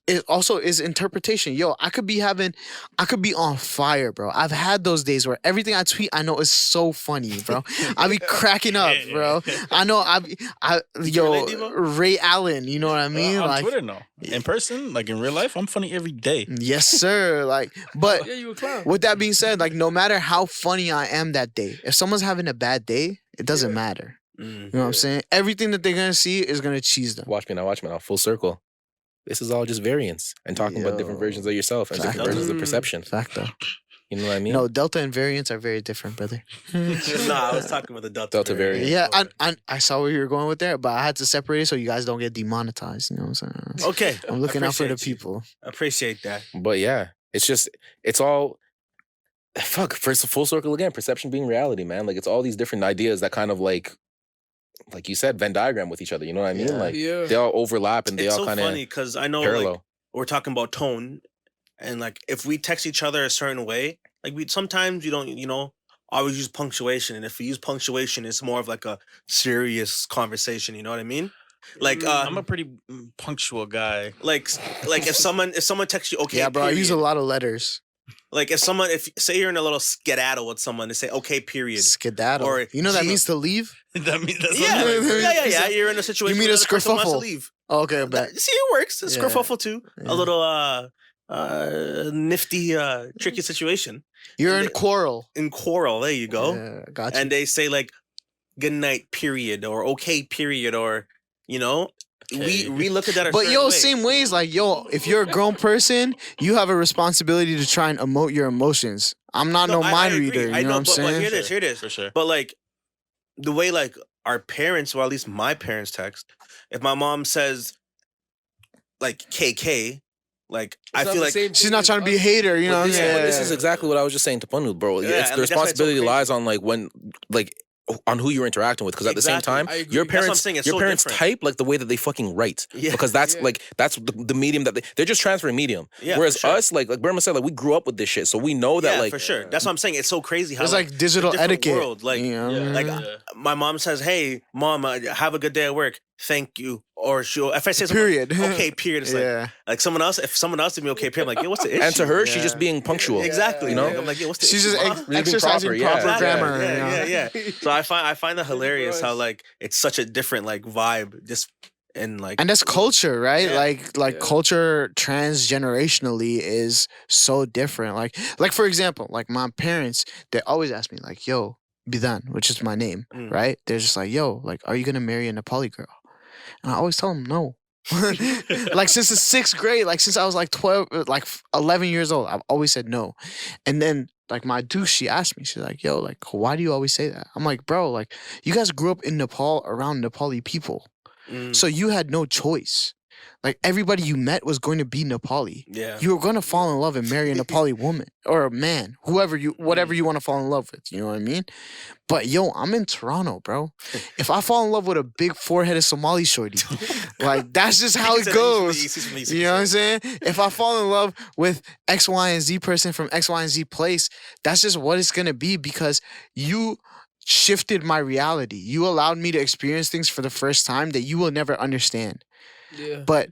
S6: it also is interpretation. Yo, I could be on fire, bro. I've had those days where everything I tweet I know is so funny, bro. I be cracking up, bro. I know
S2: relate, Devo?
S6: Ray Allen, you know what I mean?
S5: On
S6: like
S5: Twitter, no. In person, like in real life, I'm funny every day.
S6: yes, sir. Like but
S4: Yeah, you a clown.
S6: with that being said, like no matter how funny I am that day, if someone's having a bad day, it doesn't matter. You know what I'm saying? Everything that they're gonna see is gonna cheese them.
S3: Watch me now. Full circle. This is all just variance and talking about different versions of yourself and different
S6: Fact.
S3: versions of perception.
S6: Fact though.
S3: You know what I mean?
S6: No, delta and variance are very different, brother.
S2: Nah, I was talking about the Delta
S3: variant.
S6: Yeah, I saw where you were going with there, but I had to separate it so you guys don't get demonetized. You know what I'm saying?
S2: Okay.
S6: I'm looking out for the
S2: Appreciate you.
S6: people.
S2: Appreciate that.
S3: But yeah, it's all first full circle again. Perception being reality, man. Like it's all these different ideas that kind of like you said, Venn diagram with each other. You know what I mean?
S6: Yeah.
S3: Like
S4: Yeah.
S3: they all overlap and they
S2: It's
S3: all
S2: so
S3: kind
S2: funny
S3: of
S2: because I know
S3: parallel.
S2: like we're talking about tone, and like if we text each other a certain way, like we sometimes you don't always use punctuation, and if we use punctuation, it's more of like a serious conversation. You know what I mean? Like
S5: I'm a pretty punctual guy.
S2: like if someone texts you okay,
S6: Yeah, bro, I use a
S2: period.
S6: lot of letters.
S2: Like if say you're in a little skedaddle with someone, they say okay period.
S6: Skedaddle.
S2: Or
S6: You know that
S2: gee-
S6: means to leave?
S5: That means that's
S2: Yeah, yeah. You're in a situation
S6: mean
S2: where
S6: a
S2: the other person wants to
S6: skerfuffle?
S2: leave.
S6: Oh, okay, I bet.
S2: See, it works. It's
S6: Yeah.
S2: skerfuffle too.
S6: Yeah.
S2: A little nifty, tricky situation.
S6: You're in quarrel.
S2: In quarrel, there you go.
S6: Yeah, gotcha.
S2: And they say like good night period or okay period or we look at that a
S6: But
S2: certain
S6: yo,
S2: way.
S6: same ways, like yo, if you're a grown person, you have a responsibility to try and emote your emotions. I'm not no
S2: I
S6: mind
S2: agree.
S6: reader.
S2: I
S6: You know what I'm
S2: but
S6: saying?
S2: here it is.
S5: for sure.
S2: But like the way like our parents, or at least my parents text, if my mom says like KK, like I feel like
S6: She's not trying to be a hater. You know what I'm
S3: this,
S6: saying?
S3: this is exactly what I was just saying to Pannu, bro.
S2: Yeah,
S3: It's
S2: and,
S3: the
S2: like, that's why it's so
S3: responsibility
S2: crazy.
S3: lies on on who you're interacting with, because at the same
S2: Exactly.
S3: time,
S4: I agree.
S3: your
S4: That's what I'm
S3: parents,
S2: saying, it's
S3: your
S2: so
S3: parents
S2: different.
S3: type like the way that they fucking write,
S2: Yeah.
S3: because that's
S4: Yeah.
S3: that's the medium that they're just transferring medium.
S2: Yeah,
S3: Whereas
S2: for sure.
S3: us, like Berma said, like we grew up with this shit, so we know that
S2: yeah,
S3: like
S2: for sure. That's what I'm saying. It's so crazy how
S6: It's like digital
S2: different
S6: etiquette.
S2: world, like,
S6: you know what I mean?
S2: like
S5: Yeah.
S2: my mom says, "Hey, mom, have a good day at work. Thank you." Or if I say something,
S6: Period.
S2: okay, period. It's
S6: Yeah.
S2: like someone else. If someone else did me okay, period, I'm like, yo, what's the issue?
S3: and to her, she's
S6: Yeah.
S3: just being punctual.
S2: exactly.
S3: You know?
S2: Like, I'm like, yo, what's the
S6: She's
S2: issue?
S6: just
S2: ma?
S3: being
S6: exercising
S3: proper, yeah.
S6: proper
S3: Exactly.
S6: grammar. you know?
S2: Yeah. So I find that hilarious how like it's such a different like vibe just and like
S6: And that's culture, right?
S2: Yeah.
S6: Like culture transgenerationally is so different. Like for example, like my parents, they always ask me like, "Yo, Bidan," which is my name,
S2: Mm.
S6: right? They're just like, "Yo, like, are you gonna marry a Nepali girl?" And I always tell them no. Like since the 6th grade, like since I was like 12, like 11 years old, I've always said no. And then like my dude, she asked me, she's like, "Yo, like, why do you always say that?" I'm like, "Bro, like, you guys grew up in Nepal around Nepali people.
S2: mm,
S6: So you had no choice. Like everybody you met was going to be Nepali.
S2: yeah.
S6: You were going to fall in love and marry a Nepali woman or a man, whatever you want to fall in love with. You know what I mean? But yo, I'm in Toronto, bro. If I fall in love with a big four-headed Somali shorty, like that's just how it goes. You know what I'm saying? If I fall in love with X, Y, and Z person from X, Y, and Z place, that's just what it's gonna be because you shifted my reality. You allowed me to experience things for the first time that you will never understand.
S4: Yeah.
S6: But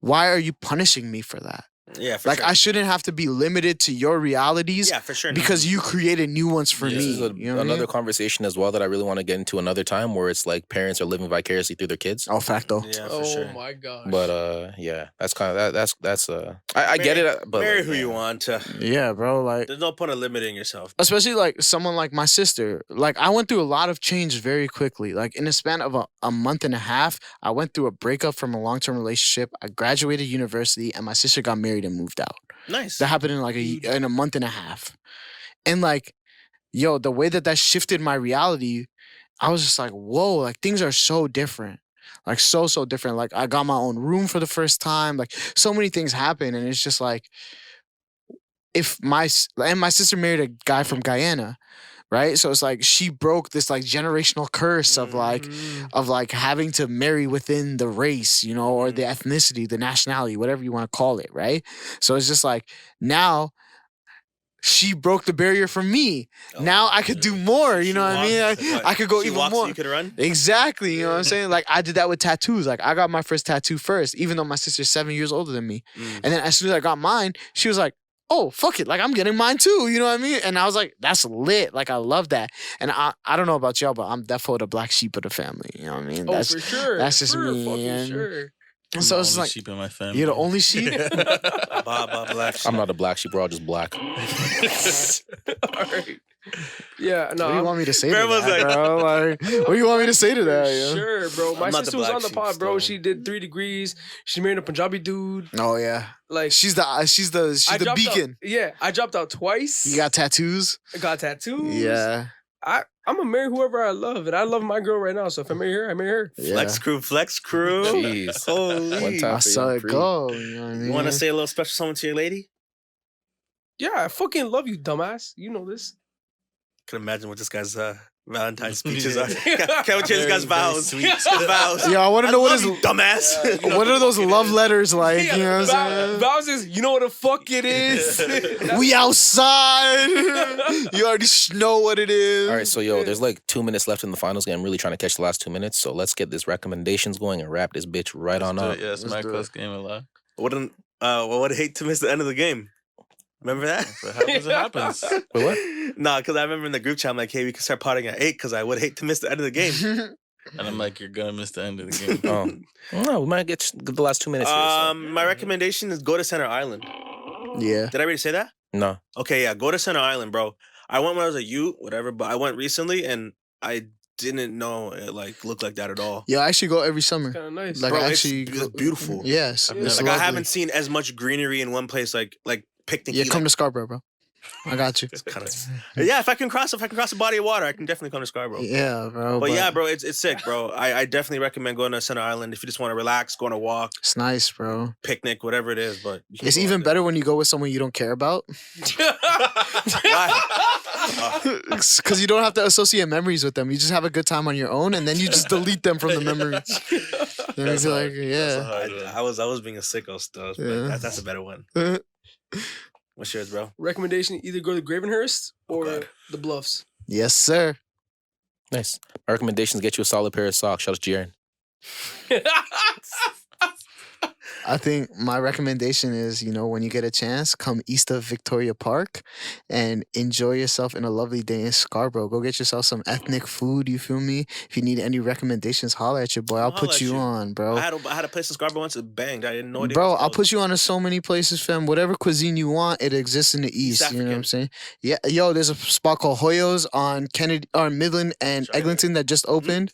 S6: why are you punishing me for that?
S2: Yeah, for
S6: Like
S2: sure.
S6: I shouldn't have to be limited to your realities
S2: Yeah, for sure.
S6: because you created new ones for
S5: Yeah.
S6: me.
S3: This is
S6: you know what I mean?
S3: another conversation as well that I really want to get into another time, where it's like parents are living vicariously through their kids.
S6: Oh, facto.
S2: Yeah, for
S4: Oh
S2: sure.
S4: my gosh.
S3: But yeah, that's kind of that's I get it, but
S2: marry
S3: like,
S2: who
S3: yeah.
S2: you want to.
S6: Yeah, bro. Like
S2: There's no point of limiting yourself.
S6: especially like someone like my sister. Like I went through a lot of change very quickly. Like in the span of a month and a half, I went through a breakup from a long-term relationship. I graduated university and my sister got married and moved out.
S2: Nice.
S6: That happened in like in a month and a half. And like yo, the way that shifted my reality, I was just like, whoa, like things are so different. Like so different. Like I got my own room for the first time. Like so many things happen, and it's just like if my sister married a guy from Guyana, right? So it's like she broke this like generational curse of like having to marry within the race, you know, or the ethnicity, the nationality, whatever you want to call it, right? So it's just like now she broke the barrier for me. Now I could do more, you know what I mean? I could go even more.
S2: So you could run?
S6: Exactly, you know what I'm saying? Like I did that with tattoos. Like I got my first tattoo first, even though my sister's 7 years older than me. And then as soon as I got mine, she was like, oh, fuck it. Like, I'm getting mine too. You know what I mean? And I was like, that's lit. Like, I love that. And I don't know about y'all, but I'm definitely the black sheep of the family. You know what I mean?
S4: Oh, for sure.
S6: That's just
S4: for
S6: me.
S4: fucking
S6: And
S4: sure.
S6: so it's like,
S5: sheep in my family.
S6: you're the only sheep?
S2: Black sheep.
S3: I'm not a black sheep. We're all just black.
S4: All right. Yeah, no.
S6: What do you want me to say to
S2: Berma's
S6: that,
S2: like-
S6: bro? Like, what do you want me to say to that? Yo?
S4: Sure, bro. My
S2: I'm not the
S4: sister was
S2: black
S4: on the
S2: sheep
S4: pod, bro.
S2: still.
S4: She did 3 degrees. She married a Punjabi dude.
S6: Oh, yeah.
S4: Like
S6: She's the
S4: I dropped
S6: beacon.
S4: Out, yeah, I dropped out twice.
S6: You got tattoos?
S4: I got tattoos.
S6: Yeah.
S4: I'm gonna marry whoever I love, and I love my girl right now. So if I marry her, I marry her.
S6: Yeah.
S2: Flex crew.
S3: Jeez.
S2: Holy.
S3: One time
S6: I
S3: for
S6: saw
S3: young
S6: it
S3: Pre.
S6: go. You know what I mean?
S2: You want to say a little special something to your lady?
S4: Yeah, I fucking love you, dumbass. You know this.
S2: Can imagine what this guy's Valentine's speeches are. Can't wait to hear this guy's vows.
S5: Sweet.
S2: His vows.
S6: Yo, I want to know what
S2: love
S6: his...
S2: you, dumbass.
S6: What are those love letters like? You know what I'm saying?
S4: Vows is, you know what the fuck it is.
S6: We outside. You already know what it is.
S3: All right, so yo, there's like 2 minutes left in the finals game. I'm really trying to catch the last 2 minutes. So let's get this recommendations going and wrap this bitch right on up.
S5: Yeah, it's my
S6: do
S5: close game a lot.
S2: Wouldn't would hate to miss the end of the game. Remember that?
S5: If it happens, it happens.
S3: Wait, what?
S2: Nah, because I remember in the group chat, I'm like, hey, we can start potting at 8 because I would hate to miss the end of the game.
S5: And I'm like, you're gonna miss the end of the game.
S3: Oh, no, we might get the last 2 minutes. Here, so.
S2: My recommendation is go to Center Island.
S6: Yeah.
S2: Did I already say that?
S3: No.
S2: Okay, yeah, go to Center Island, bro. I went when I was a youth, whatever, but I went recently and I didn't know it like looked like that at all.
S6: Yeah, I actually go every summer.
S4: Kind of nice.
S6: Like
S2: Bro,
S6: I
S2: it's
S6: actually
S2: beautiful.
S6: Yes.
S5: I've
S6: it's
S2: Like I
S6: lovely.
S2: haven't seen as much greenery in one place like picnic.
S6: Yeah, come to Scarborough, bro. I got you.
S2: Yeah, if I can cross a body of water, I can definitely come to Scarborough.
S6: Yeah, bro.
S2: But yeah, bro, it's sick, bro. I definitely recommend going to Center Island if you just want to relax, go on a walk,
S6: It's nice, bro.
S2: picnic, whatever it is. But you can
S6: It's
S2: go
S6: even
S2: out there.
S6: better when you go with someone you don't care about.
S2: Why?
S6: Because you don't have to associate memories with them. You just have a good time on your own, and then you just delete them from the memories. And it's like, yeah.
S2: I was being a sicko stuff.
S6: Yeah.
S2: That's a better one. What's yours, bro?
S4: Recommendation: either go to Gravenhurst or
S2: God.
S4: the Bluffs.
S6: Yes, sir.
S3: Nice. My recommendations get you a solid pair of socks. Shout out to Jaren.
S6: I think my recommendation is, when you get a chance, come east of Victoria Park and enjoy yourself in a lovely day in Scarborough. Go get yourself some ethnic food, you feel me? If you need any recommendations, holler at your boy. I'll
S2: Holla
S6: put
S2: at
S6: you
S2: you.
S6: on, bro.
S2: I had a place in Scarborough once that banged. I didn't know it.
S6: Bro, I'll put you on to so many places, fam. Whatever cuisine you want, it exists in the east. You know what I'm saying? Yeah, yo, there's a spot called Hoyo's on Kennedy or Midland and
S2: Try it.
S6: Eglinton that just opened.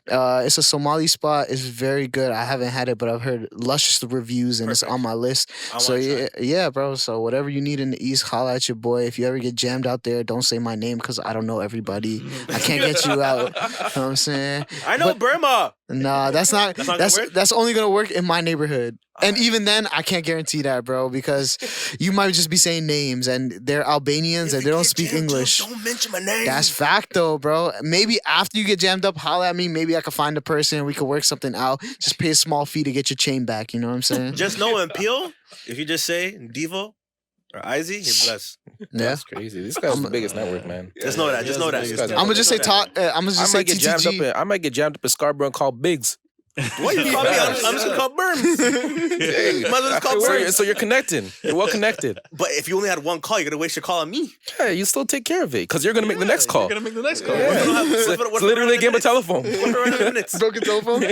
S6: It's a Somali spot. It's very good. I haven't had it, but I've heard luscious reviews and it's on my list.
S2: I
S6: So
S2: wanna try
S6: yeah, bro. So whatever you need in the east, holla at your boy. If you ever get jammed out there, don't say my name because I don't know everybody. I can't get you out. You know what I'm saying?
S2: I know Burma.
S6: Nah, that's not
S2: That's not gonna work?
S6: that's only gonna work in my neighborhood. And even then, I can't guarantee that, bro, because you might just be saying names and they're Albanians and they don't speak English.
S2: Don't mention my name.
S6: That's fact though, bro. Maybe after you get jammed up, holla at me. Maybe I could find a person and we could work something out. Just pay a small fee to get your chain back. You know what I'm saying?
S2: Just know in Peel, if you just say Devo or Izzy, you're blessed.
S6: Yeah.
S3: That's crazy. This guy's the biggest network, man.
S2: Just know that. Just know that.
S6: I'm gonna just say talk. I'm gonna
S3: I
S6: just say
S3: might get jammed up.
S6: TTG.
S3: I might get jammed up in Scarborough and call Biggs.
S2: What you call me? I'm just gonna call Burns.
S3: Hey,
S2: Might as well just call Burns.
S3: so you're connected. You're well connected.
S2: But if you only had one call, you're gonna waste your call on me.
S3: Yeah, you still take care of it because you're gonna make the next call.
S5: You're gonna make the next call.
S3: Yeah. It's literally a game of telephone.
S6: Broken telephone.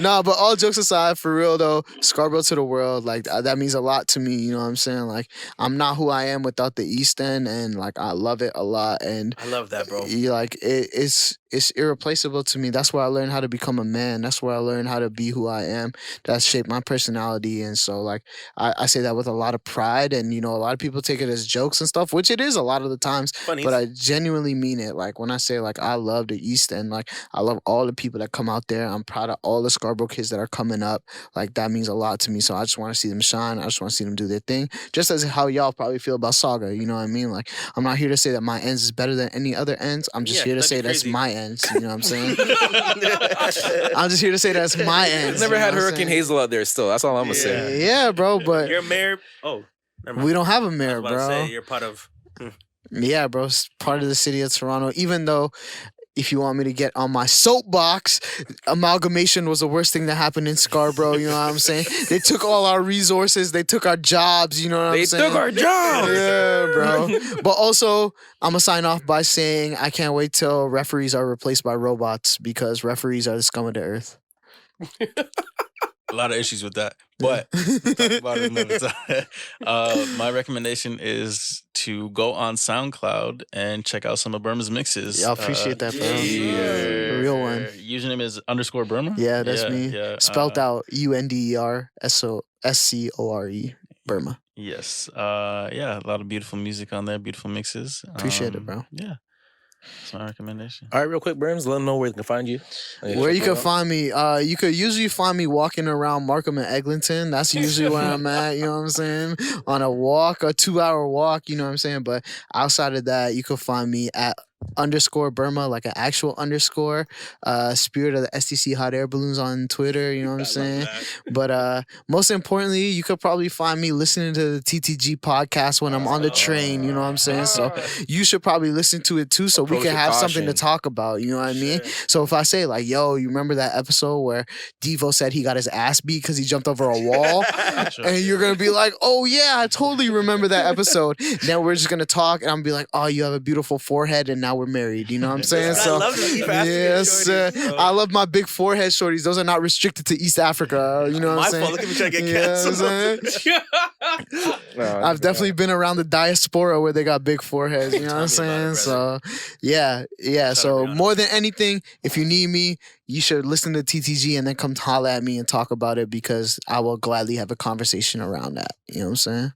S6: Nah, but all jokes aside, for real though, Scarborough to the world, like that means a lot to me. You know what I'm saying? Like I'm not who I am without the East End, and like I love it a lot. And
S2: I love that, bro.
S6: like it's it's irreplaceable to me. That's where I learned how to become a man. That's where I learned how to be who I am. That shaped my personality. And so like I say that with a lot of pride, and you know, a lot of people take it as jokes and stuff, which it is a lot of the times.
S2: Funny.
S6: But I genuinely mean it. Like when I say like I love the East End, like I love all the people that come out there. I'm proud of all the Scarborough kids that are coming up. Like that means a lot to me. So I just want to see them shine. I just want to see them do their thing. Just as how y'all probably feel about Saga. You know what I mean? Like I'm not here to say that my ends is better than any other ends. I'm just here to say that's my ends. You know what I'm saying? I'm just here to say that's my ends.
S3: Never
S6: you know
S3: had
S6: what I'm
S3: Hurricane
S6: saying?
S3: Hazel out there still. That's all I'm gonna say.
S6: Yeah, bro, but
S2: You're a mayor. Oh, never mind.
S6: we don't have a
S2: I was
S6: mayor,
S2: about to
S6: bro.
S2: say, you're part of.
S6: Yeah, bro, it's part of the city of Toronto. Even though, if you want me to get on my soapbox, amalgamation was the worst thing that happened in Scarborough. You know what I'm saying? They took all our resources. They took our jobs. You know what I'm saying?
S3: They took our jobs.
S6: Yeah, bro. But also, I'm going to sign off by saying I can't wait till referees are replaced by robots, because referees are the scum of the earth.
S5: A lot of issues with that, but we'll talk about it another time. My recommendation is to go on SoundCloud and check out some of Berma's mixes.
S6: Yeah, I appreciate that, bro.
S5: Yeah.
S6: The real one.
S5: Username is _Berma.
S6: Yeah, that's me.
S5: Yeah,
S6: Spelled out UNDERSCORE. Berma.
S5: Yes. Yeah, a lot of beautiful music on there, beautiful mixes.
S6: Appreciate it, bro.
S5: Yeah. That's my recommendation.
S3: All right, real quick, Berms, let them know where they can find you.
S6: Where you can find me, you could usually find me walking around Markham and Eglinton. That's usually where I'm at, you know what I'm saying? On a walk, a 2-hour walk, you know what I'm saying? But outside of that, you could find me at _Berma, like an actual underscore. Spirit of the STC hot air balloons on Twitter, you know what I'm saying? But most importantly, you could probably find me listening to the TTG podcast when I'm on the train, you know what I'm saying? So you should probably listen to it too, so we can have something to talk about, you know what I mean? So if I say like, yo, you remember that episode where Devo said he got his ass beat because he jumped over a wall? And you're gonna be like, oh yeah, I totally remember that episode. Then we're just gonna talk, and I'm gonna be like, oh, you have a beautiful forehead, and now we're married. You know what I'm saying? So yes, I love my big forehead shorties. Those are not restricted to East Africa. You know what I'm saying?
S2: My fault. Look at me trying to get canceled.
S6: I've definitely been around the diaspora where they got big foreheads. You know what I'm saying? So yeah. So more than anything, if you need me, you should listen to TTG and then come holler at me and talk about it, because I will gladly have a conversation around that. You know what I'm saying?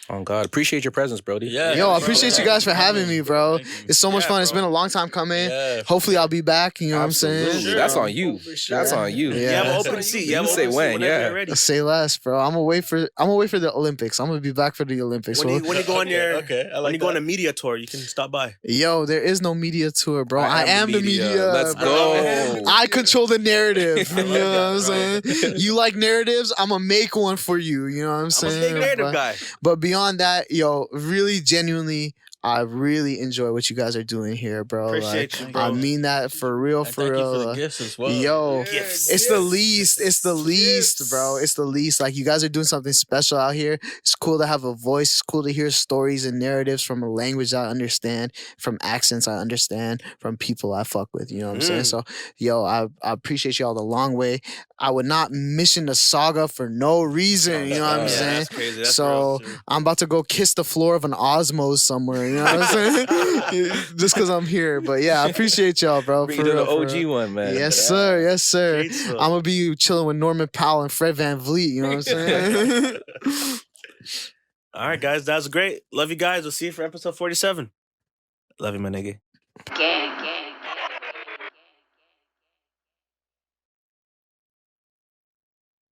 S3: Oh God, appreciate your presence, Brody.
S5: Yeah,
S6: Yo, I appreciate you guys for having me, bro. It's so much fun. It's been a long time coming.
S5: Yeah.
S6: Hopefully, I'll be back. You know what I'm
S3: Absolutely.
S6: saying?
S3: That's on you. That's on you.
S6: Yeah.
S2: You have an open seat.
S3: You say when, yeah.
S6: Say less, bro. I'm gonna wait for the Olympics. I'm gonna be back for the Olympics.
S2: When you go on your
S5: I like
S2: when you go on a media tour, you can stop by.
S6: Yo, there is no media tour, bro. I am the media.
S3: Let's go.
S6: I control the narrative. You know what I'm saying? You like narratives? I'm gonna make one for you. You know what I'm
S2: I'm a
S6: saying?
S2: big narrative guy.
S6: But beyond that, yo, really genuinely, I really enjoy what you guys are doing here, bro.
S2: Appreciate you, bro.
S6: I mean that for real, for
S5: Thank
S6: real.
S5: you for the gifts as well.
S6: Yo,
S2: Gifts.
S6: it's the least. It's the least, bro. It's the least. Like, you guys are doing something special out here. It's cool to have a voice. It's cool to hear stories and narratives from a language I understand, from accents I understand, from people I fuck with. You know what I'm saying? So, yo, I appreciate y'all the long way. I would not mission the Saga for no reason. You know what I'm saying?
S2: That's crazy. That's
S6: So
S2: real, too.
S6: I'm about to go kiss the floor of an Osmos somewhere. You know what I'm saying? Just because I'm here. But yeah, I appreciate y'all, bro.
S3: Bring
S6: For
S3: you to
S6: real,
S3: the
S6: for
S3: OG
S6: real.
S3: one, man.
S6: Yes, sir. Yes, sir.
S2: Gatesville.
S6: I'm gonna be chilling with Norman Powell and Fred Van Vliet. You know what I'm saying?
S2: All right, guys, that was great. Love you guys. We'll see you for episode 47. Love you, my nigga.
S1: Gang.